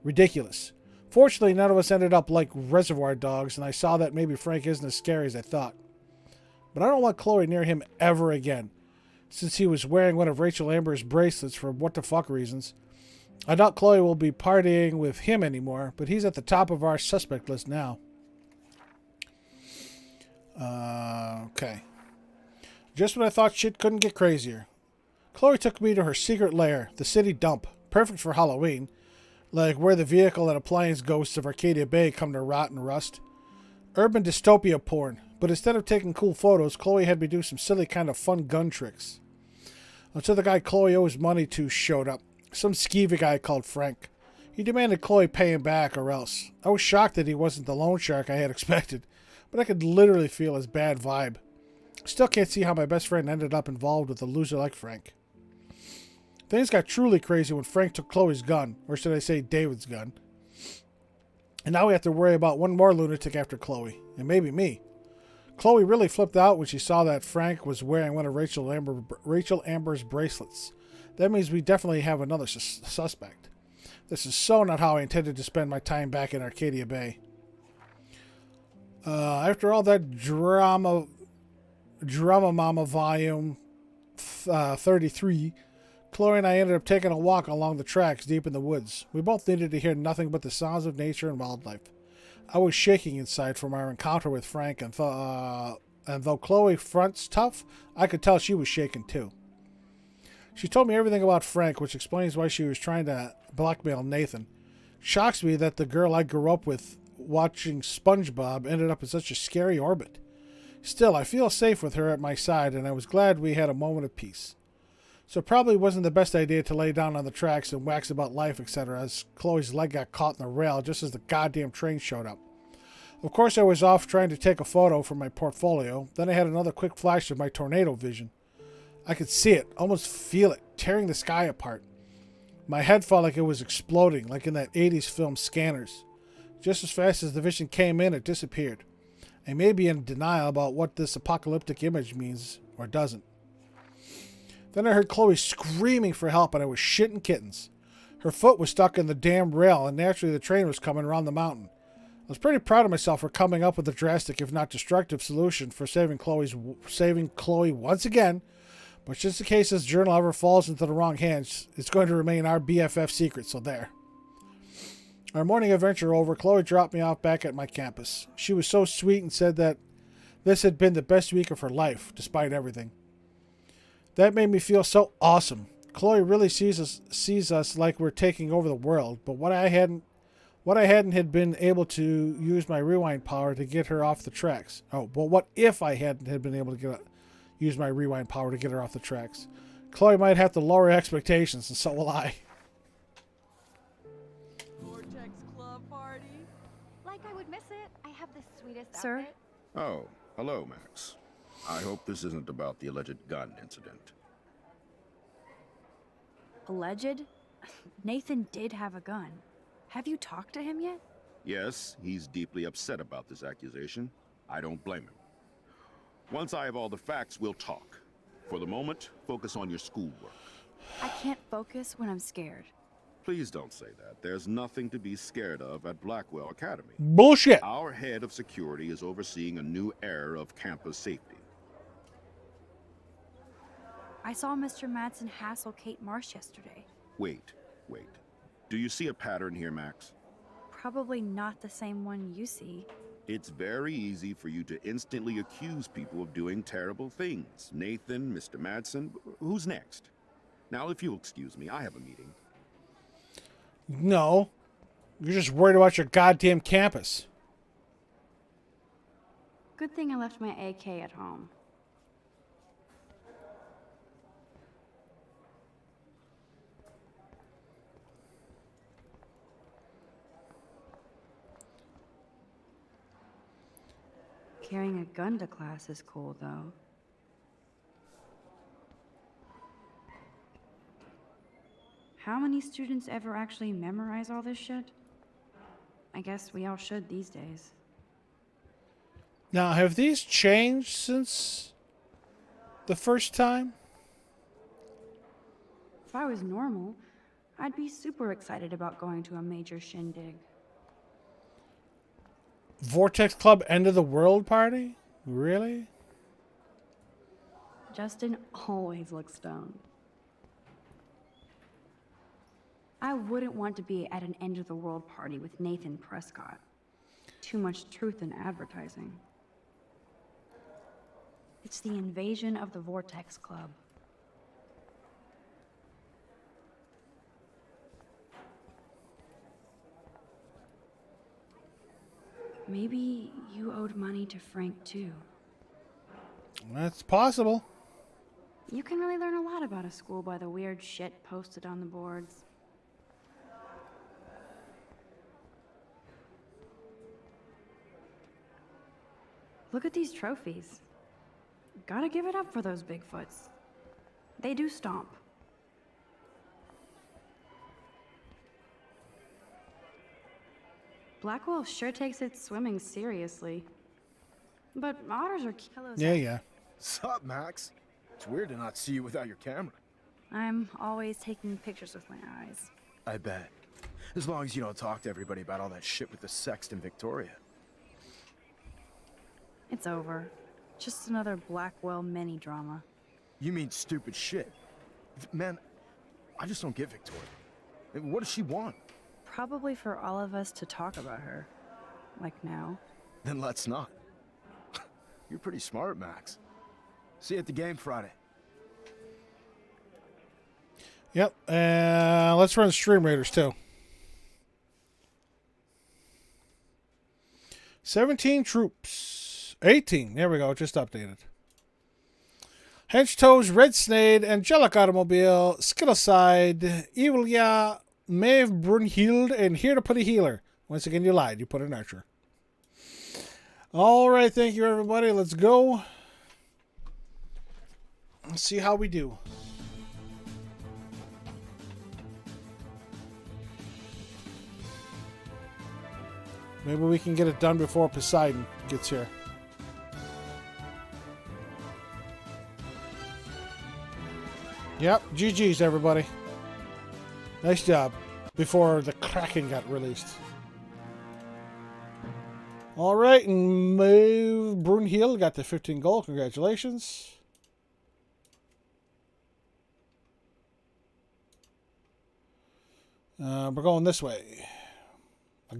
Ridiculous. Fortunately, none of us ended up like Reservoir Dogs, and I saw that maybe Frank isn't as scary as I thought. But I don't want Chloe near him ever again, since he was wearing one of Rachel Amber's bracelets for what the fuck reasons. I doubt Chloe will be partying with him anymore, but he's at the top of our suspect list now. Okay. Just when I thought shit couldn't get crazier. Chloe took me to her secret lair, the city dump, perfect for Halloween, like where the vehicle and appliance ghosts of Arcadia Bay come to rot and rust. Urban dystopia porn, but instead of taking cool photos, Chloe had me do some silly kind of fun gun tricks. Until the guy Chloe owes money to showed up, some skeevy guy called Frank. He demanded Chloe pay him back or else. I was shocked that he wasn't the loan shark I had expected, but I could literally feel his bad vibe. Still can't see how my best friend ended up involved with a loser like Frank. Things got truly crazy when Frank took Chloe's gun, or should I say David's gun. And now we have to worry about one more lunatic after Chloe, and maybe me. Chloe really flipped out when she saw that Frank was wearing one of Rachel Amber's bracelets. That means we definitely have another suspect. This is so not how I intended to spend my time back in Arcadia Bay. After all that drama Mama Volume 33, Chloe and I ended up taking a walk along the tracks deep in the woods. We both needed to hear nothing but the sounds of nature and wildlife. I was shaking inside from our encounter with Frank, and though Chloe fronts tough, I could tell she was shaken too. She told me everything about Frank, which explains why she was trying to blackmail Nathan. Shocks me that the girl I grew up with watching SpongeBob ended up in such a scary orbit. Still, I feel safe with her at my side, and I was glad we had a moment of peace. So it probably wasn't the best idea to lay down on the tracks and wax about life, etc., as Chloe's leg got caught in the rail just as the goddamn train showed up. Of course, I was off trying to take a photo for my portfolio. Then I had another quick flash of my tornado vision. I could see it, almost feel it, tearing the sky apart. My head felt like it was exploding, like in that 80s film Scanners. Just as fast as the vision came in, it disappeared. I may be in denial about what this apocalyptic image means, or doesn't. Then I heard Chloe screaming for help, and I was shitting kittens. Her foot was stuck in the damn rail, and naturally the train was coming around the mountain. I was pretty proud of myself for coming up with a drastic, if not destructive, solution for saving Chloe once again. But just in case this journal ever falls into the wrong hands, it's going to remain our BFF secret, so there. Our morning adventure over, Chloe dropped me off back at my campus. She was so sweet and said that this had been the best week of her life, despite everything. That made me feel so awesome. Chloe really sees us like we're taking over the world, but what I hadn't had been able to use my rewind power to get her off the tracks. Oh, but what if I hadn't had been able to use my rewind power to get her off the tracks? Chloe might have to lower expectations, and so will I. Vortex Club party? Like I would miss it. I have the sweetest Sir? outfit. Oh, hello, Max. I hope this isn't about the alleged gun incident. Alleged? Nathan did have a gun. Have you talked to him yet? Yes, he's deeply upset about this accusation. I don't blame him. Once I have all the facts, we'll talk. For the moment, focus on your schoolwork. I can't focus when I'm scared. Please don't say that. There's nothing to be scared of at Blackwell Academy. Bullshit. Our head of security is overseeing a new era of campus safety. I saw Mr. Madsen hassle Kate Marsh yesterday. Wait. Do you see a pattern here, Max? Probably not the same one you see. It's very easy for you to instantly accuse people of doing terrible things. Nathan, Mr. Madsen, who's next? Now, if you'll excuse me, I have a meeting. No. You're just worried about your goddamn campus. Good thing I left my AK at home. Carrying a gun to class is cool, though. How many students ever actually memorize all this shit? I guess we all should these days. Now, have these changed since the first time? If I was normal, I'd be super excited about going to a major shindig. Vortex Club End of the World Party? Really? Justin always looks stoned. I wouldn't want to be at an end of the world party with Nathan Prescott. Too much truth in advertising. It's the invasion of the Vortex Club. Maybe you owed money to Frank too. That's possible. You can really learn a lot about a school by the weird shit posted on the boards. Look at these trophies. Gotta give it up for those Bigfoots. They do stomp. Blackwell sure takes its swimming seriously. But otters are kilos. Yeah. Sup, Max? It's weird to not see you without your camera. I'm always taking pictures with my eyes. I bet. As long as you don't talk to everybody about all that shit with the sext in Victoria. It's over. Just another Blackwell mini drama. You mean stupid shit. Man, I just don't get Victoria. What does she want? Probably for all of us to talk about her. Like now. Then let's not. You're pretty smart, Max. See you at the game Friday. Yep. Let's run Stream Raiders too. 17 troops. 18. There we go. Just updated. Henchtoes, Red Snade, Angelic Automobile, Skittleside, Evilia, Maeve Brunhild, and Here to Put a Healer. Once again, you lied. You put an archer. All right. Thank you, everybody. Let's go. Let's see how we do. Maybe we can get it done before Poseidon gets here. Yep, GG's everybody. Nice job. Before the Kraken got released. Alright, and Maeve Brunhild got the 15 gold. Congratulations. We're going this way.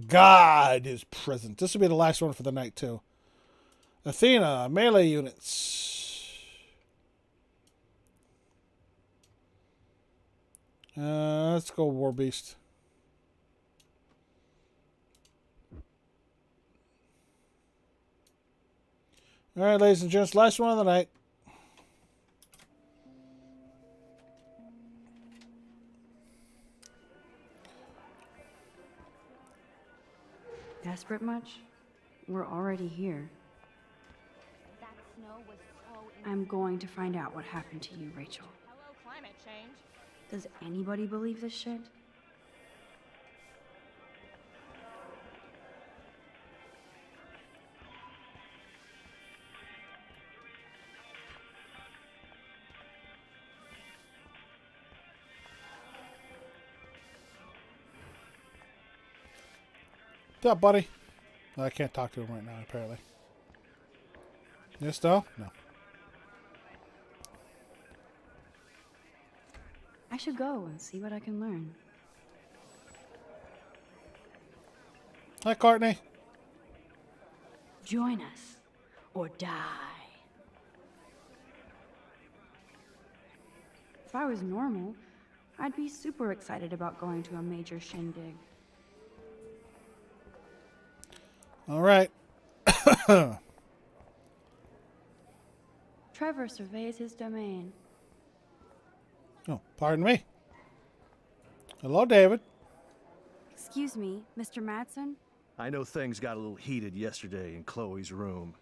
God is present. This will be the last one for the night, too. Athena, melee units. Let's go War Beast. All right, ladies and gents, last one of the night. Desperate much? We're already here. That snow was so I'm going to find out what happened to you, Rachel. Hello, climate change. Does anybody believe this shit? What's up, buddy? I can't talk to him right now, apparently. Yes, no? No. I should go and see what I can learn. Hi, Courtney. Join us or die. If I was normal, I'd be super excited about going to a major shindig. All right. Trevor surveys his domain. Oh, pardon me. Hello, David. Excuse me, Mr. Madsen? I know things got a little heated yesterday in Chloe's room.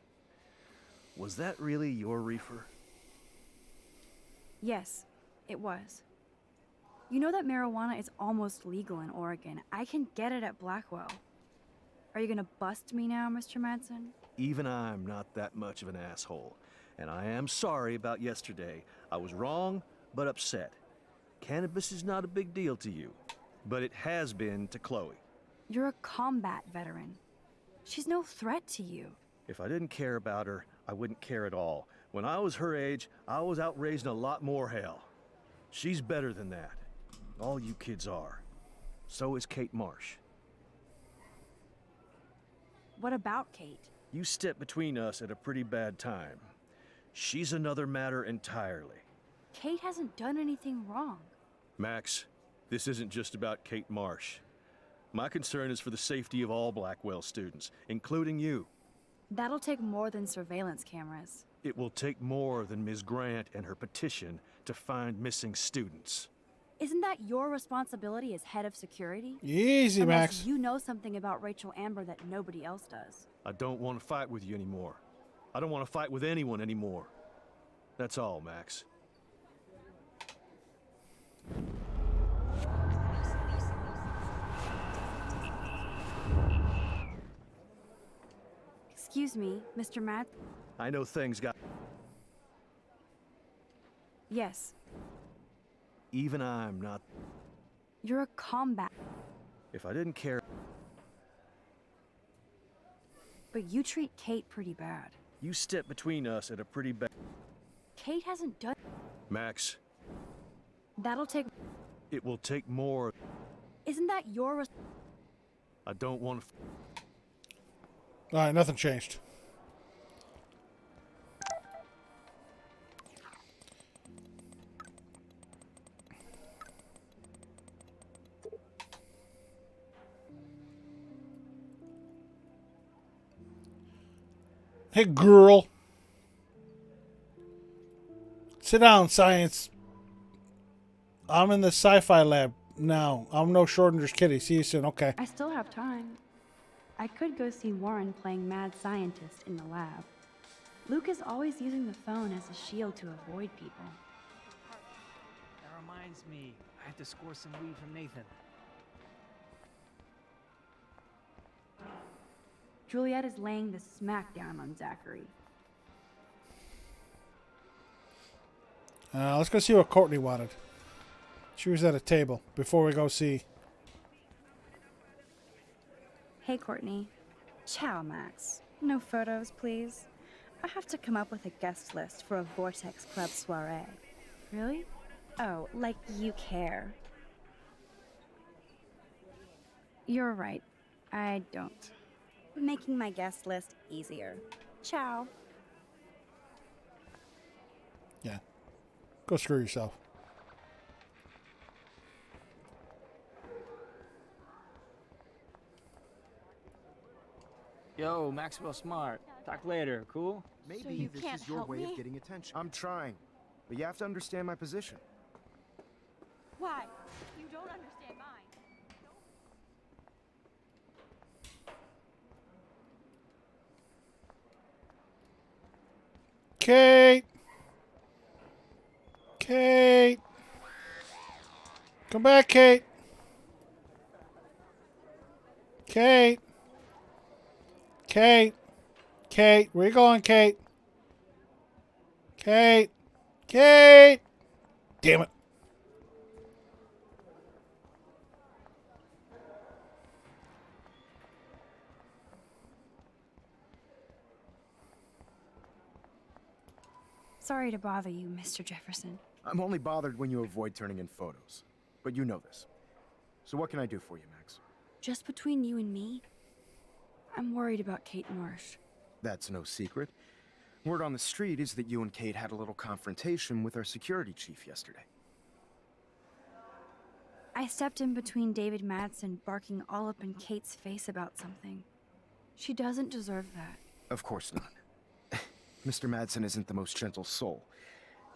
Was that really your reefer? Yes, it was. You know that marijuana is almost legal in Oregon. I can get it at Blackwell. Are you gonna bust me now, Mr. Madsen? Even I'm not that much of an asshole. And I am sorry about yesterday. I was wrong, but upset. Cannabis is not a big deal to you, but it has been to Chloe. You're a combat veteran. She's no threat to you. If I didn't care about her, I wouldn't care at all. When I was her age, I was out raising a lot more hell. She's better than that. All you kids are. So is Kate Marsh. What about Kate? You stepped between us at a pretty bad time. She's another matter entirely. Kate hasn't done anything wrong. Max, this isn't just about Kate Marsh. My concern is for the safety of all Blackwell students, including you. That'll take more than surveillance cameras. It will take more than Ms. Grant and her petition to find missing students. Isn't that your responsibility as head of security? Easy, Unless Max. you know something about Rachel Amber that nobody else does. I don't want to fight with you anymore. I don't want to fight with anyone anymore. That's all, Max. Excuse me, Mr. Matt? I know things got... Yes. Even I'm not... You're a combat... If I didn't care... But you treat Kate pretty bad. You stepped between us at a pretty bad... Kate hasn't done... Max, That'll take... it will take more... Isn't that your... I don't want to... All right, nothing changed. Hey, girl. Sit down, science. I'm in the sci-fi lab now. I'm no Schrodinger's kitty. See you soon. Okay. I still have time. I could go see Warren playing mad scientist in the lab. Luke is always using the phone as a shield to avoid people. That reminds me, I have to score some weed from Nathan. Juliet is laying the smack down on Zachary. Let's go see what Courtney wanted. She was at a table before we go see. Hey, Courtney. Ciao, Max. No photos, please. I have to come up with a guest list for a Vortex Club soiree. Really? Oh, like you care. You're right. I don't. Making my guest list easier. Ciao. Yeah. Go screw yourself. Yo, Maxwell Smart. Talk later, cool? So you this can't is your help way me? of getting attention. I'm trying, but you have to understand my position. Why? You don't understand mine. Kate! Kate! Come back, Kate! Kate! Kate! Kate! Where you going, Kate? Kate! Kate! Damn it. Sorry to bother you, Mr. Jefferson. I'm only bothered when you avoid turning in photos. But you know this. So what can I do for you, Max? Just between you and me, I'm worried about Kate Marsh. That's no secret. Word on the street is that you and Kate had a little confrontation with our security chief yesterday. I stepped in between David Madsen barking all up in Kate's face about something. She doesn't deserve that. Of course not. Mr. Madsen isn't the most gentle soul.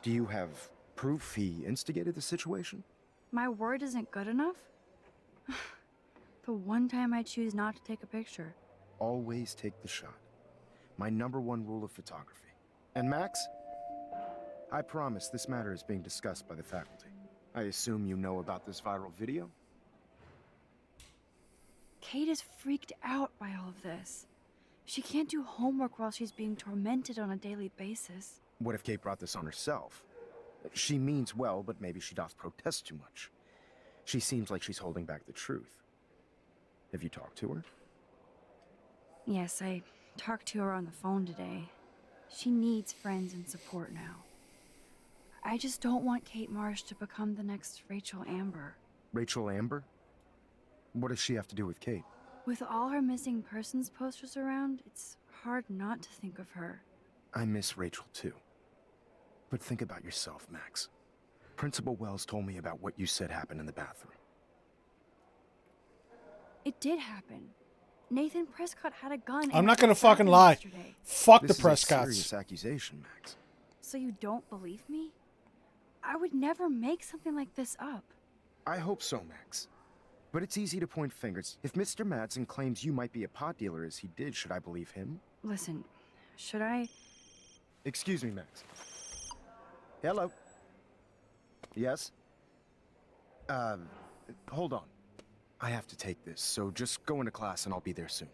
Do you have proof he instigated the situation? My word isn't good enough? The one time I choose not to take a picture. Always take the shot. My #1 rule of photography. And Max, I promise this matter is being discussed by the faculty. I assume you know about this viral video? Kate is freaked out by all of this. She can't do homework while she's being tormented on a daily basis. What if Kate brought this on herself? She means well, but maybe she doth protest too much. She seems like she's holding back the truth. Have you talked to her? Yes, I talked to her on the phone today. She needs friends and support now. I just don't want Kate Marsh to become the next Rachel Amber. Rachel Amber? What does she have to do with Kate? With all her missing persons posters around, it's hard not to think of her. I miss Rachel too. But think about yourself, Max. Principal Wells told me about what you said happened in the bathroom. It did happen. Nathan Prescott had a gun. I'm not gonna fucking lie. Fuck the Prescotts. This is a serious accusation, Max. So you don't believe me? I would never make something like this up. I hope so, Max. But it's easy to point fingers. If Mr. Madsen claims you might be a pot dealer as he did, should I believe him? Listen, should I? Excuse me, Max. Hello? Yes? Hold on. I have to take this, so just go into class and I'll be there soon.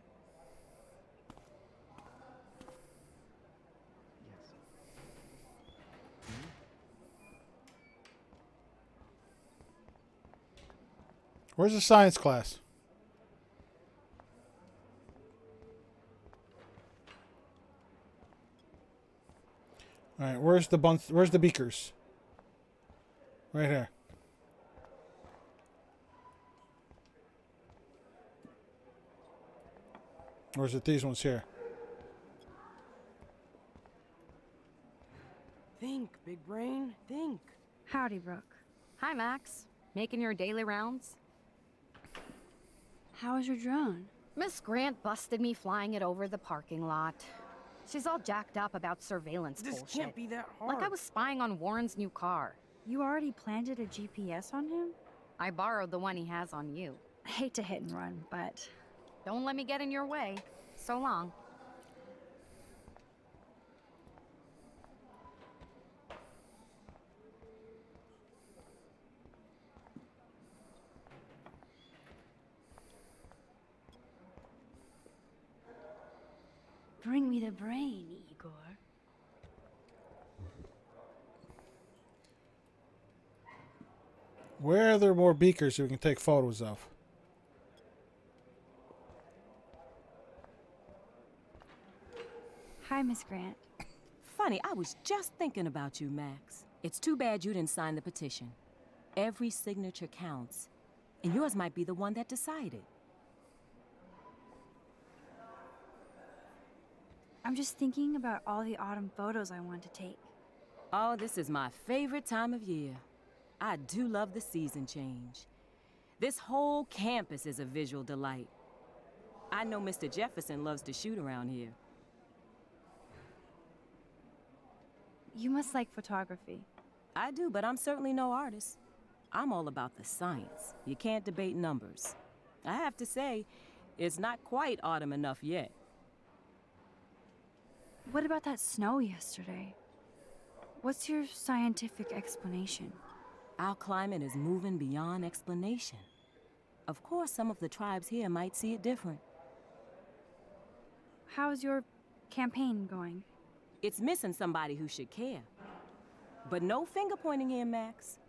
Where's the science class? All right, where's the beakers? Right here. Or is it these ones here? Think, big brain, think. Howdy, Brooke. Hi, Max. Making your daily rounds? How's your drone? Miss Grant busted me flying it over the parking lot. She's all jacked up about surveillance This bullshit. can't be that hard. Like I was spying on Warren's new car. You already planted a GPS on him? I borrowed the one he has on you. I hate to hit and run, but... Don't let me get in your way. So long. Bring me the brain, Igor. Where are there more beakers we can take photos of? Hi, Miss Grant. Funny, I was just thinking about you, Max. It's too bad you didn't sign the petition. Every signature counts, and yours might be the one that decided. I'm just thinking about all the autumn photos I want to take. Oh, this is my favorite time of year. I do love the season change. This whole campus is a visual delight. I know Mr. Jefferson loves to shoot around here. You must like photography. I do, but I'm certainly no artist. I'm all about the science. You can't debate numbers. I have to say, it's not quite autumn enough yet. What about that snow yesterday? What's your scientific explanation? Our climate is moving beyond explanation. Of course, some of the tribes here might see it different. How's your campaign going? It's missing somebody who should care. But no finger pointing here, Max.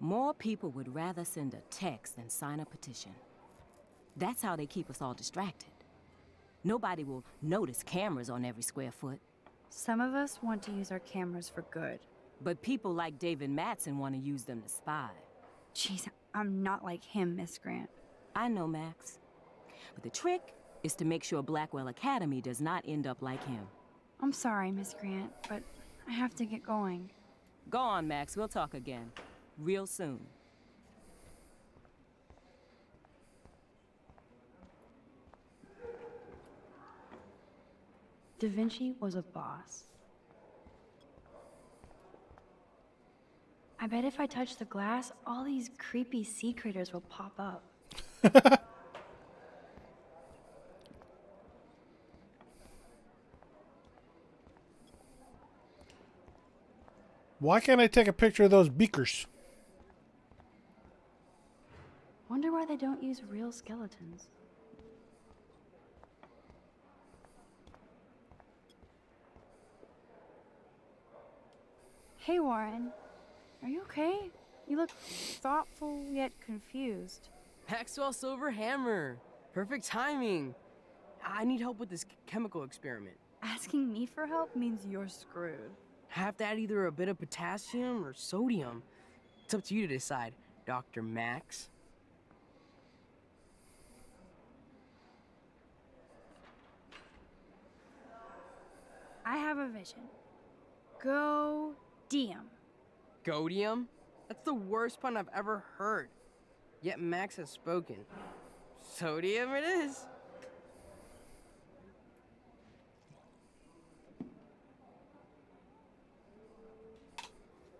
More people would rather send a text than sign a petition. That's how they keep us all distracted. Nobody will notice cameras on every square foot. Some of us want to use our cameras for good. But people like David Madsen want to use them to spy. Jeez, I'm not like him, Miss Grant. I know, Max. But the trick is to make sure Blackwell Academy does not end up like him. I'm sorry, Miss Grant, but I have to get going. Go on, Max. We'll talk again. Real soon. Da Vinci was a boss. I bet if I touch the glass, all these creepy sea critters will pop up. Why can't I take a picture of those beakers? Wonder why they don't use real skeletons. Hey, Warren. Are you okay? You look thoughtful yet confused. Maxwell Silver Hammer. Perfect timing. I need help with this chemical experiment. Asking me for help means you're screwed. Have to add either a bit of potassium or sodium. It's up to you to decide, Dr. Max. I have a vision. Go Diem. Godium? That's the worst pun I've ever heard. Yet Max has spoken. Sodium it is.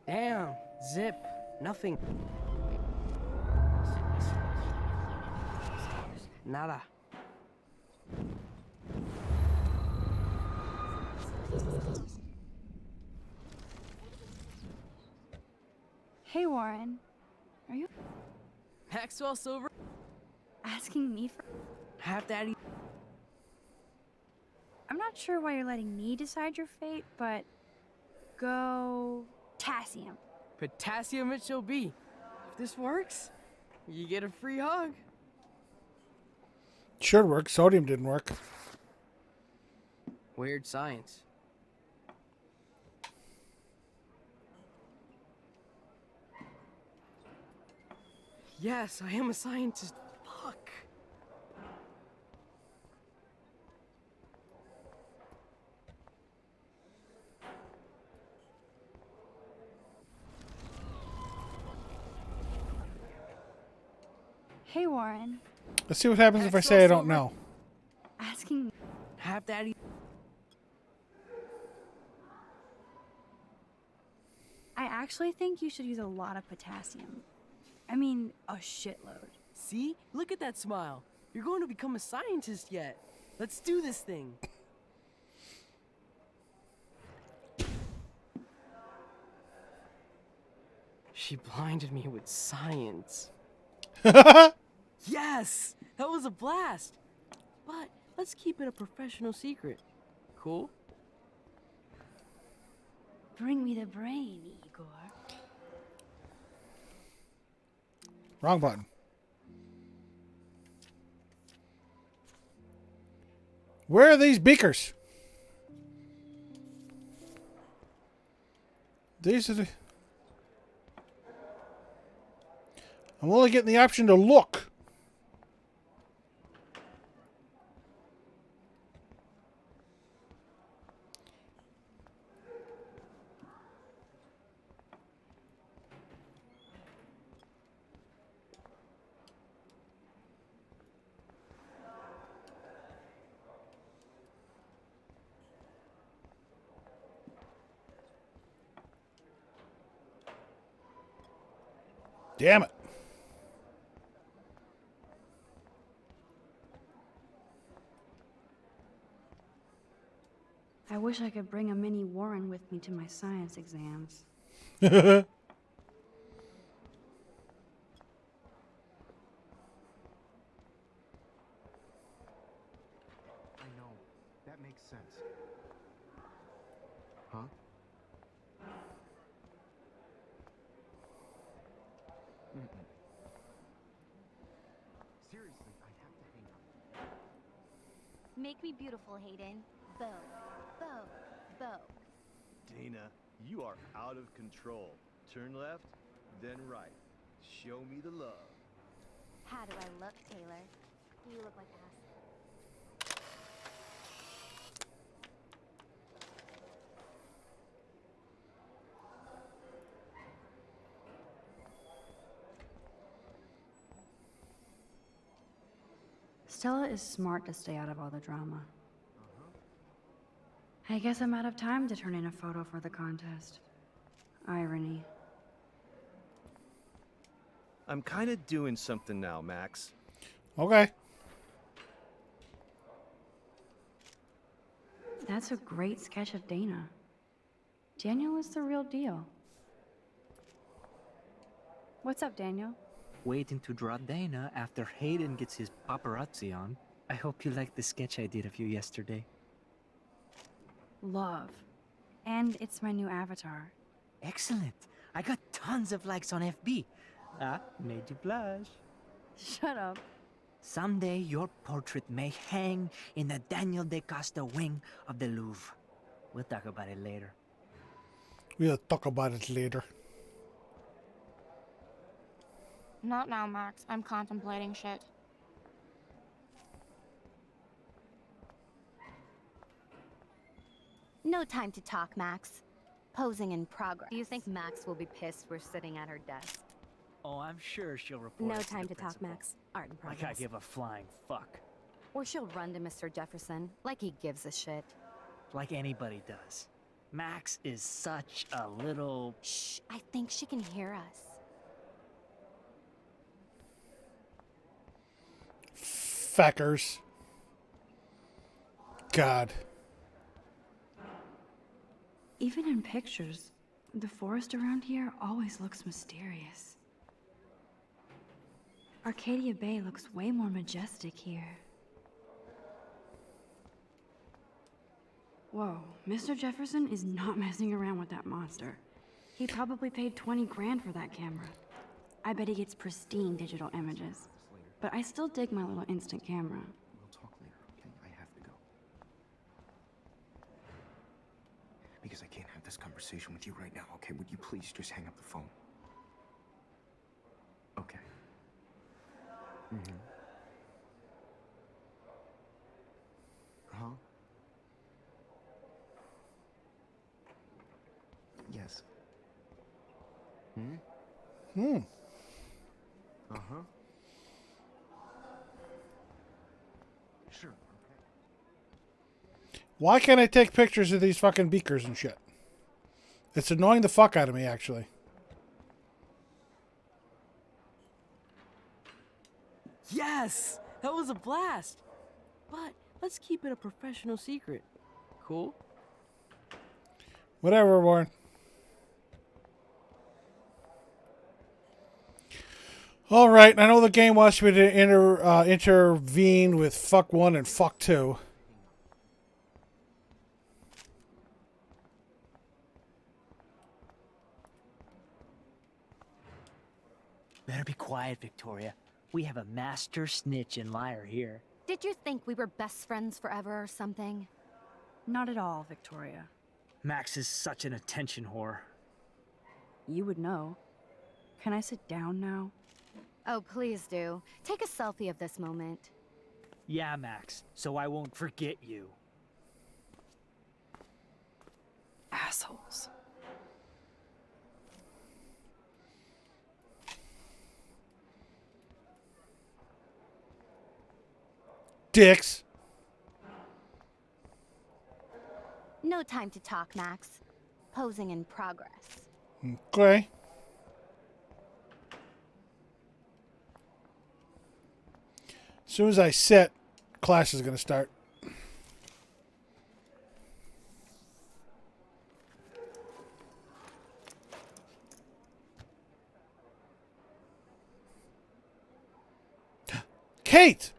Damn, zip, nothing. Nada. Hey, Warren. Are you Maxwell Silver? asking me for... Have to add I'm not sure why you're letting me decide your fate, but... Go... Potassium. potassium it shall be. If this works, you get a free hug. Should work. Sodium didn't work. Weird science. Yes, I am a scientist. Fuck. Hey, Warren. Let's see what happens if I say I don't know. Asking... Have daddy. I actually think you should use a lot of potassium. I mean, a shitload. See? Look at that smile. You're going to become a scientist yet. Let's do this thing. She blinded me with science. Yes! That was a blast! But let's keep it a professional secret. Cool? Bring me the brain, Igor. Wrong button. Where are these beakers? These are the... I'm only getting the option to look. Damn it. I wish I could bring a mini Warren with me to my science exams. I know. That makes sense. Huh? Mm-mm. Seriously, I have to hang up. Make me beautiful, Hayden. Bo. Bo. Bo. Dana, you are out of control. Turn left, then right. Show me the love. How do I look, Taylor? You look like ass. Stella is smart to stay out of all the drama. I guess I'm out of time to turn in a photo for the contest. Irony. I'm kind of doing something now, Max. Okay. That's a great sketch of Dana. Daniel is the real deal. What's up, Daniel? Waiting to draw Dana after Hayden gets his paparazzi on. I hope you like the sketch I did of you yesterday. Love. And it's my new avatar. Excellent. I got tons of likes on FB. Made you blush. Shut up. Someday your portrait may hang in the Daniel de Costa wing of the Louvre. We'll talk about it later. We'll talk about it later. Not now, Max. I'm contemplating shit. No time to talk, Max. Posing in progress. Do you think Max will be pissed we're sitting at her desk? Oh, I'm sure she'll report No us to time the to talk, principal. Max. Art in progress. Like I give a flying fuck. Or she'll run to Mr. Jefferson, like he gives a shit. Like anybody does. Max is such a little... Shh, I think she can hear us. Feckers. God. Even in pictures, the forest around here always looks mysterious. Arcadia Bay looks way more majestic here. Whoa, Mr. Jefferson is not messing around with that monster. He probably paid 20 grand for that camera. I bet he gets pristine digital images. But I still dig my little instant camera. We'll talk later, okay? I have to go. Because I can't have this conversation with you right now, okay? Would you please just hang up the phone? Okay. Mm-hmm. Huh? Yes. Hmm? Uh-huh. Sure. Why can't I take pictures of these fucking beakers and shit? It's annoying the fuck out of me, actually. Yes! That was a blast! But let's keep it a professional secret. Cool? Whatever, Warren. All right, I know the game wants me to intervene with fuck 1 and fuck 2. Better be quiet, Victoria. We have a master snitch and liar here. Did you think we were best friends forever or something? Not at all, Victoria. Max is such an attention whore. You would know. Can I sit down now? Oh, please do. Take a selfie of this moment. Yeah, Max, so I won't forget you. Assholes. Dicks. No time to talk, Max. Posing in progress. Okay. As soon as I sit, class is going to start. Kate!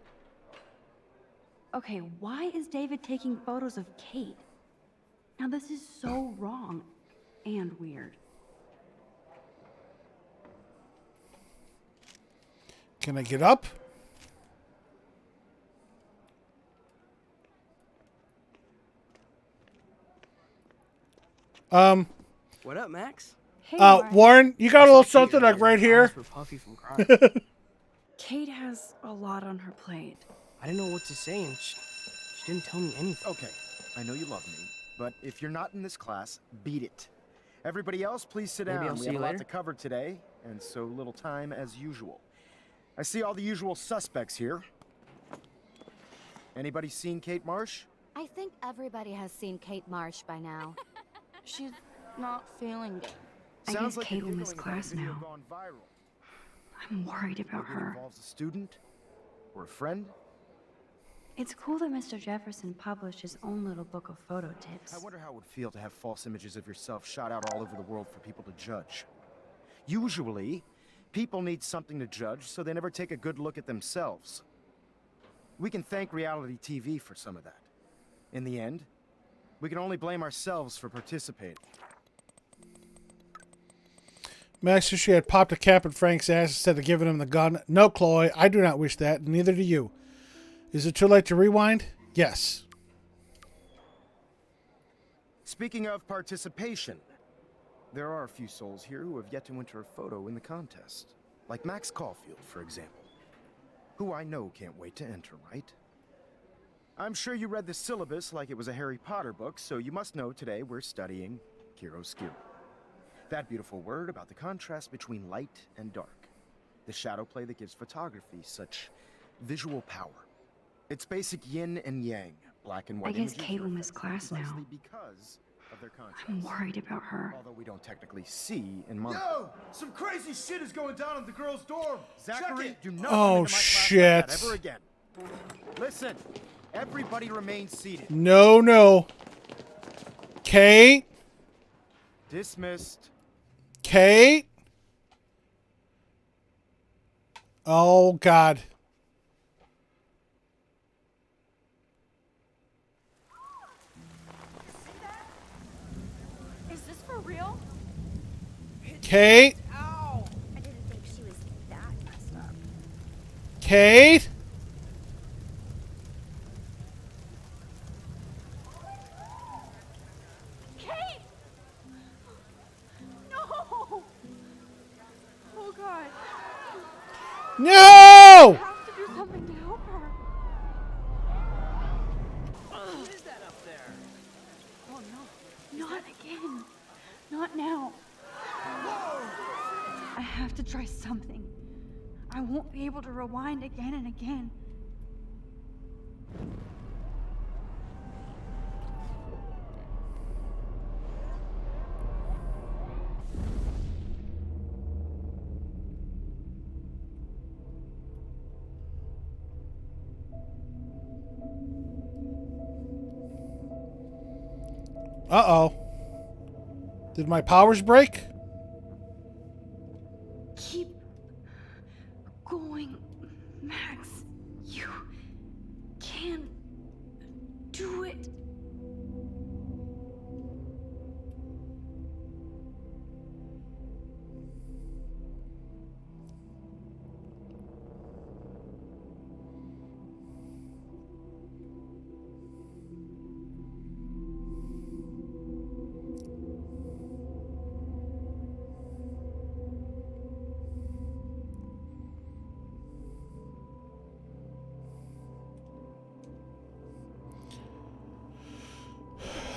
Okay, why is David taking photos of Kate? Now this is so wrong and weird. Can I get up? What up, Max? Hey, Warren, you got a little something like right here? For Puffy from crying. Kate has a lot on her plate. I didn't know what to say, and she didn't tell me anything. Okay, I know you love me, but if you're not in this class, beat it. Everybody else, please sit Maybe down. I'll We see have you a lot later. to cover today, and so little time as usual. I see all the usual suspects here. Anybody seen Kate Marsh? I think everybody has seen Kate Marsh by now. She's not feeling good. Sounds like Kate you're will miss giggling about a class video now. gone viral. I'm worried about Maybe it her. involves a student? Or a friend? It's cool that Mr. Jefferson published his own little book of photo tips. I wonder how it would feel to have false images of yourself shot out all over the world for people to judge. Usually, people need something to judge, so they never take a good look at themselves. We can thank reality TV for some of that. In the end, we can only blame ourselves for participating. Max said she had popped a cap in Frank's ass instead of giving him the gun. No, Chloe, I do not wish that, neither do you. Is it too late to rewind? Yes. Speaking of participation, there are a few souls here who have yet to enter a photo in the contest. Like Max Caulfield, for example. Who I know can't wait to enter, right? I'm sure you read the syllabus like it was a Harry Potter book, so you must know today we're studying chiaroscuro. That beautiful word about the contrast between light and dark. The shadow play that gives photography such visual power. It's basic yin and yang, black and white. I guess images Kate are will miss effective class now. precisely because of their contrast. I'm worried about her. Although we don't technically see in monitor. Yo! Some crazy shit is going down in the girls' dorm! Zachary, do not Oh, come into my class shit. like that ever again. Listen, everybody remain seated. No, no. Kate? Dismissed. Kate? Oh, God. Is this for real? Kate? Ow! I didn't think she was that messed up. Kate? Kate! No! Oh God. No! I have to do something to help her. What is that up there? Oh no. Not again. Not now. I have to try something. I won't be able to rewind again and again. Uh-oh. Did my powers break? Keep going, Max. You can do it.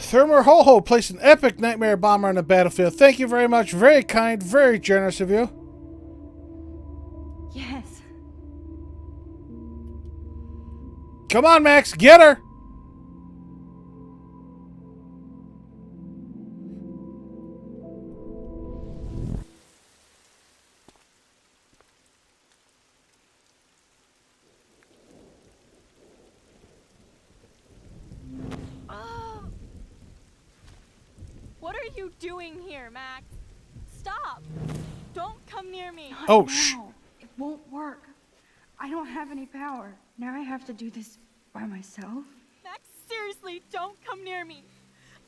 Thermer Ho-Ho placed an epic nightmare bomber on the battlefield. Thank you very much. Very kind, very generous of you. Yes. Come on, Max, get her! What are you doing here, Max? Stop! Don't come near me. Not Oh, now. It won't work. I don't have any power. Now I have to do this by myself. Max, seriously, don't come near me.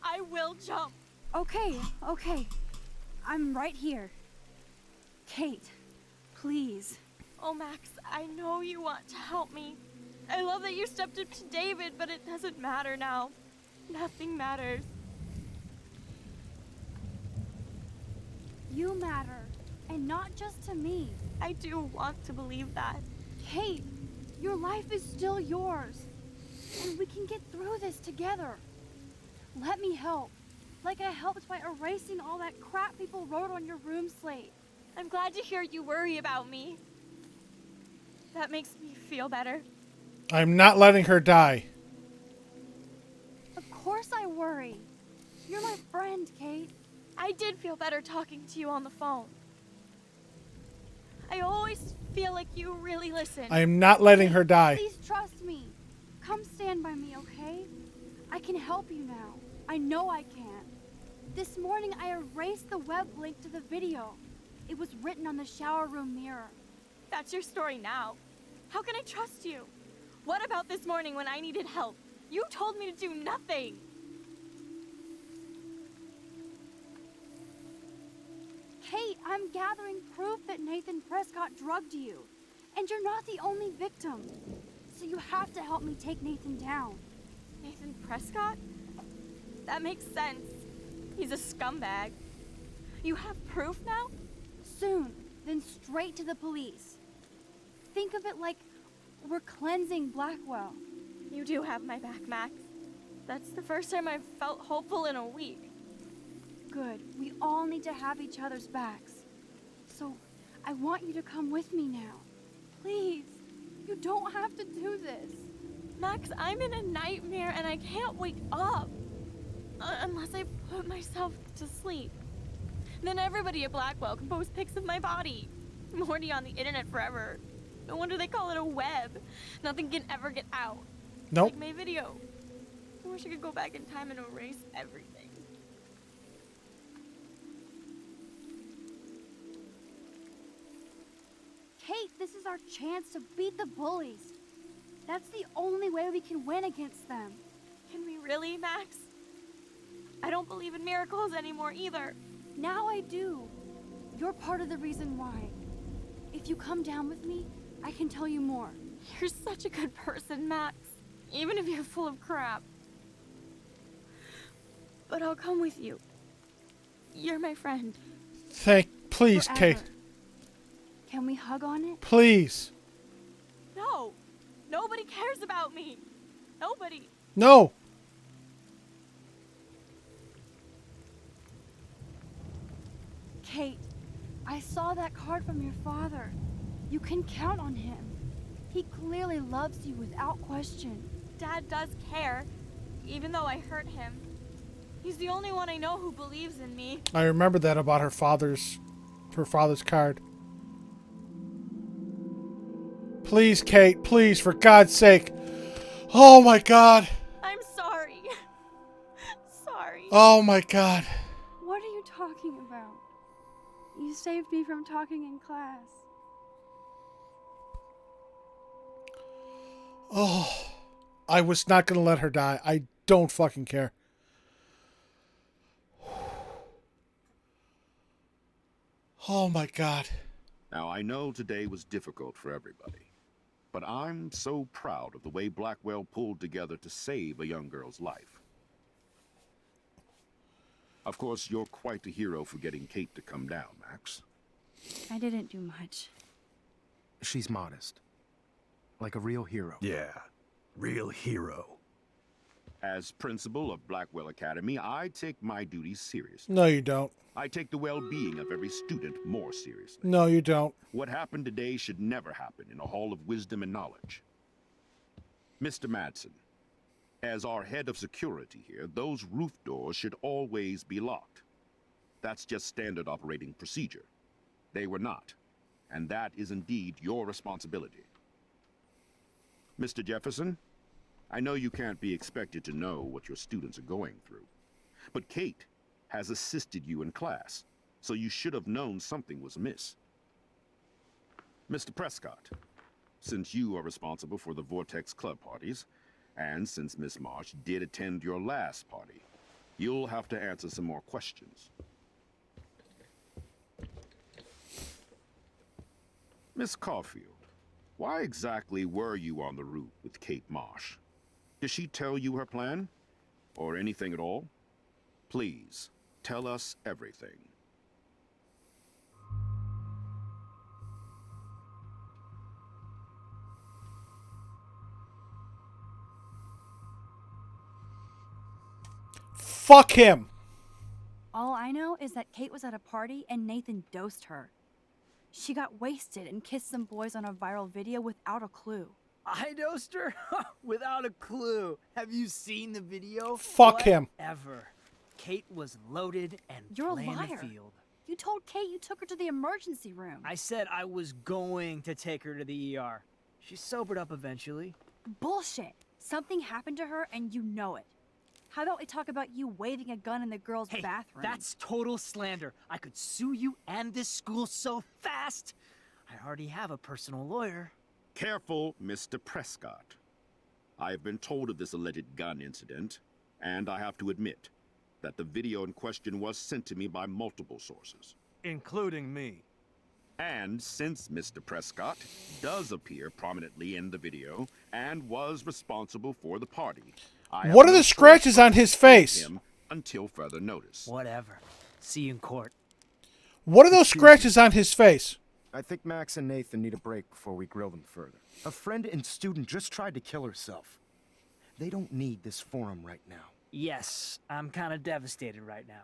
I will jump. Okay, okay. I'm right here. Kate, please. Oh, Max, I know you want to help me. I love that you stepped up to David, but it doesn't matter now. Nothing matters. You matter, and not just to me. I do want to believe that. Kate, your life is still yours. And we can get through this together. Let me help. Like I helped by erasing all that crap people wrote on your room slate. I'm glad to hear you worry about me. That makes me feel better. I'm not letting her die. Of course I worry. You're my friend, Kate. I did feel better talking to you on the phone. I always feel like you really listen. I am not letting her die. Please trust me. Come stand by me, okay? I can help you now. I know I can. This morning I erased the web link to the video. It was written on the shower room mirror. That's your story now. How can I trust you? What about this morning when I needed help? You told me to do nothing. Kate, I'm gathering proof that Nathan Prescott drugged you. And you're not the only victim. So you have to help me take Nathan down. Nathan Prescott? That makes sense. He's a scumbag. You have proof now? Soon, then straight to the police. Think of it like we're cleansing Blackwell. You do have my back, Max. That's the first time I've felt hopeful in a week. Good. We all need to have each other's backs. So, I want you to come with me now. Please. You don't have to do this. Max, I'm in a nightmare and I can't wake up. Unless I put myself to sleep. Then everybody at Blackwell can post pics of my body. I'm already on the internet forever. No wonder they call it a web. Nothing can ever get out. Nope. Like my video. I wish I could go back in time and erase everything. Kate, this is our chance to beat the bullies. That's the only way we can win against them. Can we really, Max? I don't believe in miracles anymore either. Now I do. You're part of the reason why. If you come down with me, I can tell you more. You're such a good person, Max. Even if you're full of crap. But I'll come with you. You're my friend. Please, Forever. Kate. Can we hug on it? Please. No. Nobody cares about me. Nobody. No. Kate, I saw that card from your father. You can count on him. He clearly loves you without question. Dad does care, even though I hurt him. He's the only one I know who believes in me. I remember that about her father's card. Please, Kate, please, for God's sake. Oh my God. I'm sorry. Sorry. Oh my God. What are you talking about? You saved me from talking in class. Oh, I was not going to let her die. I don't fucking care. Oh my God. Now, I know today was difficult for everybody, but I'm so proud of the way Blackwell pulled together to save a young girl's life. Of course, you're quite a hero for getting Kate to come down, Max. I didn't do much. She's modest. Like a real hero. Yeah, real hero. As principal of Blackwell Academy, I take my duties seriously. No, you don't. I take the well-being of every student more seriously. No, you don't. What happened today should never happen in a hall of wisdom and knowledge. Mr. Madsen, as our head of security here, those roof doors should always be locked. That's just standard operating procedure. They were not, and that is indeed your responsibility. Mr. Jefferson, I know you can't be expected to know what your students are going through, but Kate has assisted you in class, so you should have known something was amiss. Mr. Prescott, since you are responsible for the Vortex Club parties, and since Miss Marsh did attend your last party, you'll have to answer some more questions. Miss Caulfield, why exactly were you on the route with Kate Marsh? Did she tell you her plan? Or anything at all? Please, tell us everything. Fuck him. All I know is that Kate was at a party and Nathan dosed her. She got wasted and kissed some boys on a viral video without a clue. I dosed her? Without a clue. Have you seen the video? Fuck him. Whatever. Kate was loaded and You're a playing the liar. field. You told Kate you took her to the emergency room. I said I was going to take her to the ER. She sobered up eventually. Bullshit. Something happened to her and you know it. How about we talk about you waving a gun in the girls' Hey, bathroom? that's total slander. I could sue you and this school so fast. I already have a personal lawyer. Careful, Mr. Prescott. I have been told of this alleged gun incident, and I have to admit that the video in question was sent to me by multiple sources. Including me. And since Mr. Prescott does appear prominently in the video and was responsible for the party, I have What are no the scratches choice but on his to sue face? him until further notice. Whatever. See you in court. What are those scratches on his face? I think Max and Nathan need a break before we grill them further. A friend and student just tried to kill herself. They don't need this forum right now. Yes, I'm kind of devastated right now.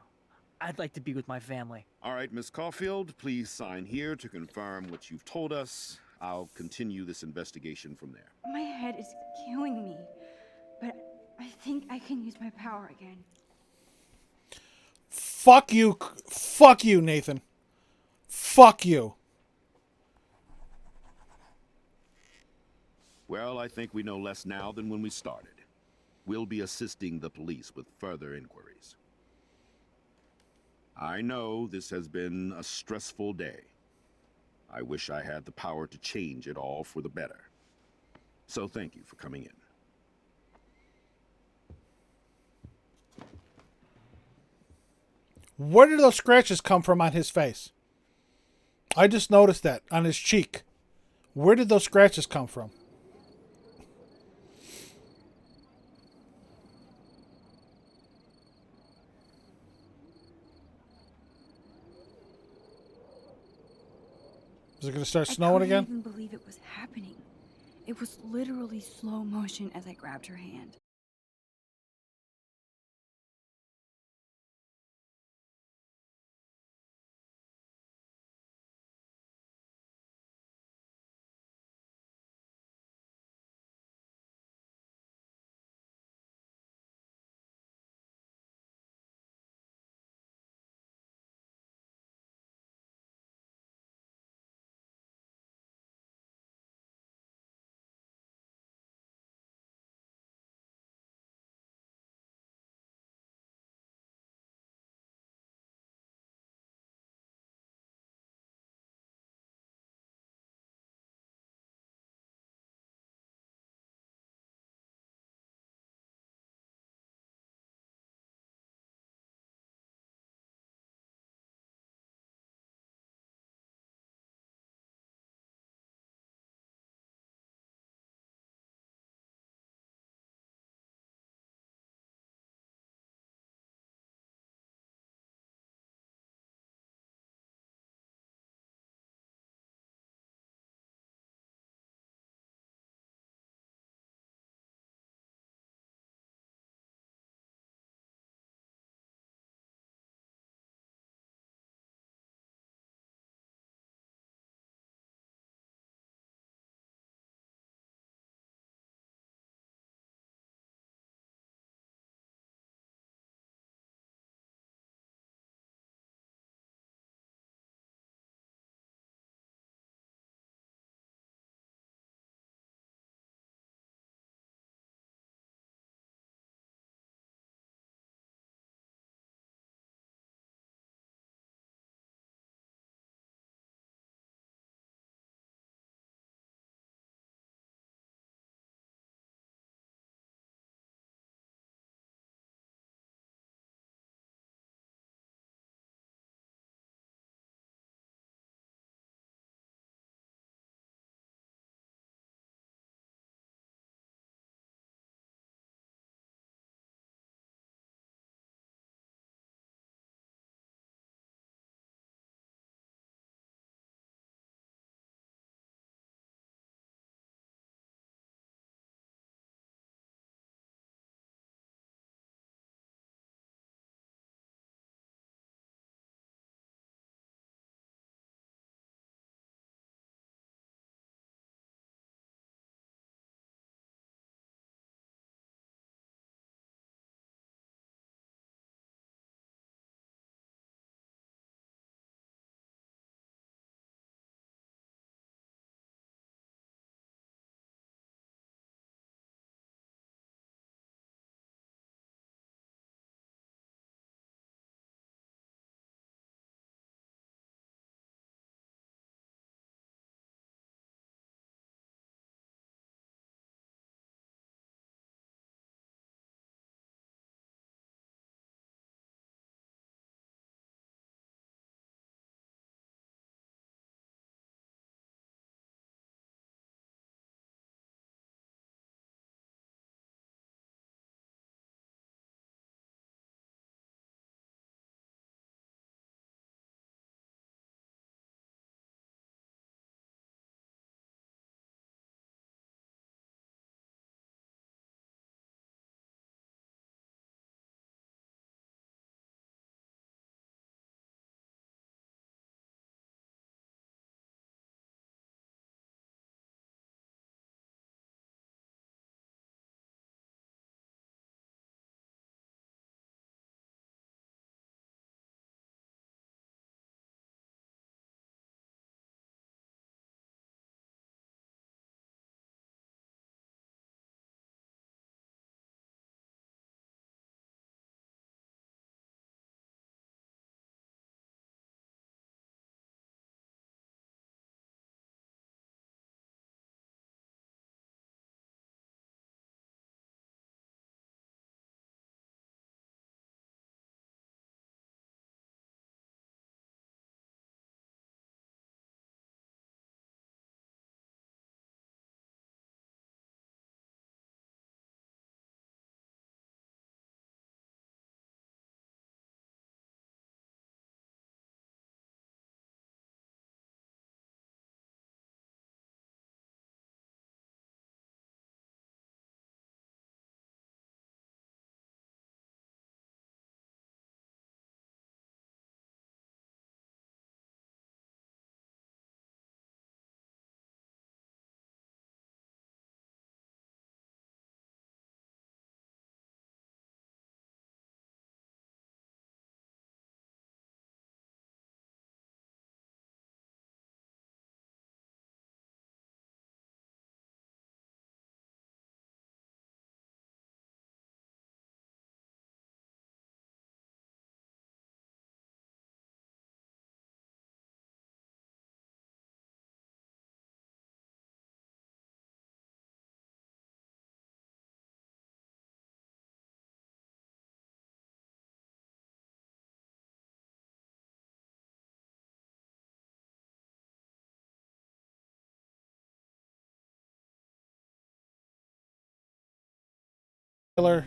I'd like to be with my family. All right, Miss Caulfield, please sign here to confirm what you've told us. I'll continue this investigation from there. My head is killing me, but I think I can use my power again. Fuck you. Fuck you, Nathan. Fuck you. Well, I think we know less now than when we started. We'll be assisting the police with further inquiries. I know this has been a stressful day. I wish I had the power to change it all for the better. So thank you for coming in. Where did those scratches come from on his face? I just noticed that on his cheek. Where did those scratches come from? Is it going to start snowing I again? couldn't even believe it was happening. It was literally slow motion as I grabbed her hand. Taylor,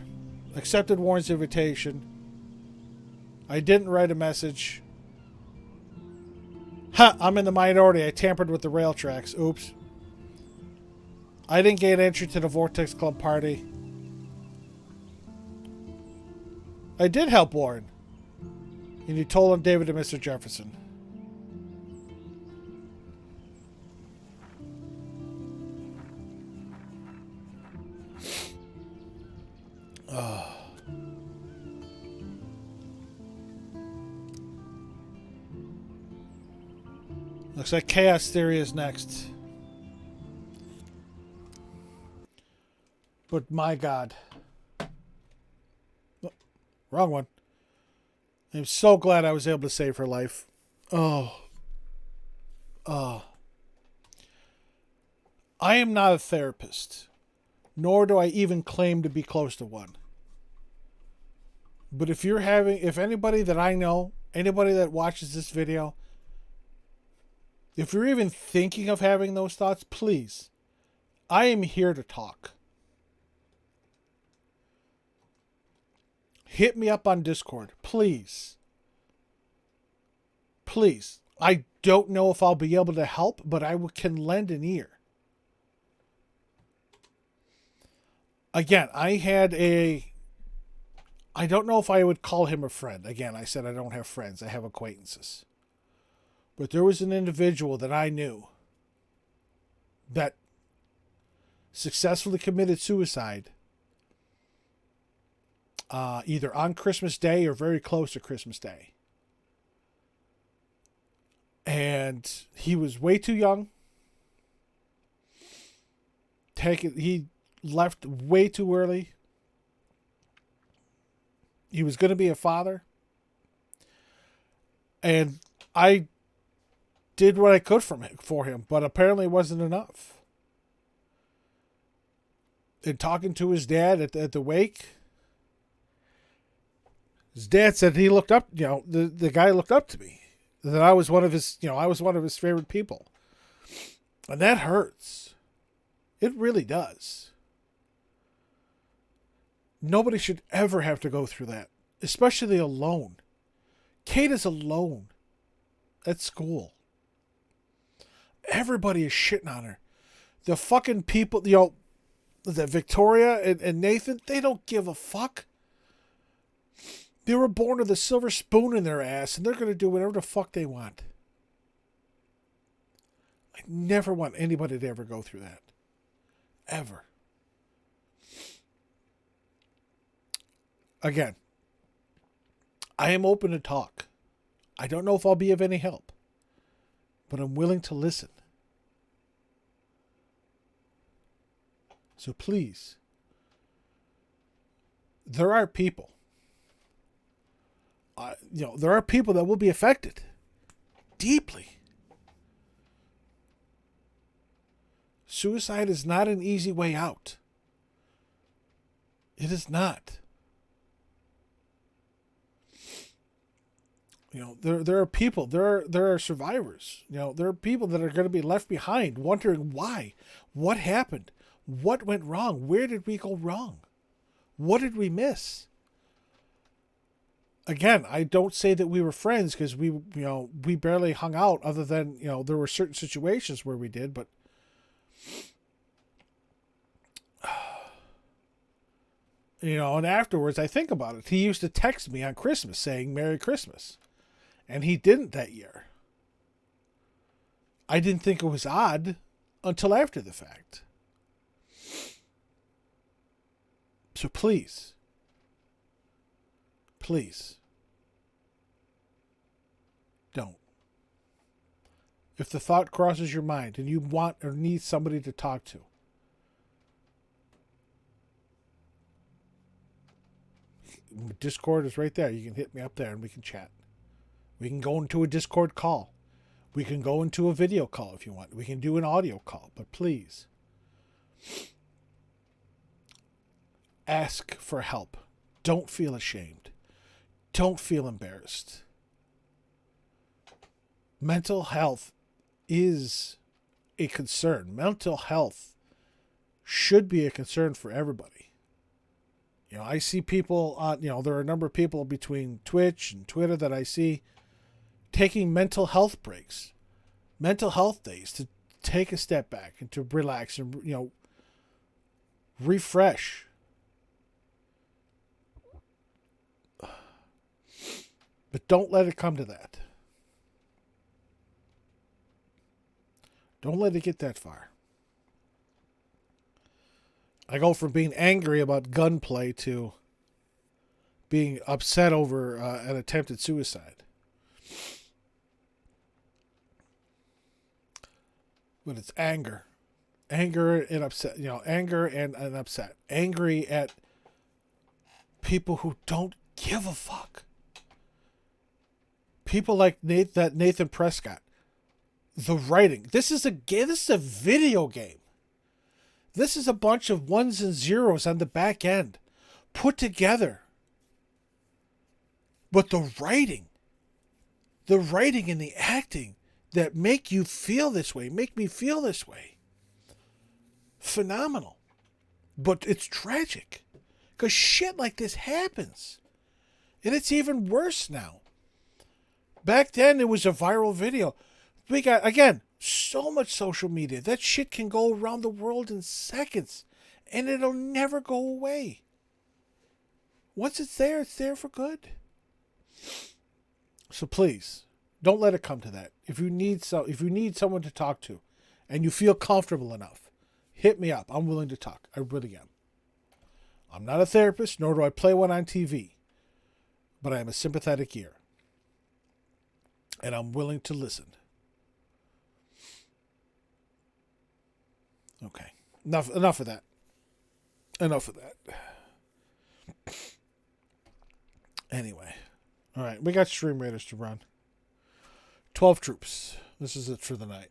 accepted Warren's invitation. I didn't write a message. Ha! I'm in the minority. I tampered with the rail tracks. Oops. I didn't gain entry to the Vortex Club party. I did help Warren. And you told on David and Mr. Jefferson. Oh. Looks like Chaos Theory is next. But my God. Oh, wrong one. I'm so glad I was able to save her life. Oh. Oh. I am not a therapist, nor do I even claim to be close to one. But if anybody that I know, anybody that watches this video, if you're even thinking of having those thoughts, please, I am here to talk. Hit me up on Discord, please. Please. I don't know if I'll be able to help, but I can lend an ear. Again, I don't know if I would call him a friend. Again, I said I don't have friends. I have acquaintances. But there was an individual that I knew that successfully committed suicide either on Christmas Day or very close to Christmas Day. And he was way too young. He left way too early. He was going to be a father. And I did what I could for him, but apparently it wasn't enough. And talking to his dad at the wake, his dad said he looked up, the guy looked up to me. That I was one of his, I was one of his favorite people. And that hurts. It really does. Nobody should ever have to go through that, especially alone. Kate is alone at school. Everybody is shitting on her. The fucking people, that Victoria and Nathan, they don't give a fuck. They were born with a silver spoon in their ass, and they're going to do whatever the fuck they want. I never want anybody to ever go through that. Ever. Again, I am open to talk. I don't know if I'll be of any help, but I'm willing to listen. So please, there are people. There are people that will be affected deeply. Suicide is not an easy way out. It is not. There are people, there are survivors. There are people that are going to be left behind wondering why. What happened? What went wrong? Where did we go wrong? What did we miss? Again, I don't say that we were friends because we barely hung out other than, there were certain situations where we did, but and afterwards I think about it. He used to text me on Christmas saying Merry Christmas. And he didn't that year. I didn't think it was odd until after the fact. So please, don't. If the thought crosses your mind and you want or need somebody to talk to, Discord is right there. You can hit me up there and we can chat. We can go into a Discord call. We can go into a video call if you want. We can do an audio call. But please, ask for help. Don't feel ashamed. Don't feel embarrassed. Mental health is a concern. Mental health should be a concern for everybody. You know, I see people on, there are a number of people between Twitch and Twitter that I see taking mental health breaks, mental health days to take a step back and to relax and, refresh. But don't let it come to that. Don't let it get that far. I go from being angry about gunplay to being upset over an attempted suicide. But it's anger. Anger and upset. Anger and upset. Angry at people who don't give a fuck. People like Nathan Prescott. The writing. This is a video game. This is a bunch of ones and zeros on the back end put together. But the writing and the acting that make you feel this way, make me feel this way. Phenomenal. But it's tragic. Because shit like this happens. And it's even worse now. Back then, it was a viral video. We got, again, so much social media. That shit can go around the world in seconds. And it'll never go away. Once it's there for good. So please, don't let it come to that. If you need someone to talk to, and you feel comfortable enough, hit me up. I'm willing to talk. I really am. I'm not a therapist, nor do I play one on TV. But I am a sympathetic ear. And I'm willing to listen. Okay. Enough of that. Enough of that. Anyway. All right. We got Stream Raiders to run. 12 troops. This is it for the night.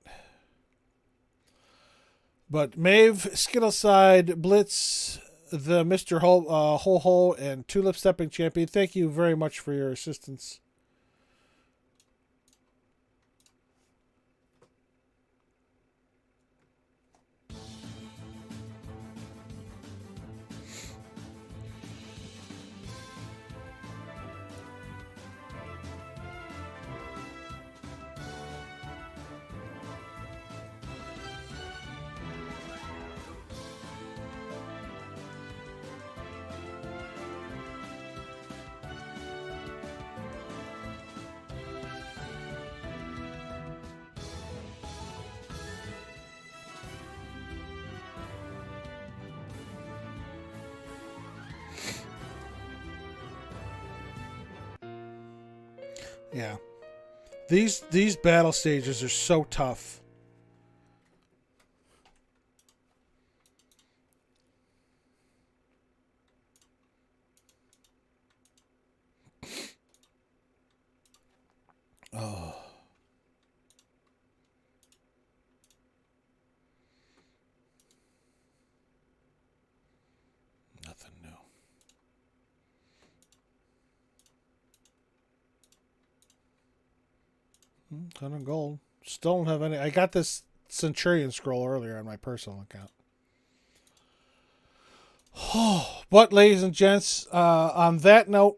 But Maeve, Skittleside, Blitz, the Mr. Ho, and Tulip Stepping Champion, thank you very much for your assistance. Yeah. These battle stages are so tough. Oh. Nothing new. Ton of gold. Still don't have any. I got this Centurion scroll earlier on my personal account. But, ladies and gents, on that note,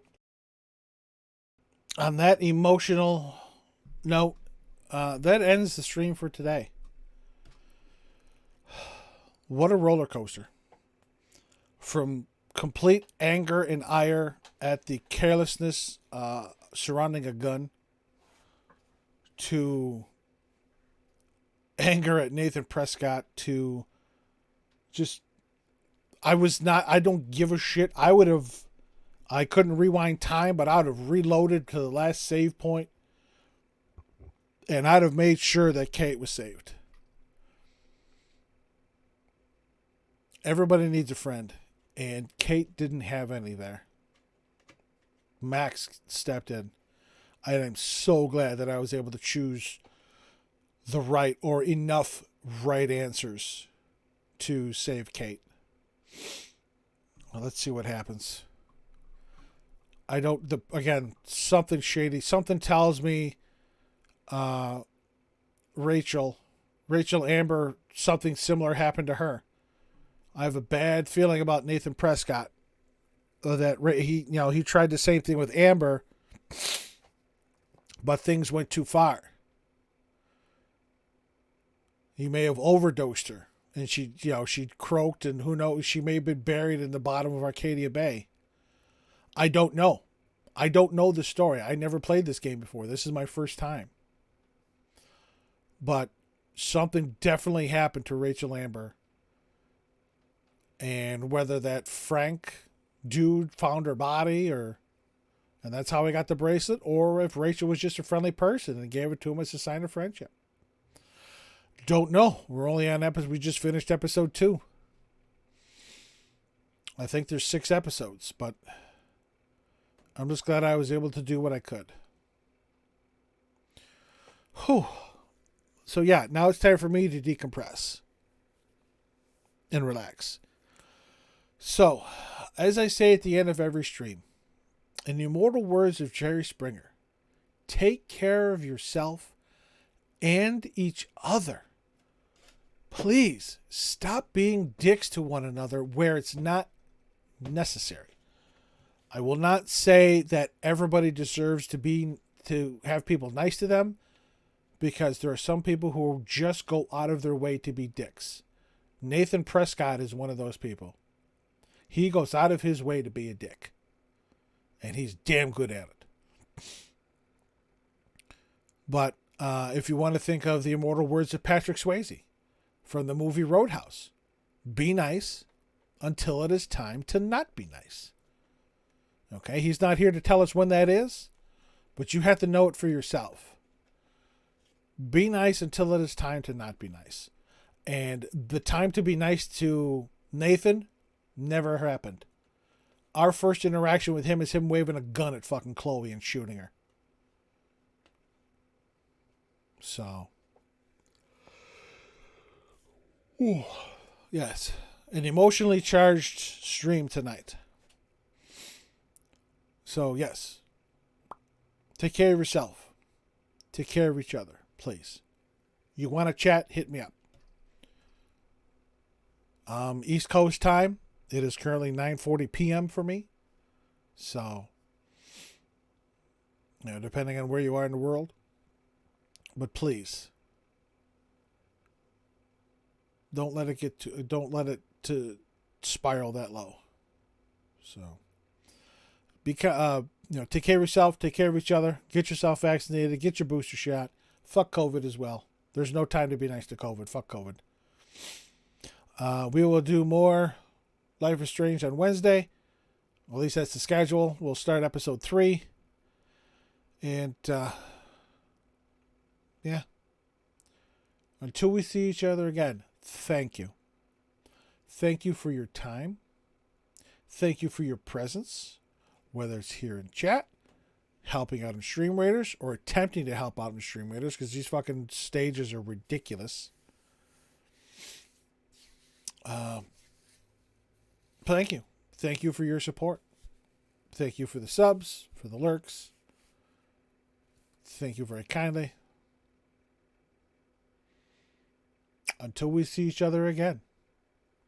on that emotional note, that ends the stream for today. What a roller coaster. From complete anger and ire at the carelessness surrounding a gun to anger at Nathan Prescott to just, I don't give a shit. I couldn't rewind time, but I would have reloaded to the last save point and I'd have made sure that Kate was saved. Everybody needs a friend, and Kate didn't have any there. Max stepped in. I am so glad that I was able to choose the right or enough right answers to save Kate. Well, let's see what happens. Again, something shady. Something tells me Rachel Amber, something similar happened to her. I have a bad feeling about Nathan Prescott. he tried the same thing with Amber, but things went too far. He may have overdosed her, and she croaked, and who knows, she may have been buried in the bottom of Arcadia Bay. I don't know. I don't know the story. I never played this game before. This is my first time. But something definitely happened to Rachel Amber. And whether that Frank dude found her body, and that's how he got the bracelet, or if Rachel was just a friendly person and gave it to him as a sign of friendship. Don't know. We're only on we just finished episode 2. I think there's 6 episodes, but I'm just glad I was able to do what I could. Whew. So yeah, now it's time for me to decompress and relax. So, as I say at the end of every stream, in the immortal words of Jerry Springer, take care of yourself and each other. Please stop being dicks to one another where it's not necessary. I will not say that everybody deserves to have people nice to them, because there are some people who just go out of their way to be dicks. Nathan Prescott is one of those people. He goes out of his way to be a dick. And he's damn good at it. But if you want to think of the immortal words of Patrick Swayze from the movie Roadhouse, be nice until it is time to not be nice. Okay, he's not here to tell us when that is, but you have to know it for yourself. Be nice until it is time to not be nice. And the time to be nice to Nathan never happened. Our first interaction with him is him waving a gun at fucking Chloe and shooting her. So. Ooh, yes. An emotionally charged stream tonight. So, yes. Take care of yourself. Take care of each other, please. You want to chat? Hit me up. East Coast time. It is currently 9:40 p.m. for me. So, depending on where you are in the world. But please, don't let it to spiral that low. So, take care of yourself, take care of each other, get yourself vaccinated, get your booster shot. Fuck COVID as well. There's no time to be nice to COVID. Fuck COVID. We will do more Life is Strange on Wednesday. At least that's the schedule. We'll start episode 3. And, yeah. Until we see each other again, thank you. Thank you for your time. Thank you for your presence, whether it's here in chat, helping out in Stream Raiders, or attempting to help out in Stream Raiders, because these fucking stages are ridiculous. Thank you. Thank you for your support. Thank you for the subs, for the lurks. Thank you very kindly. Until we see each other again,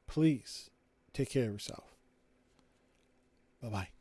please take care of yourself. Bye-bye.